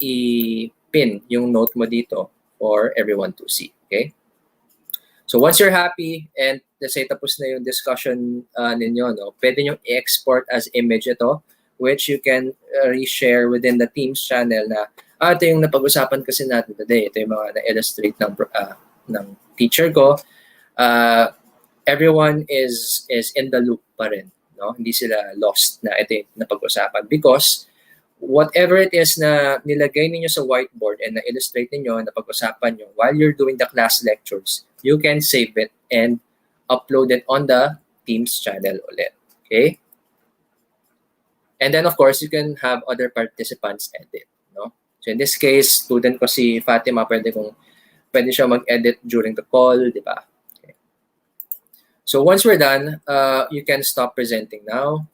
S5: i-pin yung note mo dito for everyone to see. Okay? So once you're happy and let's say tapos na yung discussion ninyo, no, pwede nyo i-export as image ito, which you can reshare within the Teams channel na ito yung napag-usapan kasi natin today. Ito yung mga na-illustrate ng teacher ko. Everyone is in the loop pa rin. No? Hindi sila lost na ito yung napag-usapan because whatever it is na nilagay ninyo sa whiteboard and na-illustrate ninyo, napag-usapan nyo while you're doing the class lectures, you can save it and upload it on the Teams channel ulit. Okay? And then, of course, you can have other participants edit. No? So in this case, student ko si Fatima, pwede siya mag-edit during the call, di ba? Okay. So once we're done, you can stop presenting now.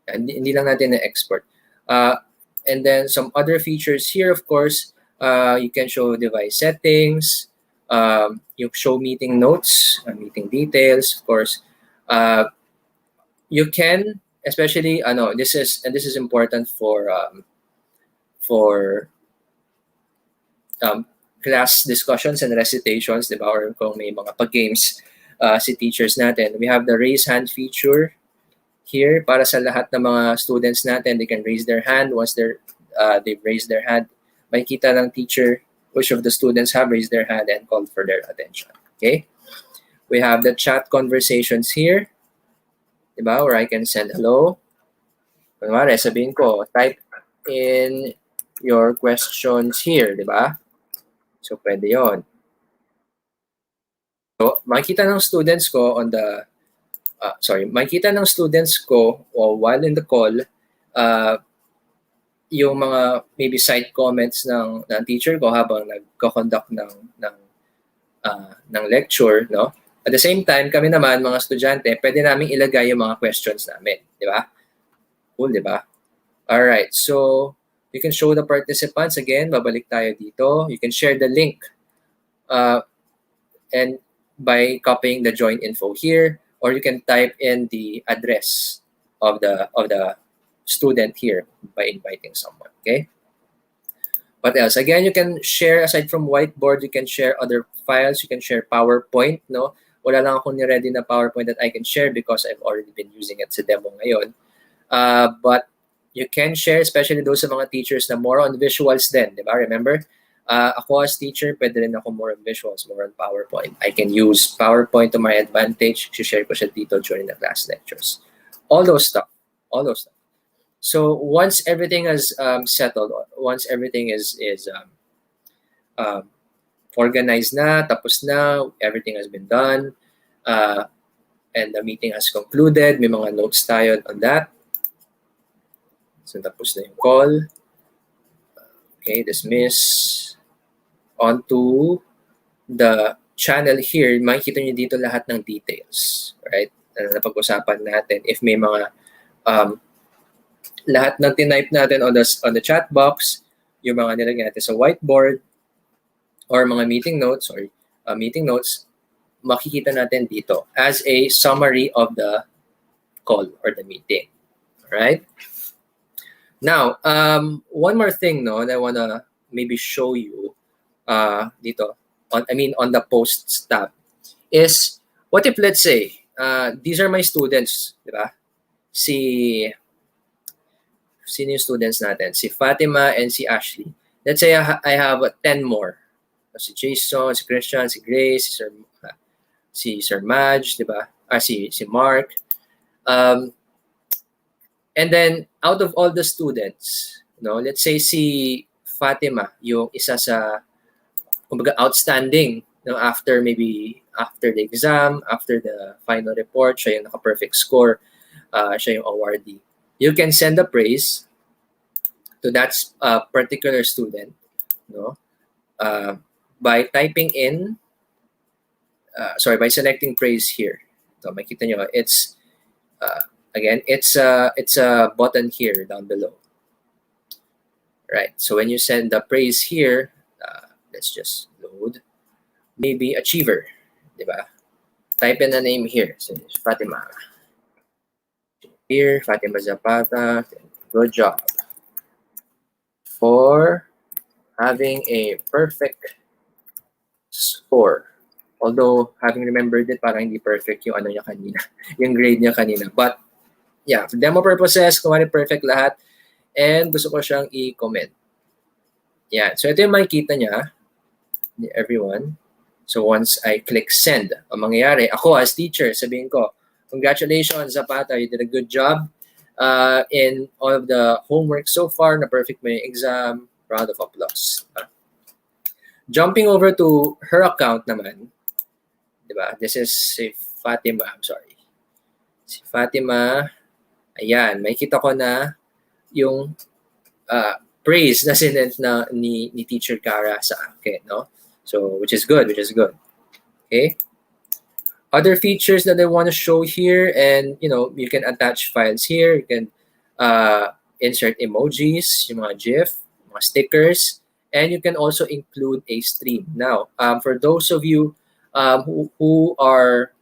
S5: Hindi lang natin na-export. And then some other features here, of course, you can show device settings, you show meeting notes, meeting details, of course. You can, especially, this is important for class discussions and recitations, diba? Or kung may mga pag-games si teachers natin. We have the raise hand feature here para sa lahat ng mga students natin. They can raise their hand. Once they've raised their hand, makikita ng teacher which of the students have raised their hand and called for their attention. Okay? We have the chat conversations here, diba? Where I can send hello. Kunwari, sabihin ko, type in your questions here, diba? So, pwede yon. So, makikita ng students ko on the, makikita ng students ko while in the call, yung mga maybe side comments ng teacher ko habang nagko-conduct ng lecture, no? At the same time, kami naman, mga estudyante, pwede namin ilagay yung mga questions namin, di ba? Cool, di ba? Alright, so you can show the participants again. Babalik tayo dito. You can share the link and by copying the join info here, or you can type in the address of the student here by inviting someone. Okay. What else? Again, you can share aside from whiteboard. You can share other files. You can share PowerPoint. No, wala lang akong ni-ready na PowerPoint that I can share because I've already been using it sa demo ngayon. But you can share, especially those sa mga teachers na more on visuals din, di ba? Remember, ako as teacher, pwede rin ako more on visuals, more on PowerPoint. I can use PowerPoint to my advantage. Share ko siya dito during the class lectures. All those stuff. So once everything is settled, once everything is organized na, tapos na, everything has been done, and the meeting has concluded. May mga notes tayo on that. So tapos na yung call. Okay, dismiss. On to the channel here, makikita nyo dito lahat ng details, right? Napag-usapan natin. If may mga lahat ng tinype natin on the chat box, yung mga nilagay natin sa whiteboard or mga meeting notes makikita natin dito as a summary of the call or the meeting. All right? Now, one more thing that I want to maybe show you dito, on the posts tab, is what if, let's say, these are my students, di ba? Sino yung students natin? Si Fatima and si Ashley. Let's say I have 10 more. Si Jason, si Christian, si Grace, si Sir Madge, di ba? Si Mark. And then, out of all the students, let's say si Fatima, yung isa sa, kumbaga, outstanding, after the exam, after the final report, siya yung naka-perfect score, siya yung awardee. You can send a praise to that particular student, by typing in, by selecting praise here. So, makita nyo, it's, again, it's a button here down below. Right, so when you send the praise here, let's just load, maybe achiever, diba? Type in the name here, so Fatima. Here, Fatima Zapata, good job for having a perfect score. Although, having remembered it, parang hindi perfect yung niya kanina, yung grade niya kanina. But, yeah, for demo purposes, kumari perfect lahat. And gusto ko siyang i-comment. Yeah, so ito yung makikita niya, everyone. So once I click send, ang mangyayari, ako as teacher, sabihin ko, congratulations, Zapata, you did a good job in all of the homework so far, na perfect mo yung exam, round of applause. Jumping over to her account naman, diba? This is si Fatima, I'm sorry. Si Fatima, ayan, makikita ko na yung praise na sinent na ni Teacher Cara sa akin, no? So, which is good. Okay? Other features that I want to show here, and you can attach files here. You can insert emojis, yung mga GIF, mga stickers, and you can also include a stream. Now, for those of you who are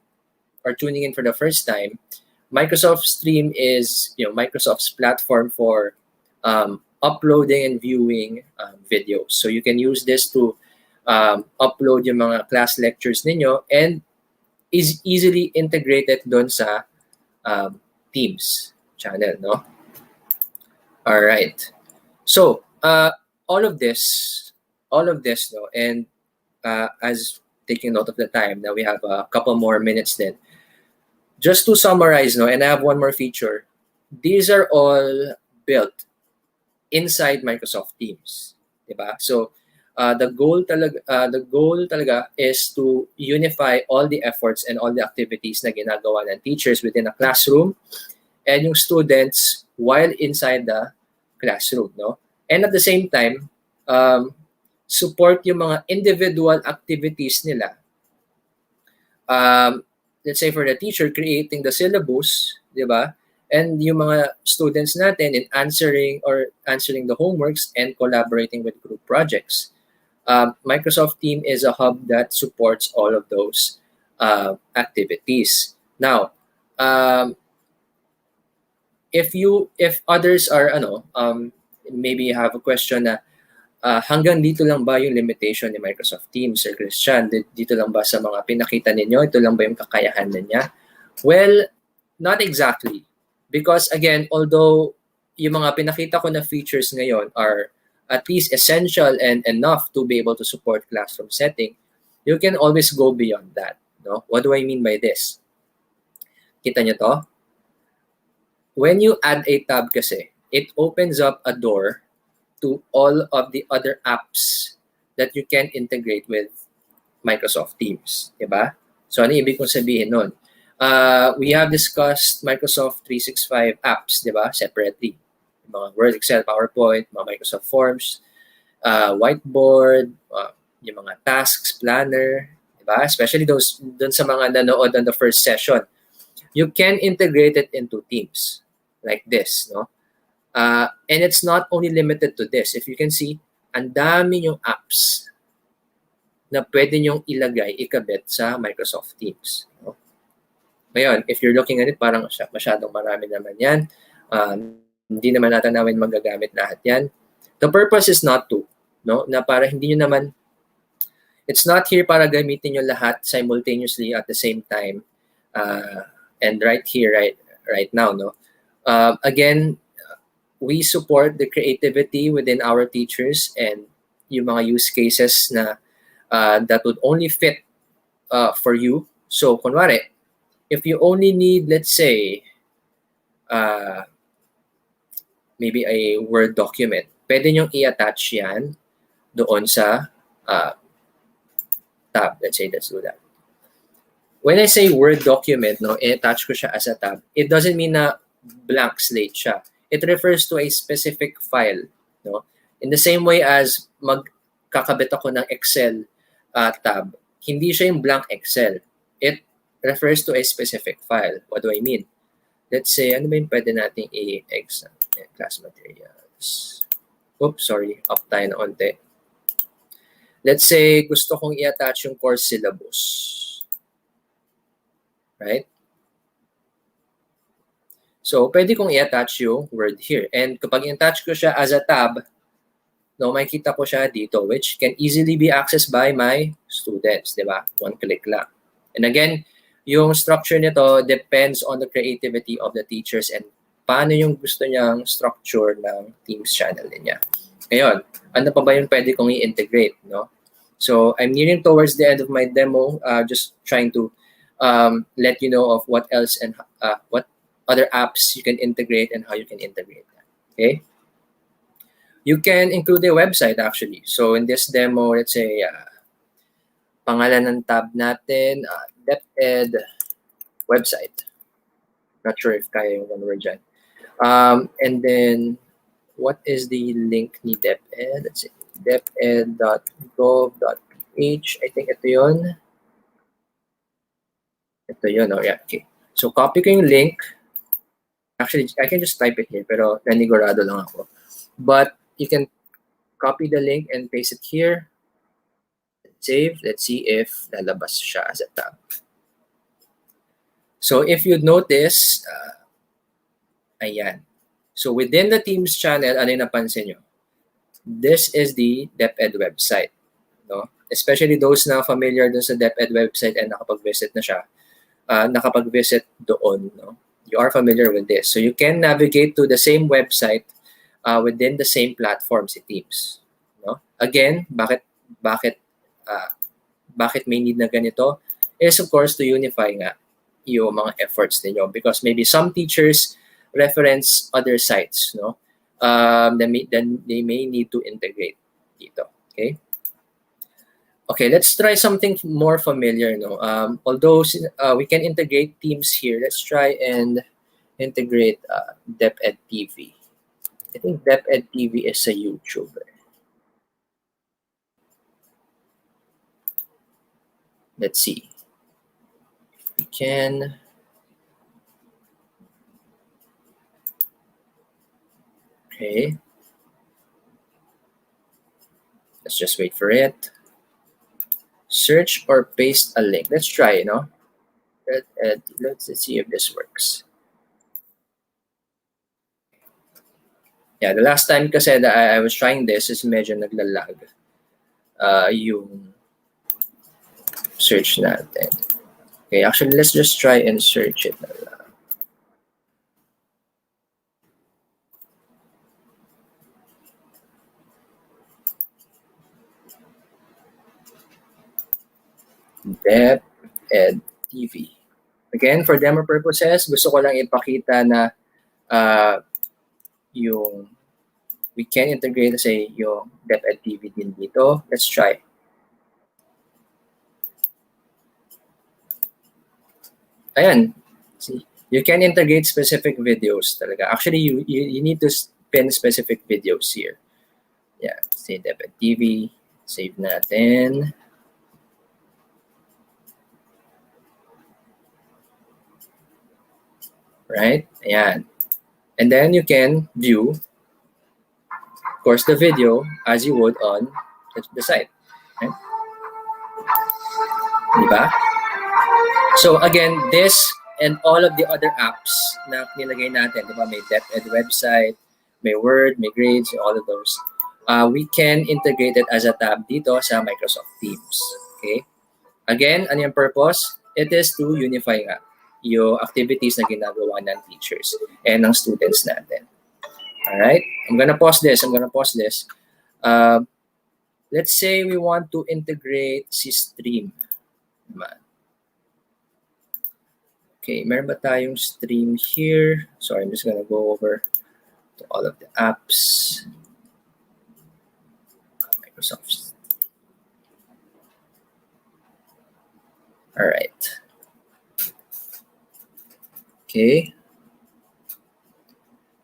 S5: tuning in for the first time, Microsoft Stream is Microsoft's platform for uploading and viewing videos. So you can use this to upload yung mga class lectures ninyo, and is easily integrated doon sa Teams channel, no? All right. So all of this, no, and as taking note of the time, now we have a couple more minutes then. Just to summarize, no, and I have one more feature. These are all built inside Microsoft Teams, diba? So the goal talaga is to unify all the efforts and all the activities na ginagawa ng teachers within a classroom and yung students while inside the classroom, no? And at the same time, support yung mga individual activities nila. Let's say for the teacher, creating the syllabus, diba? And yung mga students natin in answering the homeworks and collaborating with group projects. Microsoft Team is a hub that supports all of those activities. Now, if others are maybe you have a question na hanggang dito lang ba yung limitation ni Microsoft Teams, Sir Christian? Dito lang ba sa mga pinakita ninyo? Ito lang ba yung kakayahan niya? Well, not exactly. Because again, although yung mga pinakita ko na features ngayon are at least essential and enough to be able to support classroom setting, you can always go beyond that. No? What do I mean by this? Kita nyo to? When you add a tab kasi, it opens up a door to all of the other apps that you can integrate with Microsoft Teams, diba? So ano ibig kong sabihin nun? We have discussed Microsoft 365 apps, diba? Separately. Mga Word, Excel, PowerPoint, mga Microsoft Forms, whiteboard, yung mga tasks, planner, diba? Especially those dun sa mga nanood on the first session. You can integrate it into Teams like this, no? And it's not only limited to this. If you can see, ang dami yung apps na pwede nyong ilagay, ikabit sa Microsoft Teams. No? Ngayon, if you're looking at it, parang masyadong marami naman yan. Hindi naman natin namin magagamit lahat yan. The purpose is not to, no? Na para hindi nyo naman, it's not here para gamitin nyo lahat simultaneously at the same time. And right here, right now, no? Again, we support the creativity within our teachers and yung mga use cases na that would only fit for you. So, kunwari, if you only need, let's say, maybe a Word document, pwede nyong i-attach yan doon sa tab. Let's say, let's do that. When I say Word document, no, i-attach ko siya as a tab, it doesn't mean na blank slate siya. It refers to a specific file. No? In the same way as magkakabit ako ng Excel tab, hindi siya yung blank Excel. It refers to a specific file. What do I mean? Let's say, ano ba yung pwede nating i-exam? Class materials. Oops, sorry. Up tayo na onte. Let's say, gusto kong i-attach yung course syllabus. Right? So, pwede kong i-attach yung word here. And kapag i-attach ko siya as a tab, no, makikita ko siya dito, which can easily be accessed by my students, di ba? One click lang. And again, yung structure nito depends on the creativity of the teachers and paano yung gusto niyang structure ng Teams channel niya. Ngayon, ano pa ba yung pwede kong i-integrate, no? So, I'm nearing towards the end of my demo, just trying to let you know of what else and what other apps you can integrate and how you can integrate that, okay? You can include a website actually. So in this demo, let's say, pangalan ng tab natin, DepEd website. Not sure if kaya yung one word dyan. And then, what is the link ni DepEd? Let's see, deped.gov.ph. I think ito yun. Ito yun, oh yeah, okay. So copy ko yung link. Actually, I can just type it here, pero nanigurado lang ako. But you can copy the link and paste it here. Save. Let's see if lalabas siya as a tab. So if you'd notice, ayan. So within the Teams channel, ano yung napansin nyo? This is the DepEd website. No? Especially those na familiar dun sa DepEd website and nakapag-visit na siya. Nakapag-visit doon. No? You are familiar with this. So you can navigate to the same website within the same platform si Teams. No? Again, bakit may need na ganito? Is of course to unify nga yung mga efforts ninyo because maybe some teachers reference other sites, no? Then they may need to integrate dito. Okay? Okay, let's try something more familiar, no? Although we can integrate Teams here, let's try and integrate DepEd TV. I think DepEd TV is a YouTuber. Let's see. We can. Okay. Let's just wait for it. Search or paste a link. Let's try, let's see if this works. Yeah, the last time kasi that I was trying this is medyo naglalag yung search natin. Okay, actually, let's just try and search it na lang. DepEd TV. Again, for demo purposes, gusto ko lang ipakita na yung we can integrate, say, yung DepEd TV din dito. Let's try. Ayan. See, you can integrate specific videos talaga. Actually, you need to pin specific videos here. Yeah, say DepEd TV. Save natin. Right? Ayan. And then you can view, of course, the video as you would on the site. Right? Diba? So again, this and all of the other apps na nilagay natin, diba? May DepEd website, may Word, may grades, all of those. We can integrate it as a tab dito sa Microsoft Teams. Okay? Again, ano yung purpose? It is to unify nga yung activities na ginagawa ng teachers and ng students natin. Alright? I'm gonna pause this. Let's say we want to integrate si stream. Diba? Okay, meron ba tayong stream here? Sorry, I'm just gonna go over to all of the apps. Microsoft. All right. Okay.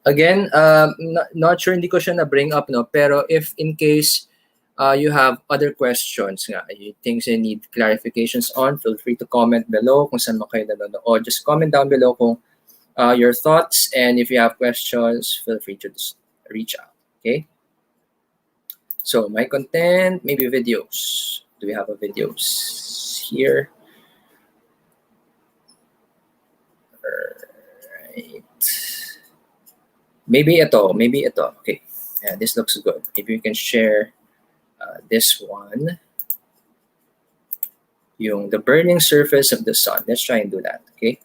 S5: Again, not sure, hindi ko siya na-bring up, no? Pero if in case you have other questions nga, things you need clarifications on, feel free to comment below kung saan mo kayo nanonood. Just comment down below kung your thoughts, and if you have questions, feel free to just reach out, okay? So, my content, maybe videos. Do we have a videos here? Right. Maybe ito. Okay. Yeah, this looks good. If you can share this one, the burning surface of the sun. Let's try and do that, okay?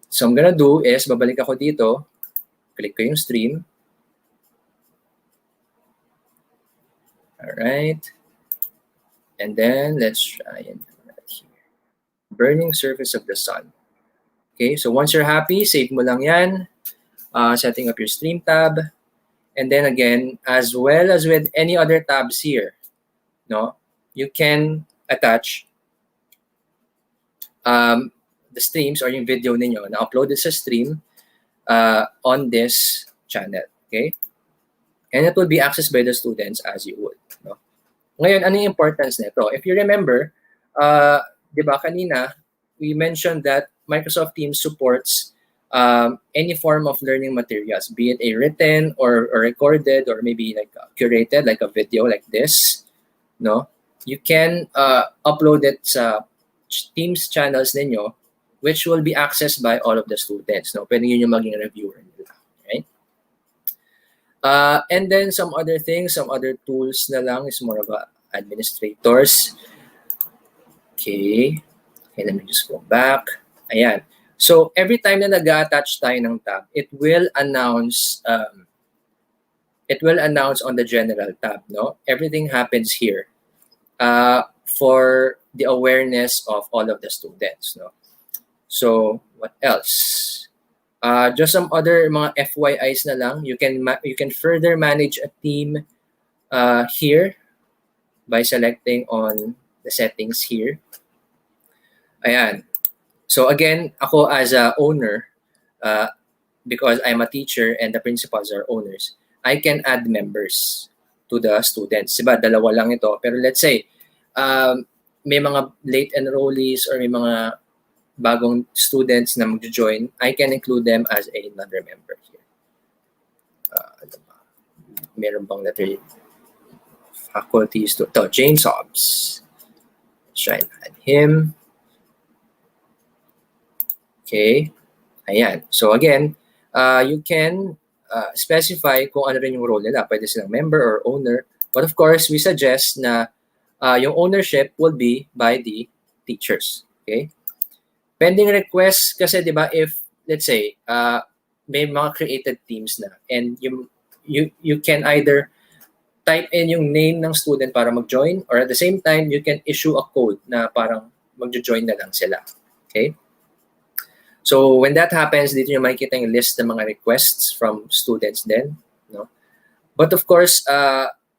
S5: So I'm gonna do is, babalik ako dito, click ko yung stream. All right. And then let's try and do that here. Burning surface of the sun. Okay, so once you're happy, save mo lang yan. Setting up your stream tab. And then again, as well as with any other tabs here, no, you can attach the streams or yung video ninyo na uploaded sa stream on this channel, okay? And it will be accessed by the students as you would. No? Ngayon, ano yung importance nito? If you remember, di ba kanina, we mentioned that Microsoft Teams supports any form of learning materials, be it a written or recorded or maybe like curated, like a video like this, no? You can upload it sa Teams channels ninyo, which will be accessed by all of the students, no? Pwede yun yung maging reviewer nila, right? And then some other things, some other tools na lang is more of administrators. Okay, let me just go back. Ayan. So every time na nag-attach tayo ng tab, it will announce on the general tab, no? Everything happens here for the awareness of all of the students, no? So what else? Just some other mga FYIs na lang. You can further manage a team here by selecting on the settings here. Ayan. So again, ako as a owner, because I'm a teacher and the principals are owners, I can add members to the students. Diba, dalawa lang ito. Pero let's say, may mga late enrollees or may mga bagong students na mag-join, I can include them as another member here. Meron bang letter? Faculties to James Hobbs. Let's try and add him. Okay, ayan. So again, you can specify kung ano rin yung role nila. Pwede silang member or owner. But of course, we suggest na yung ownership will be by the teachers. Okay? Pending requests kasi, di ba, if, let's say, may mga created teams na and you can either type in yung name ng student para mag-join or at the same time, you can issue a code na parang mag-join na lang sila. Okay? So when that happens, dito nyo makikita yung list ng mga requests from students din. No? But of course,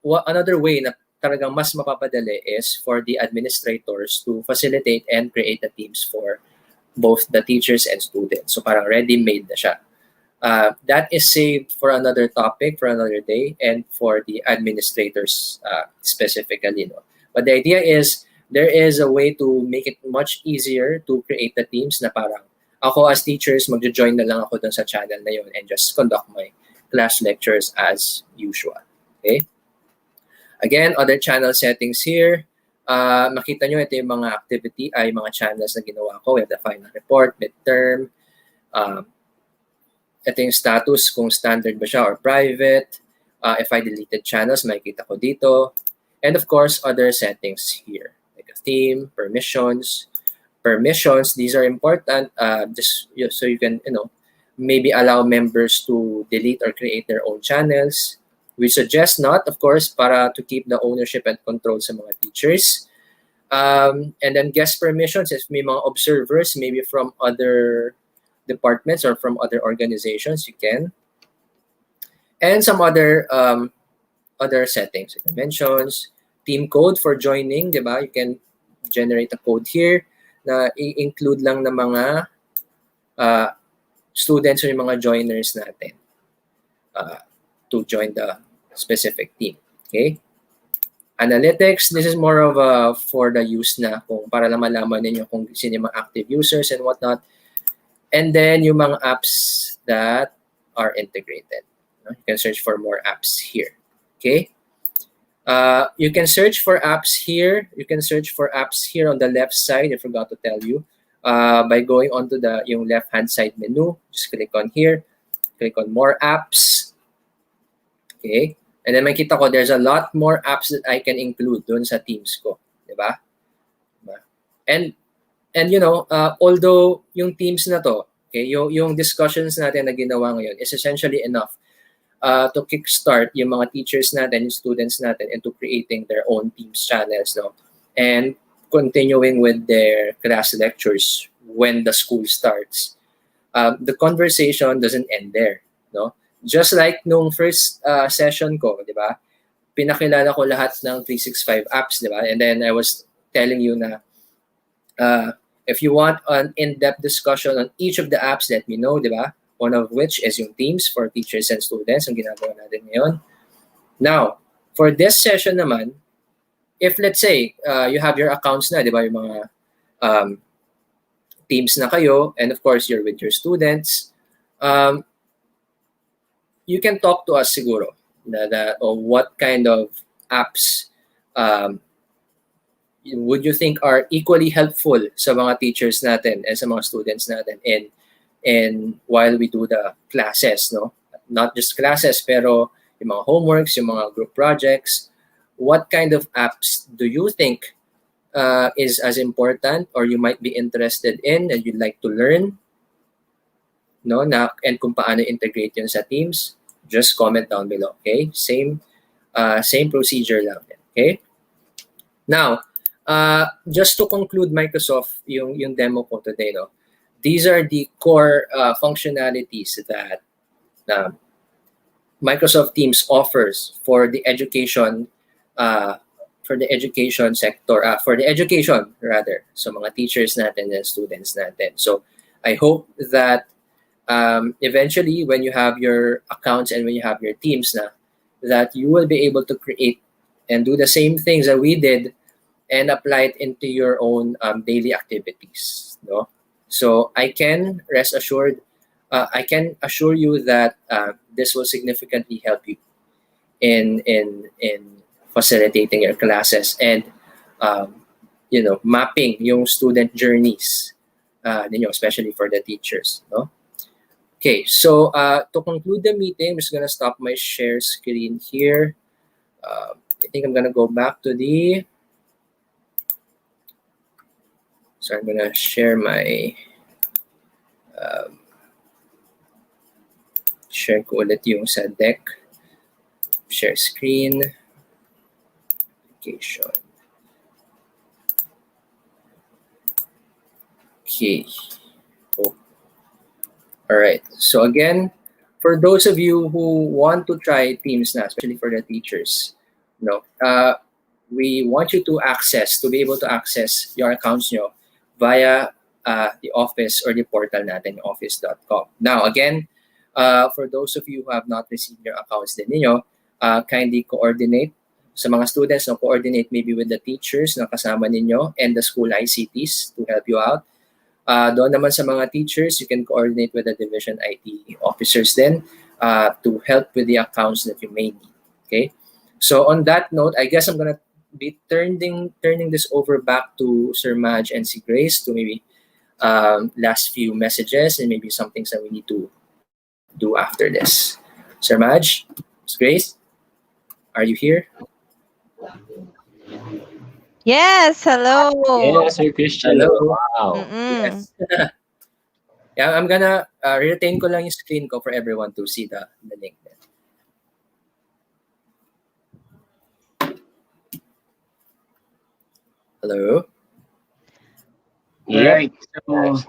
S5: another way na talagang mas mapapadali is for the administrators to facilitate and create the teams for both the teachers and students. So parang ready-made na siya. That is saved for another topic, for another day, and for the administrators specifically. No? But the idea is, there is a way to make it much easier to create the teams na parang ako as teachers, magjo-join na lang ako dun sa channel na yun and just conduct my class lectures as usual. Okay? Again, other channel settings here. Makita nyo, ito yung mga activity, ay mga channels na ginawa ko. We have the final report, midterm, ito yung status kung standard ba siya or private. If I deleted channels, makikita ko dito. And of course, other settings here, like a theme, permissions. Permissions, these are important just so you can, maybe allow members to delete or create their own channels. We suggest not, of course, para to keep the ownership and control sa mga teachers. And then guest permissions, if may mga observers, maybe from other departments or from other organizations, you can. And some other settings, like mentions, team code for joining, diba? You can generate a code here na i-include lang ng mga students or yung mga joiners natin to join the specific team. Okay? Analytics, this is more of for the use na kung para lang malaman ninyo kung sino yung mga active users and whatnot. And then yung mga apps that are integrated. You can search for more apps here. Okay? You can search for apps here. You can search for apps here on the left side. I forgot to tell you. By going onto yung left-hand side menu, just click on here. Click on more apps. Okay? And then makita ko, there's a lot more apps that I can include dun sa teams ko. Diba? And although yung teams na to, okay, yung discussions natin na ginawa ngayon is essentially enough to kickstart yung mga teachers natin, yung students natin into creating their own teams channels, no? And continuing with their class lectures when the school starts. The conversation doesn't end there, no? Just like nung first session ko, di ba? Pinakilala ko lahat ng 365 apps, di ba? And then I was telling you na if you want an in-depth discussion on each of the apps, let me know, di ba? One of which is yung Teams for teachers and students, ang ginagawa natin ngayon. Now, for this session naman, if let's say you have your accounts na, di ba, yung mga Teams na kayo, and of course, you're with your students, you can talk to us siguro on what kind of apps would you think are equally helpful sa mga teachers natin and sa mga students natin and while we do the classes, no? Not just classes, pero yung mga homeworks, yung mga group projects. What kind of apps do you think is as important or you might be interested in and you'd like to learn? No, and kung paano integrate yun sa Teams, just comment down below, okay? Same procedure lang din, okay? Now, just to conclude Microsoft, yung demo ko today, no? These are the core functionalities that Microsoft Teams offers for the education sector, for the education rather, so mga teachers natin and students natin. So I hope that eventually when you have your accounts and when you have your teams na, that you will be able to create and do the same things that we did and apply it into your own daily activities, no? So I can rest assured, I can assure you that this will significantly help you in facilitating your classes and mapping yung student journeys, especially for the teachers, no? Okay, so to conclude the meeting, I'm just gonna stop my share screen here. I think I'm gonna go back to so I'm gonna share my share ko ulit yung sa deck. Share screen. Application. Okay. Oh. All right. So again, for those of you who want to try Teams na, especially for the teachers, we want you to be able to access your accounts nyo via the office or the portal natin, office.com. Now, again, for those of you who have not received your accounts din ninyo, kindly coordinate sa mga students, coordinate maybe with the teachers na kasama ninyo and the school ICTs to help you out. Doon naman sa mga teachers, you can coordinate with the division IT officers then to help with the accounts that you may need. Okay? So on that note, I guess I'm gonna be turning this over back to Sir Madge and si Grace to maybe last few messages and maybe some things that we need to do after this. Sir Madge, Ms. Grace, are you here?
S4: Yes, hello.
S2: Yes, Sir Christian.
S5: Hello.
S2: Wow.
S5: Yes. Yeah, I'm gonna retain ko lang yung screen ko for everyone to see the link. Hello.
S3: Alright. So,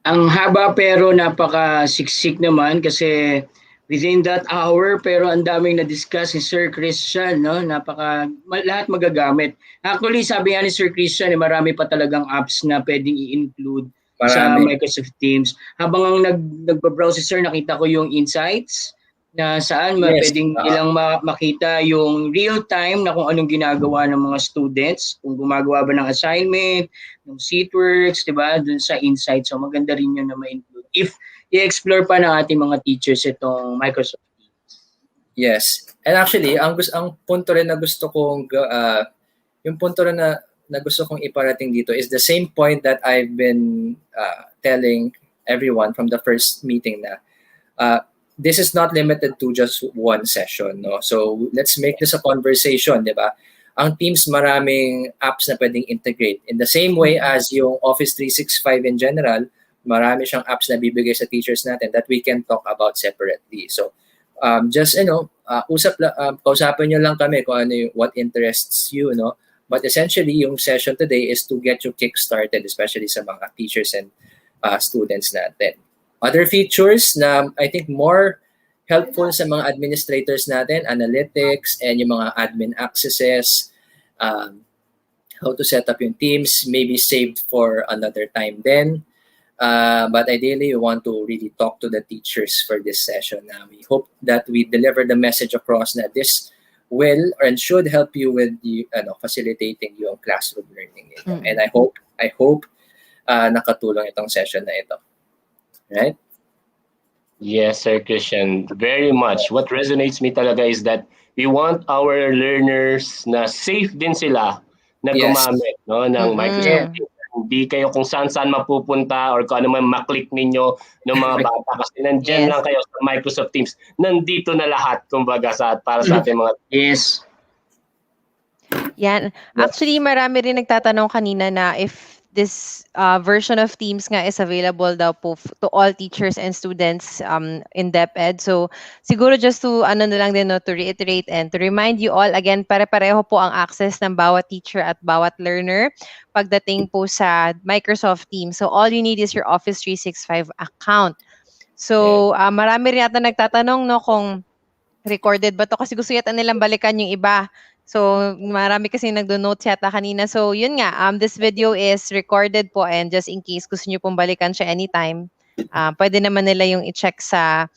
S3: ang haba pero napaka-siksik naman kasi within that hour pero ang daming na-discuss ni Sir Christian, no? Lahat magagamit. Actually, sabi nga ni Sir Christian, marami pa talagang apps na pwedeng i-include sa Microsoft Teams. Habang ang nagbabrowse si Sir, nakita ko yung insights na saan pwedeng nilang makita yung real time na kung anong ginagawa ng mga students, kung gumagawa ba ng assignment, ng seatworks, diba? Dun sa insights. So maganda rin yun na ma-include. If i-explore pa ng ating mga teachers itong Microsoft Teams.
S5: Yes. And actually, ang punto rin na gusto kong yung punto rin na gusto kong iparating dito is the same point that I've been telling everyone from the first meeting na this is not limited to just one session, no? So let's make this a conversation, di ba? Ang Teams maraming apps na pwedeng integrate. In the same way as yung Office 365 in general, marami siyang apps na bibigay sa teachers natin that we can talk about separately. So just kausapin nyo lang kami kung ano what interests you, no? But essentially yung session today is to get you kick-started, especially sa mga teachers and students natin. Other features na I think more helpful sa mga administrators natin, analytics and yung mga admin accesses, how to set up yung Teams, maybe saved for another time then. But ideally, we want to really talk to the teachers for this session. We hope that we deliver the message across that this will and should help you with the facilitating yung classroom learning. And I hope nakatulong itong session na ito. Right?
S2: Yes, Sir Christian, very much. What resonates me talaga is that we want our learners na safe din sila na gumamit ng Microsoft Teams. Hindi kayo kung saan mapupunta or kung ano man maklik ninyo ng mga bata kasi nandyan lang kayo sa Microsoft Teams. Nandito na lahat, kumbaga, para sa ating mga...
S3: Yes.
S4: Yan. Actually, marami rin nagtatanong kanina na if this version of Teams nga is available daw po to all teachers and students in DepEd. So, siguro just to, na lang din, to reiterate and to remind you all, again, pare-pareho po ang access ng bawat teacher at bawat learner pagdating po sa Microsoft Teams. So, all you need is your Office 365 account. So, marami rin yata nagtatanong, no, kung recorded ba to kasi gusto yata nilang balikan yung iba. So, marami kasi nagdo-notes yata kanina. So, yun nga, this video is recorded po and just in case gusto nyo pong balikan siya anytime, pwede naman nila yung i-check sa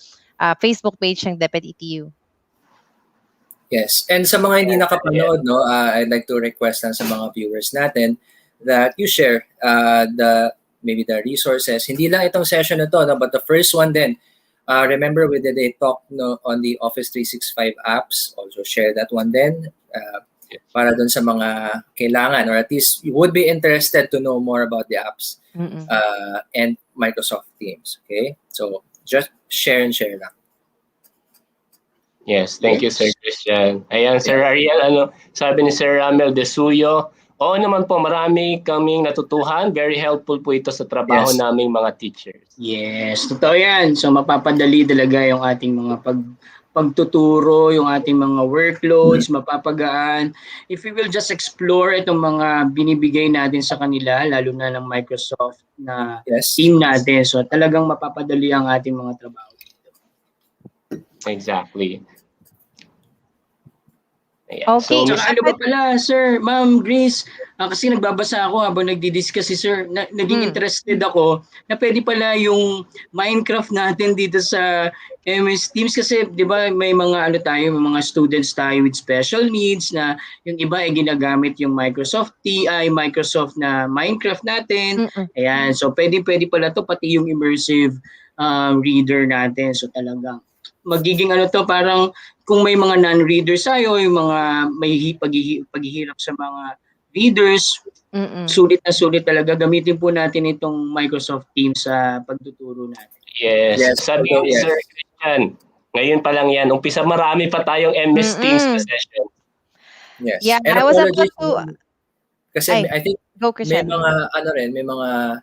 S4: Facebook page ng DepEd ETU.
S5: Yes. And sa mga hindi nakapanood, no, I'd like to request lang sa mga viewers natin that you share maybe the resources. Hindi lang itong session na to, no, but the first one then. Remember we did a talk on the Office 365 apps. Also share that one then para dun sa mga kailangan or at least you would be interested to know more about the apps and Microsoft Teams. Okay? So just share lang.
S2: Yes, thank you, Sir Christian. Ayan, Sir Ariel, sabi ni Sir Ramel de Suyo, oo naman po, marami kaming natutuhan. Very helpful po ito sa trabaho naming mga teachers.
S3: Yes, totoo yan. So mapapadali talaga yung ating mga pagtuturo, yung ating mga workloads, mapapagaan. If we will just explore itong mga binibigay natin sa kanila, lalo na ng Microsoft na
S5: Yes.
S3: team natin, so talagang mapapadali ang ating mga trabaho.
S2: Exactly. Ayan.
S4: Okay.
S2: So,
S3: Tsaka ano ba pala, sir, Ma'am Grace, kasi nagbabasa ako habang nagdi-discuss si sir, naging interested ako na pwede pala yung Minecraft natin dito sa MS Teams kasi 'di ba may mga ano tayo, may mga students tayo with special needs na yung iba ay ginagamit yung Microsoft TI, Microsoft na Minecraft natin.
S4: Mm-mm.
S3: Ayan, so pwede pala to pati yung immersive reader natin. So talagang magiging ano to parang kung may mga non-readers tayo, yung mga may paghihirap sa mga readers,
S4: Mm-mm.
S3: sulit na sulit talaga. Gamitin po natin itong Microsoft Teams sa pagtuturo natin.
S2: yes.
S5: Yes.
S2: Sabi
S5: Although,
S2: ni
S5: yes.
S2: Sir Christian, ngayon pa lang yan. Umpisa marami pa tayong MS Teams na
S4: Mm-mm.
S2: session.
S5: Yes.
S4: Yeah,
S5: And
S4: I was about
S5: apologies
S4: to...
S5: kasi
S4: Ay,
S5: I think
S4: go
S5: may
S4: Christian.
S5: mga ano rin, may mga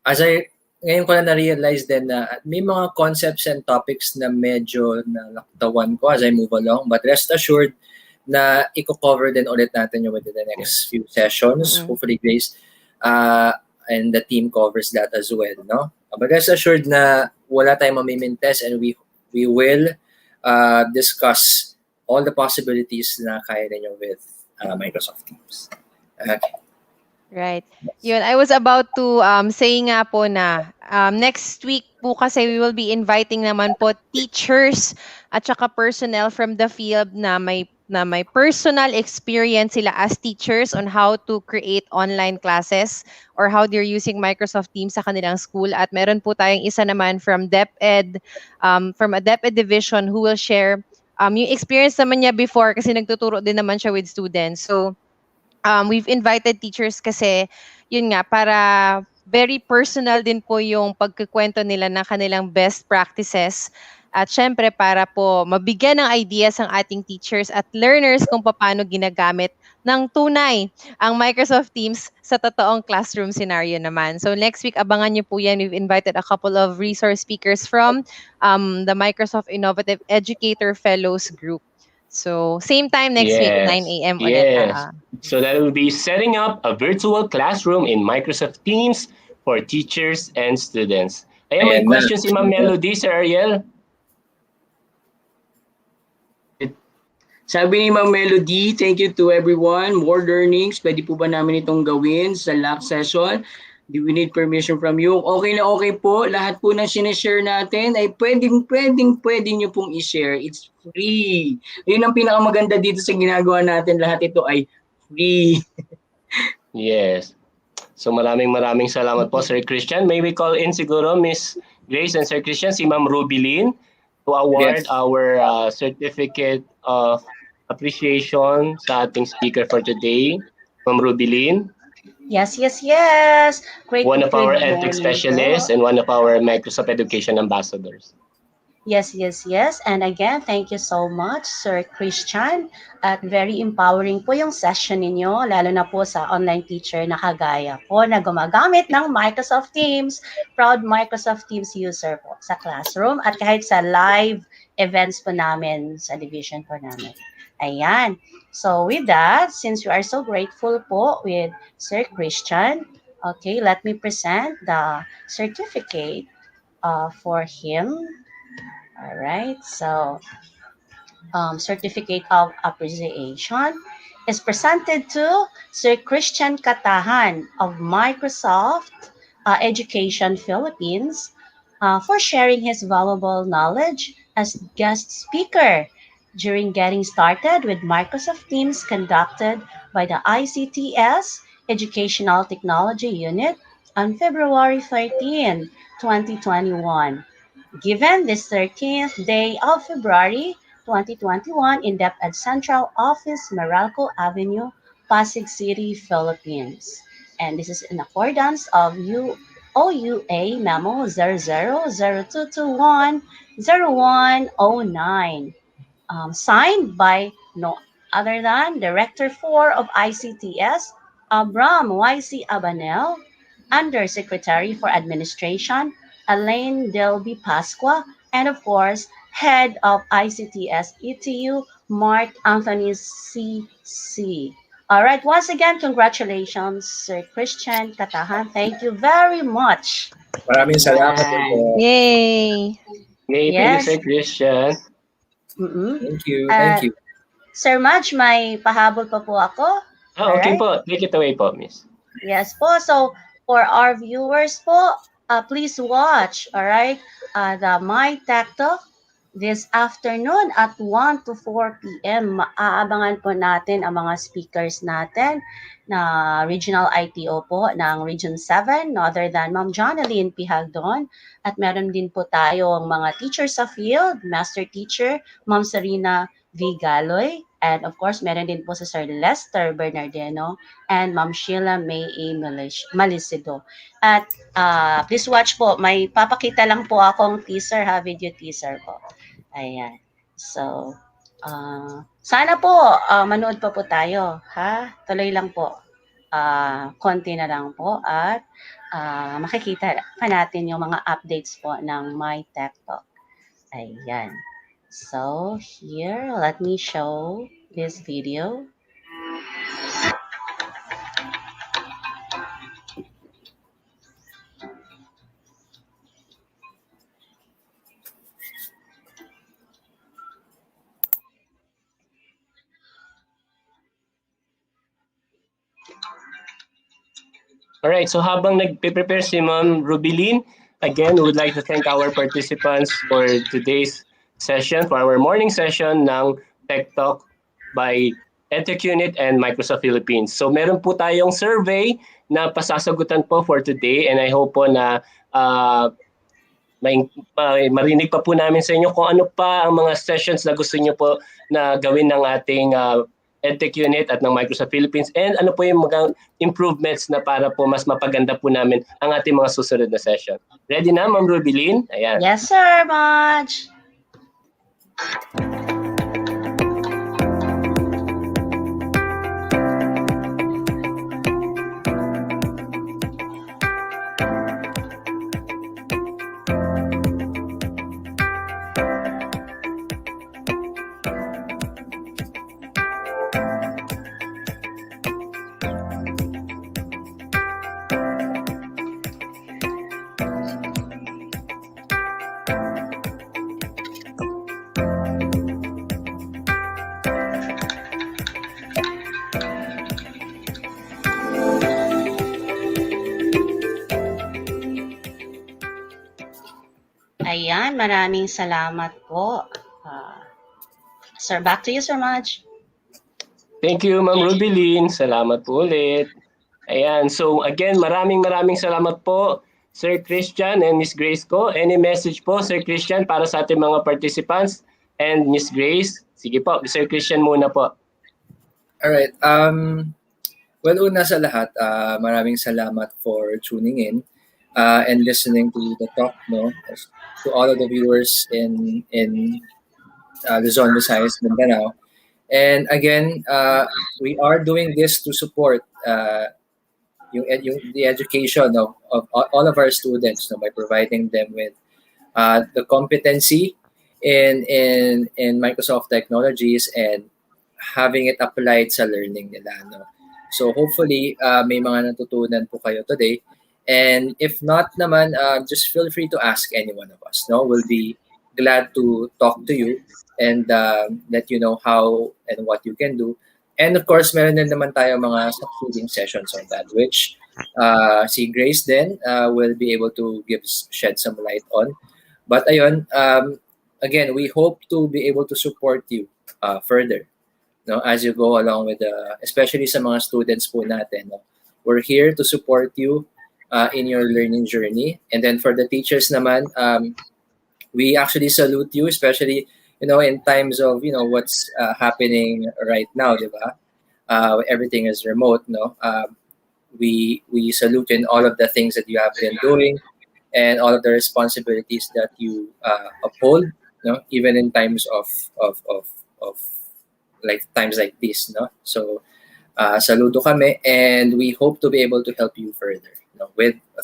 S5: as I ngayon ko na na-realize din na may mga concepts and topics na medyo nalaktawan ko as I move along. But rest assured na i-cover din ulit natin yung within the next few sessions.
S4: Mm-mm.
S5: Hopefully, Grace, and the team covers that as well. No? But rest assured na wala tayong mamimintes and we will discuss all the possibilities na kaya ninyo with Microsoft Teams. Okay.
S4: Right. Yun, I was about to say nga po na next week po kasi we will be inviting naman po teachers at saka personnel from the field na may personal experience sila as teachers on how to create online classes or how they're using Microsoft Teams sa kanilang school. At meron po tayong isa naman from DepEd, from a DepEd division who will share yung experience naman niya before kasi nagtuturo din naman siya with students. So, we've invited teachers kasi yun nga para very personal din po yung pagkukwento nila ng kanilang best practices at syempre para po mabigyan ng ideas ang ating teachers at learners kung paano ginagamit ng tunay ang Microsoft Teams sa totoong classroom scenario naman. So next week, abangan niyo po yan. We've invited a couple of resource speakers from the Microsoft Innovative Educator Fellows Group. So, same time next week, 9
S2: Yes.
S4: a.m. ulit.
S2: Yes. So that will be setting up a virtual classroom in Microsoft Teams for teachers and students. Ayan, may
S5: Ayan na.
S2: question si Ma'am Melody, Sir Ariel.
S3: Sabi ni Ma'am Melody, thank you to everyone. More learnings, pwede po ba namin itong gawin sa LAC session? Do we need permission from you? Okay na okay po. Lahat po ng sinishare natin ay pwedeng nyo pong i-share. It's free. Yun ang pinakamaganda dito sa ginagawa natin. Lahat ito ay free.
S2: Yes. So maraming salamat po, Sir Christian. May we call in siguro Miss Grace and Sir Christian, si Ma'am Rubilin to award
S5: Yes.
S2: our certificate of appreciation sa ating speaker for today, Ma'am Rubilin.
S6: Yes. Great
S2: One of our
S6: good
S2: ethics
S6: morning
S2: specialists
S6: po.
S2: and one of our Microsoft Education ambassadors.
S6: Yes. And again, thank you so much, Sir Christian. At very empowering po yung session ninyo, lalo na po sa online teacher na kagaya po na gumagamit ng Microsoft Teams. Proud Microsoft Teams user po sa classroom at kahit sa live events po namin sa division po namin. Ayan. So with that, since we are so grateful po with Sir Christian, okay, let me present the certificate for him. All right. So certificate of appreciation is presented to Sir Christian Katahan of Microsoft Education Philippines for sharing his valuable knowledge as guest speaker during getting started with Microsoft Teams conducted by the ICTS Educational Technology Unit on February 13, 2021. Given this 13th day of February 2021 in DepEd Central Office, Meralco Avenue, Pasig City, Philippines. And this is in accordance of OUA Memo 0002210109, signed by no other than Director 4 of ICTS, Abram YC Abanel, Undersecretary for Administration, Elaine Delby Pasqua, and of course, Head of ICTS ETU, Mark Anthony CC. All right, once again, congratulations, Sir Christian Katahan. Thank you very much.
S5: Maraming salamat din po.
S6: Ayan.
S4: Yay!
S2: Yay, thank you,
S6: Yes.
S2: Sir Christian.
S6: Mm-mm.
S5: Thank you. Thank
S6: Uh,
S5: you.
S6: Sir Madge, may pahabol pa po ako.
S2: Ah,
S6: All
S2: okay
S6: right?
S2: po. Take it away po, Miss.
S6: Yes po. So, for our viewers po, please watch, all right, the My Tech Talk this afternoon at 1 to 4 p.m. Maaabangan po natin ang mga speakers natin na Regional ITO po ng Region 7, no other than Ma'am Jonalyn Pihagdon. At meron din po tayong mga teachers sa field, Master Teacher, Ma'am Sarina V. Galoy, and of course, meron din po si Sir Lester Bernardino and Ma'am Sheila May A. Malisido. At please watch po, may papakita lang po akong teaser ha, video teaser po. Ayan. So, sana po manood pa po tayo, ha? Tuloy lang po. Konti na lang po at makikita pa natin yung mga updates po ng My Tech Talk. Ayan. So, here, let me show this video.
S2: Alright, so habang nagpe-prepare si Ma'am Rubilin, again, we would like to thank our participants for today's session, for our morning session ng Tech Talk by EdTech Unit and Microsoft Philippines. So meron po tayong survey na pasasagutan po for today, and I hope po na marinig pa po namin sa inyo kung ano pa ang mga sessions na gusto niyo po na gawin ng ating EdTech Unit at ng Microsoft Philippines, and ano po yung mga improvements na para po mas mapaganda po namin ang ating mga susunod na session. Ready na, Ma'am Rubilin? Ayan.
S6: Yes, sir, Marge. Ayan, maraming salamat po. Sir, back to you, Sir Madge.
S2: Thank you, Ma'am Rubilin. Salamat po ulit. Ayan, so again, maraming salamat po, Sir Christian and Miss Grace ko. Any message po, Sir Christian, para sa ating mga participants and Miss Grace? Sige po, Sir Christian muna po.
S5: Alright. Well, una sa lahat, maraming salamat for tuning in and listening to the talk, no? To all of the viewers in Luzon, Visayas, Mindanao. And again, we are doing this to support the education of all of our students, no, by providing them with the competency in Microsoft technologies and having it applied sa learning nila. No? So hopefully, may mga natutunan po kayo today. And if not naman, just feel free to ask any one of us. No? We'll be glad to talk to you and let you know how and what you can do. And of course, meron din naman tayo mga succeeding sessions on that, which si Grace then will be able to shed some light on. But ayun, again, we hope to be able to support you further, no, as you go along with especially sa mga students po natin. No? We're here to support you in your learning journey. And then for the teachers naman, we actually salute you, especially in times of what's happening right now, diba? Everything is remote, no? We salute you in all of the things that you have been doing and all of the responsibilities that you uphold, no? Even in times of like times like this, no? So saludo kami, and we hope to be able to help you further,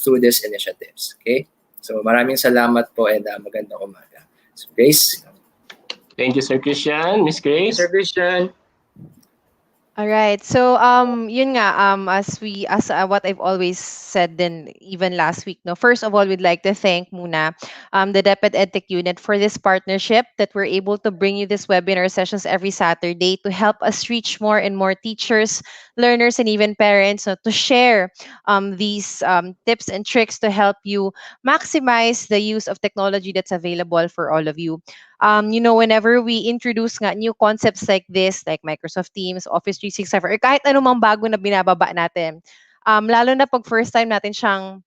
S5: through these initiatives. Okay? So maraming salamat po, and magandang umaga. So Grace.
S2: Thank you, Sir Christian. Miss Grace?
S3: Sir Christian.
S4: All right. So yun nga as what I've always said then even last week no. First of all, we'd like to thank muna the DepEd EdTech unit for this partnership that we're able to bring you this webinar sessions every Saturday to help us reach more and more teachers, learners and even parents no, to share these tips and tricks to help you maximize the use of technology that's available for all of you. Whenever we introduce nga new concepts like this, like Microsoft Teams, Office 365, or kahit anumang bago na binababa natin, lalo na pag first time natin siyang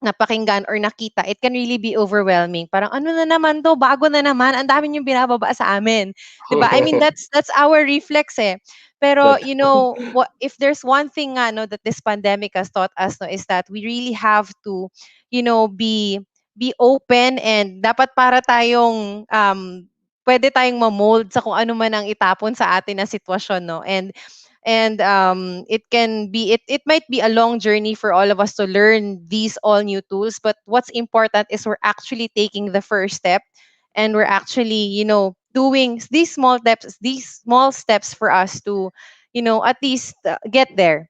S4: napakinggan or nakita, it can really be overwhelming. Parang ano na naman 'to, bago na naman, ang dami niyong binababa sa amin, 'di ba? I mean that's our reflex eh. Pero what if there's one thing nga no that this pandemic has taught us no is that we really have to be open and dapat para tayong pwede tayong ma-mold sa kung ano man ang itapon sa atin na sitwasyon no and it might be a long journey for all of us to learn these all new tools, but what's important is we're actually taking the first step and we're actually doing these small steps for us to at least get there.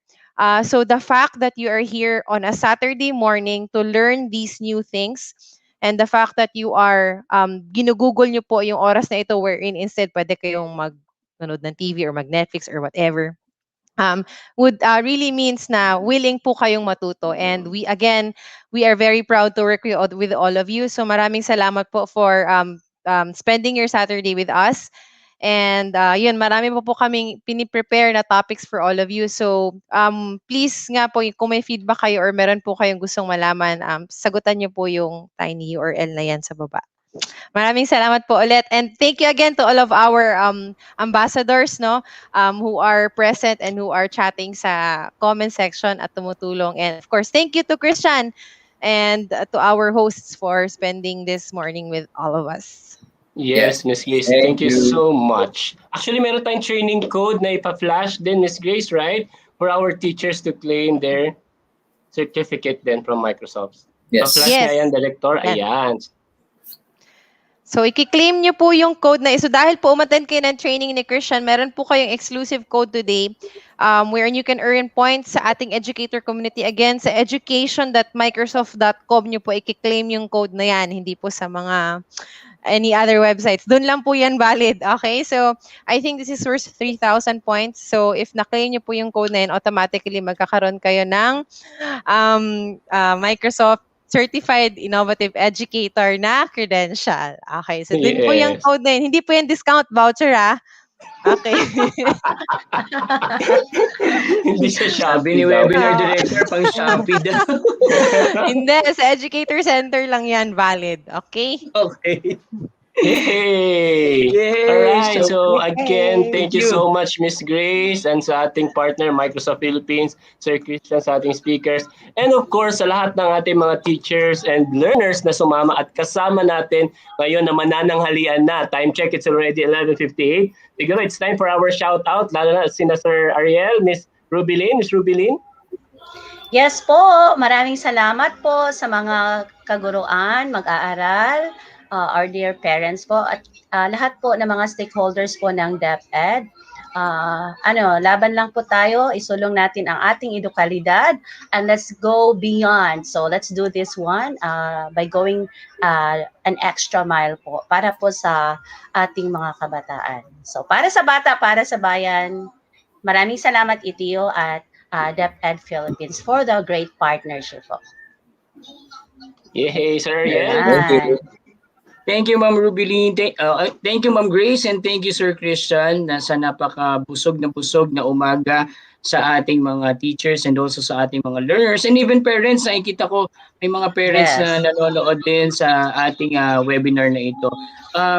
S4: So the fact that you are here on a Saturday morning to learn these new things and the fact that you are ginugugol nyo po yung oras na ito wherein instead pwede kayong manood ng TV or mag-Netflix or whatever, would really means na willing po kayong matuto. And we are very proud to work with all of you. So maraming salamat po for spending your Saturday with us. And yun, marami po kaming piniprepare na topics for all of you. So please nga po, kung may feedback kayo or meron po kayong gustong malaman, sagutan niyo po yung tiny URL na yan sa baba. Maraming salamat po ulit. And thank you again to all of our ambassadors no who are present and who are chatting sa comment section at tumutulong. And of course, thank you to Christian and to our hosts for spending this morning with all of us.
S2: Yes, Miss Grace. Thank you so much. Actually, meron tayong training code na ipa-flash din, Miss Grace, right? For our teachers to claim their certificate then from Microsoft.
S5: Yes.
S2: Pa-flash
S4: Yes.
S2: nga yan, Director.
S4: Yan.
S2: Ayan.
S4: So, i-claim nyo po yung code na. So, dahil po umattend kayo ng training ni Christian, meron po kayong exclusive code today wherein you can earn points sa ating educator community. Again, sa education.microsoft.com nyo po i-claim yung code na yan. Hindi po sa mga any other websites. Doon lang po yan valid. Okay? So, I think this is worth 3,000 points. So, if na-claim nyo po yung code na yan, automatically magkakaroon kayo ng Microsoft Certified Innovative Educator na credential. Okay, so din po yung code na yun. Hindi po yung discount voucher Okay.
S2: Hindi siya
S3: Sabi ni
S2: Shopee daw.
S3: webinar director, pang Shopee daw.
S4: Hindi, sa Educator Center lang yan valid. Okay?
S3: Okay.
S2: Yay!
S3: Yay!
S2: Alright, so
S3: Okay.
S2: again, thank you
S3: Thank you.
S2: so much, Miss Grace, and sa ating partner, Microsoft Philippines, Sir Christian, sa ating speakers, and of course, sa lahat ng ating mga teachers and learners na sumama at kasama natin ngayon na manananghalian na. Time check, it's already 11:58. Siguro it's time for our shout-out, lalo na sina Sir Ariel, Miss Rubilin. Miss Rubilin?
S6: Yes po, maraming salamat po sa mga kaguruan, mag-aaral, our dear parents po, at lahat po ng mga stakeholders po ng DepEd. Laban lang po tayo, isulong natin ang ating edukalidad, and let's go beyond. So let's do this one by going an extra mile po para po sa ating mga kabataan. So para sa bata, para sa bayan, maraming salamat Itio at DepEd Philippines for the great partnership po.
S2: Yay, Sir Ariel.
S6: Ayan.
S3: Thank you, Ma'am Rubilin. Thank you, Ma'am Grace, and thank you, Sir Christian, sa napaka-busog na umaga sa ating mga teachers and also sa ating mga learners and even parents. Nakikita ko may mga parents
S6: Yes.
S3: na nanonood din sa ating webinar na ito.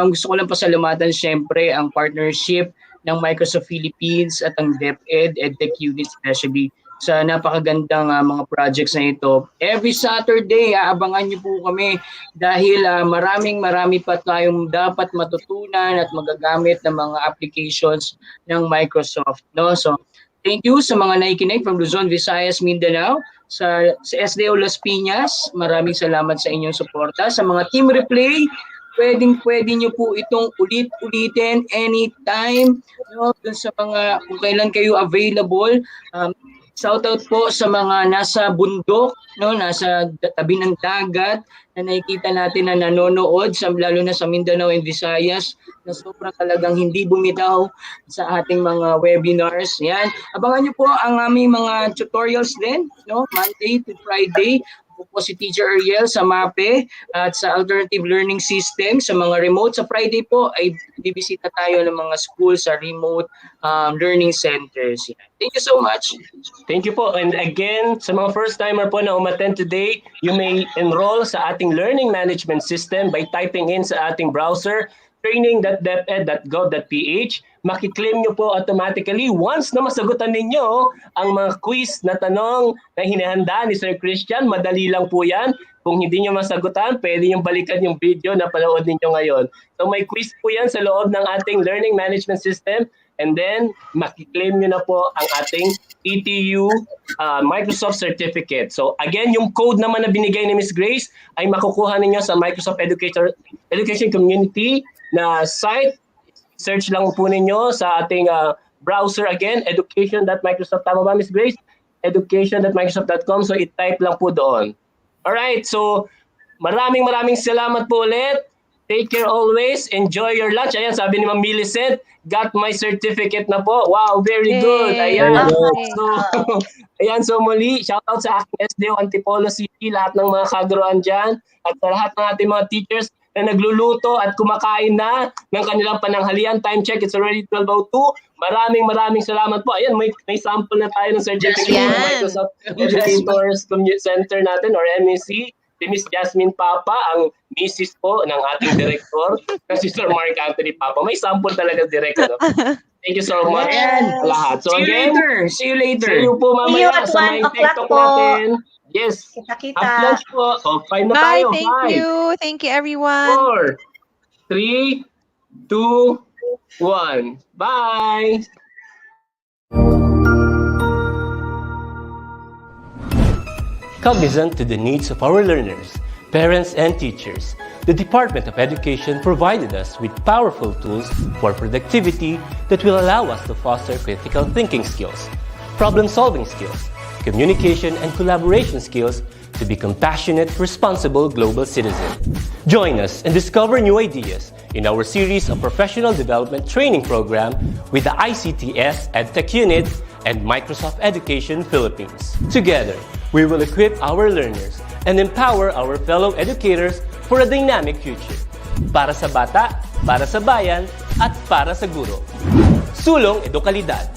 S3: Gusto ko lang pasalamatan siyempre ang partnership ng Microsoft Philippines at ang DepEd EdTech Unit especially sa napakagandang mga projects na ito. Every Saturday, aabangan niyo po kami dahil marami pa tayong dapat matutunan at magagamit ng mga applications ng Microsoft. No? So, thank you sa mga nakikinig from Luzon, Visayas, Mindanao, sa SDO Las Piñas. Maraming salamat sa inyong suporta. Sa mga team replay, pwede nyo po itong ulit-ulitin anytime, no? Dun sa mga, kung kailan kayo available. Shout out po sa mga nasa bundok, no, nasa tabi ng dagat na nakikita natin na nanonood, lalo na sa Mindanao and Visayas, na sobrang talagang hindi bumitaw sa ating mga webinars. Yan. Abangan niyo po ang aming mga tutorials din, no, Monday to Friday. Po si Teacher Ariel sa MAPE at sa Alternative Learning System sa mga remote. Sa Friday po ay bibisita tayo ng mga school sa remote learning centers. Yan. Thank you so much.
S2: Thank you po. And again, sa mga first-timer po na umattend today, you may enroll sa ating learning management system by typing in sa ating browser training.deped.gov.ph. Makiklaim nyo po automatically once na masagutan ninyo ang mga quiz na tanong na hinahanda ni Sir Christian. Madali lang po yan. Kung hindi nyo masagutan, pwede nyo balikan yung video na panood ninyo ngayon. So may quiz po yan sa loob ng ating learning management system. And then, makiklaim nyo na po ang ating ETU Microsoft Certificate. So again, yung code naman na binigay ni Ms. Grace ay makukuha ninyo sa Microsoft Education Community na site. Search lang po ninyo sa ating browser again, education.microsoft. Tama ba, Ms. Grace? education.microsoft.com. So i-type lang po doon. Alright, so maraming salamat po ulit. Take care always. Enjoy your lunch. Ayan, sabi ni Ma'am Millicent, got my certificate na po. Wow, very good. Ayan. So, ayan, so muli, shoutout sa aking SDO Antipolo City, lahat ng mga kaguruan dyan, at sa lahat ng ating mga teachers na nagluluto at kumakain na ng kanilang pananghalian. Time check, it's already 12:02. Maraming salamat po. Ayan, may sample na tayo ng certificate ng Microsoft Educators Community Center natin or MEC. Si Miss Jasmine Papa, ang misis po ng ating director, na si Sir Mark Anthony Papa. May sample talaga direct. Ano? Thank you so much sa lahat. So again,
S3: See you later.
S2: see you po
S6: See you
S2: mamaya
S6: at
S2: sa
S6: 1
S2: may
S6: o'clock
S2: TikTok
S6: po.
S2: natin. Yes.
S6: Kita-kita.
S2: At lunch po. So, 5 na
S4: Bye.
S2: tayo.
S4: Thank
S2: 5,
S4: you. Thank you, everyone.
S2: 4, 3, 2, 1. Bye. Cognizant to the needs of our learners, parents, and teachers, the Department of Education provided us with powerful tools for productivity that will allow us to foster critical thinking skills, problem-solving skills, communication and collaboration skills to be compassionate, responsible global citizens. Join us and discover new ideas in our series of professional development training program with the ICTS EdTech Unit and Microsoft Education Philippines. Together, we will equip our learners and empower our fellow educators for a dynamic future. Para sa bata, para sa bayan, at para sa guro. Sulong Edukalidad.